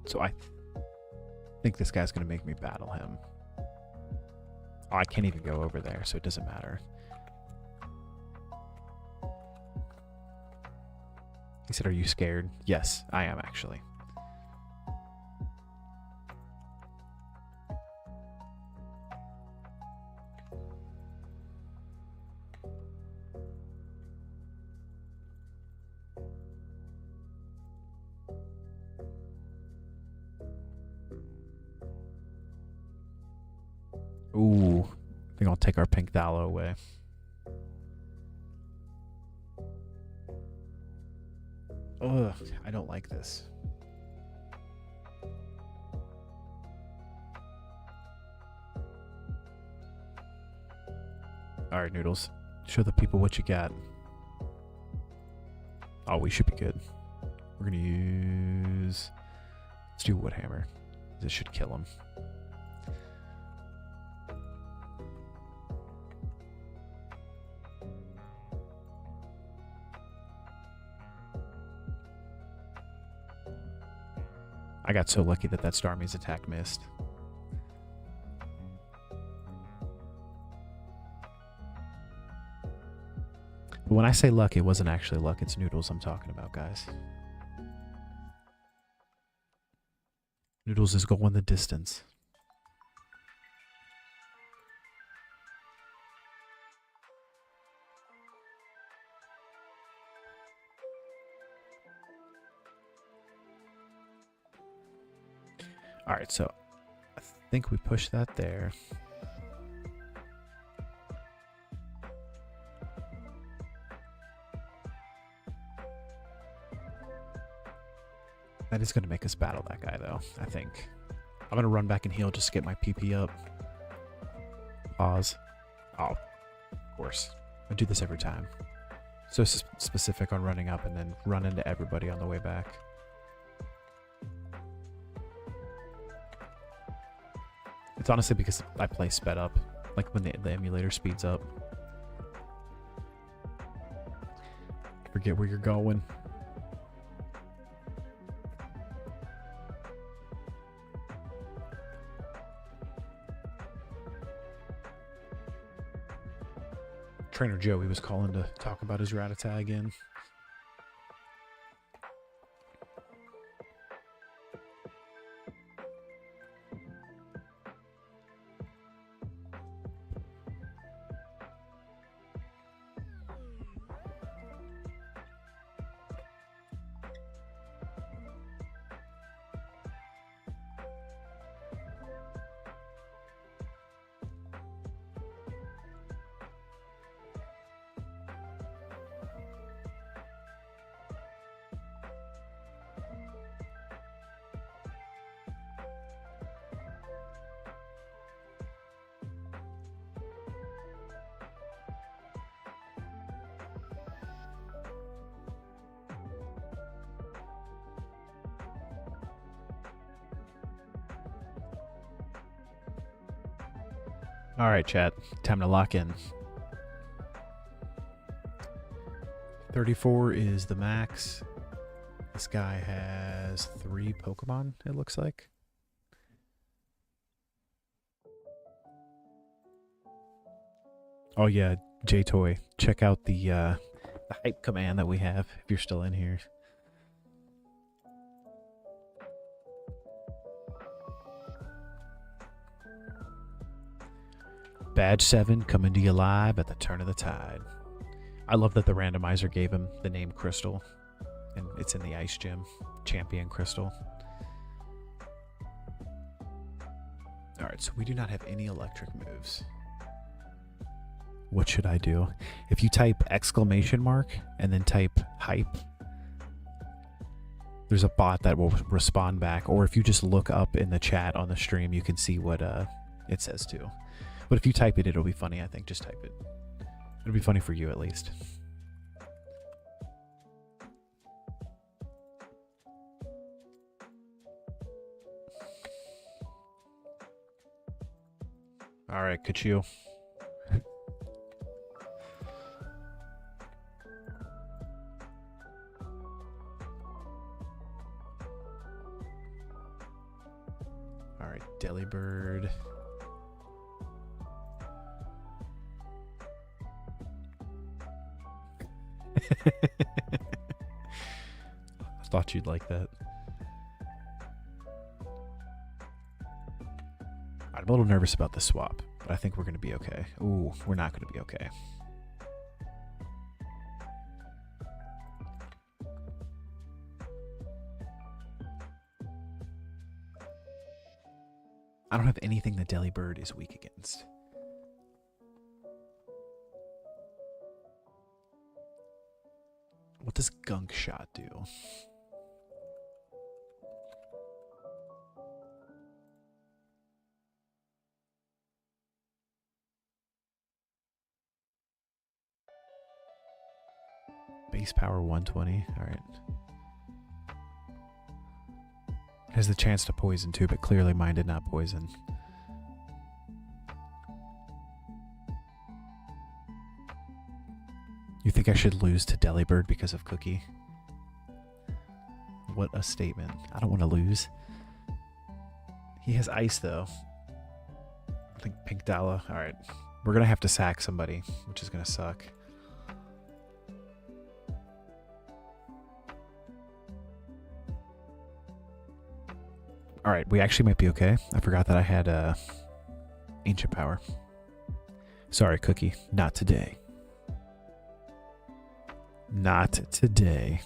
So I think this guy's going to make me battle him. Oh, I can't even go over there, so it doesn't matter. He said, "Are you scared?" Yes, I am actually. Ooh, I think I'll take our pink Dalo away. Ugh, I don't like this. Alright, Noodles. Show the people what you got. Oh, we should be good. We're gonna use... Let's do Wood Hammer. This should kill him. I got so lucky that Starmie's attack missed. But when I say luck, it wasn't actually luck. It's Noodles I'm talking about, guys. Noodles is going the distance. Alright, so I think we push that there. That is going to make us battle that guy, though, I think. I'm going to run back and heal just to get my PP up. Pause. Oh, of course. I do this every time. So specific on running up and then run into everybody on the way back. It's honestly because I play sped up, like when the emulator speeds up. Forget where you're going. Trainer Joey was calling to talk about his Rattata again. All right, chat. Time to lock in. 34 is the max. This guy has 3 Pokemon, it looks like. Oh yeah, J-Toy. Check out the hype command that we have if you're still in here. Badge 7 coming to you live at the turn of the tide. I love that the randomizer gave him the name Crystal, and it's in the ice gym. Champion Crystal. Alright, so we do not have any electric moves. What should I do? If you type exclamation mark and then type hype, there's a bot that will respond back. Or if you just look up in the chat on the stream, you can see what it says too. But if you type it, it'll be funny, I think. Just type it. It'll be funny for you at least. Alright, Kachu. Alright, Delibird. I thought you'd like that. I'm a little nervous about the swap, but I think we're going to be okay. Ooh, we're not going to be okay. I don't have anything that Delibird is weak against. What does Gunk Shot do? Base power 120. All right. Has the chance to poison too, but clearly mine did not poison. You think I should lose to Delibird because of Cookie? What a statement. I don't want to lose. He has ice though. I think Pink Dala. Alright. We're going to have to sack somebody, which is going to suck. Alright, we actually might be okay. I forgot that I had Ancient Power. Sorry, Cookie. Not today. Not today.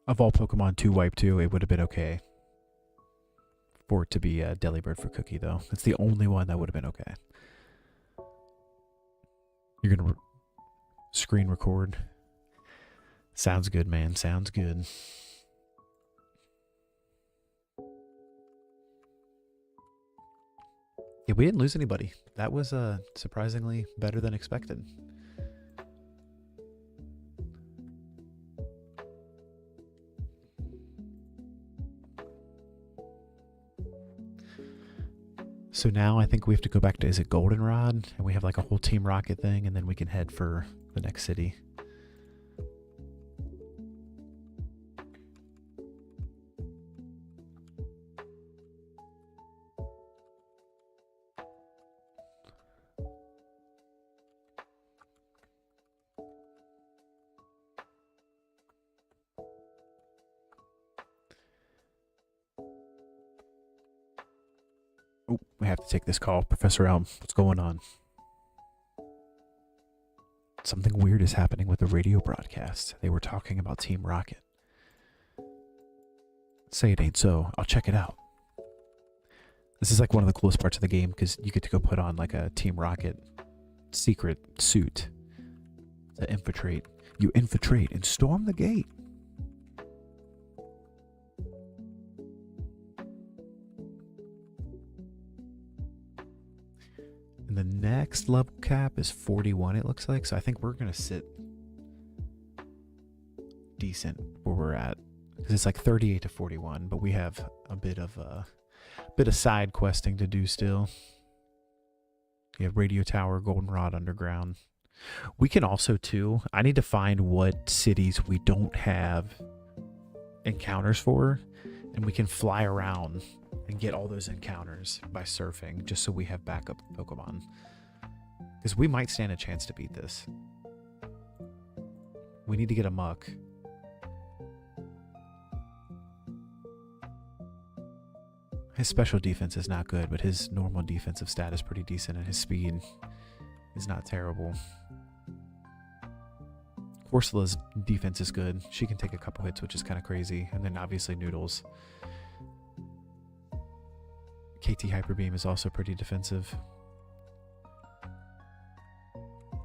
Of all Pokemon to wipe 2, it would have been okay for it to be Delibird for Cookie, though. It's the only one that would have been okay. You're going to screen record. Sounds good, man. Sounds good. Yeah, we didn't lose anybody. That was surprisingly better than expected. So now I think we have to go back to, is it Goldenrod? And we have like a whole Team Rocket thing, and then we can head for the next city. Oh, we have to take this call. Professor Elm, what's going on? Something weird is happening with the radio broadcast. They were talking about Team Rocket. Say it ain't so. I'll check it out. This is like one of the coolest parts of the game because you get to go put on like a Team Rocket secret suit to infiltrate. You infiltrate and storm the gate. And the next level cap is 41, it looks like. So I think we're going to sit decent where we're at. Because it's like 38 to 41, but we have a bit of side questing to do still. We have Radio Tower, Goldenrod Underground. We can also, too, I need to find what cities we don't have encounters for, and we can fly around and get all those encounters by surfing, just so we have backup Pokemon. Because we might stand a chance to beat this. We need to get a Muck. His special defense is not good, but his normal defensive stat is pretty decent, and his speed is not terrible. Corsola's defense is good. She can take a couple hits, which is kind of crazy. And then obviously Noodles. KT Hyper Beam is also pretty defensive.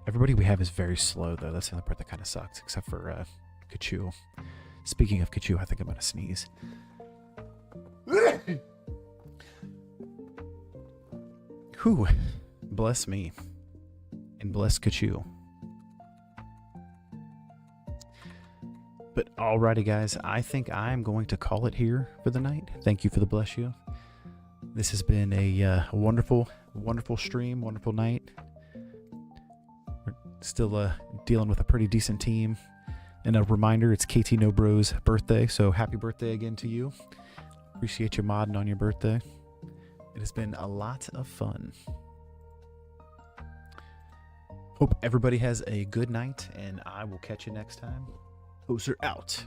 Everybody we have is very slow, though. That's the only part that kind of sucks, except for Kachu. Speaking of Kachu, I think I'm going to sneeze. Whew. Bless me. And bless Kachu. But alrighty, guys. I think I'm going to call it here for the night. Thank you for the bless you. This has been a wonderful, wonderful stream, wonderful night. We're still dealing with a pretty decent team. And a reminder, it's KT No Bro's birthday, so happy birthday again to you. Appreciate you modding on your birthday. It has been a lot of fun. Hope everybody has a good night, and I will catch you next time. Poser out.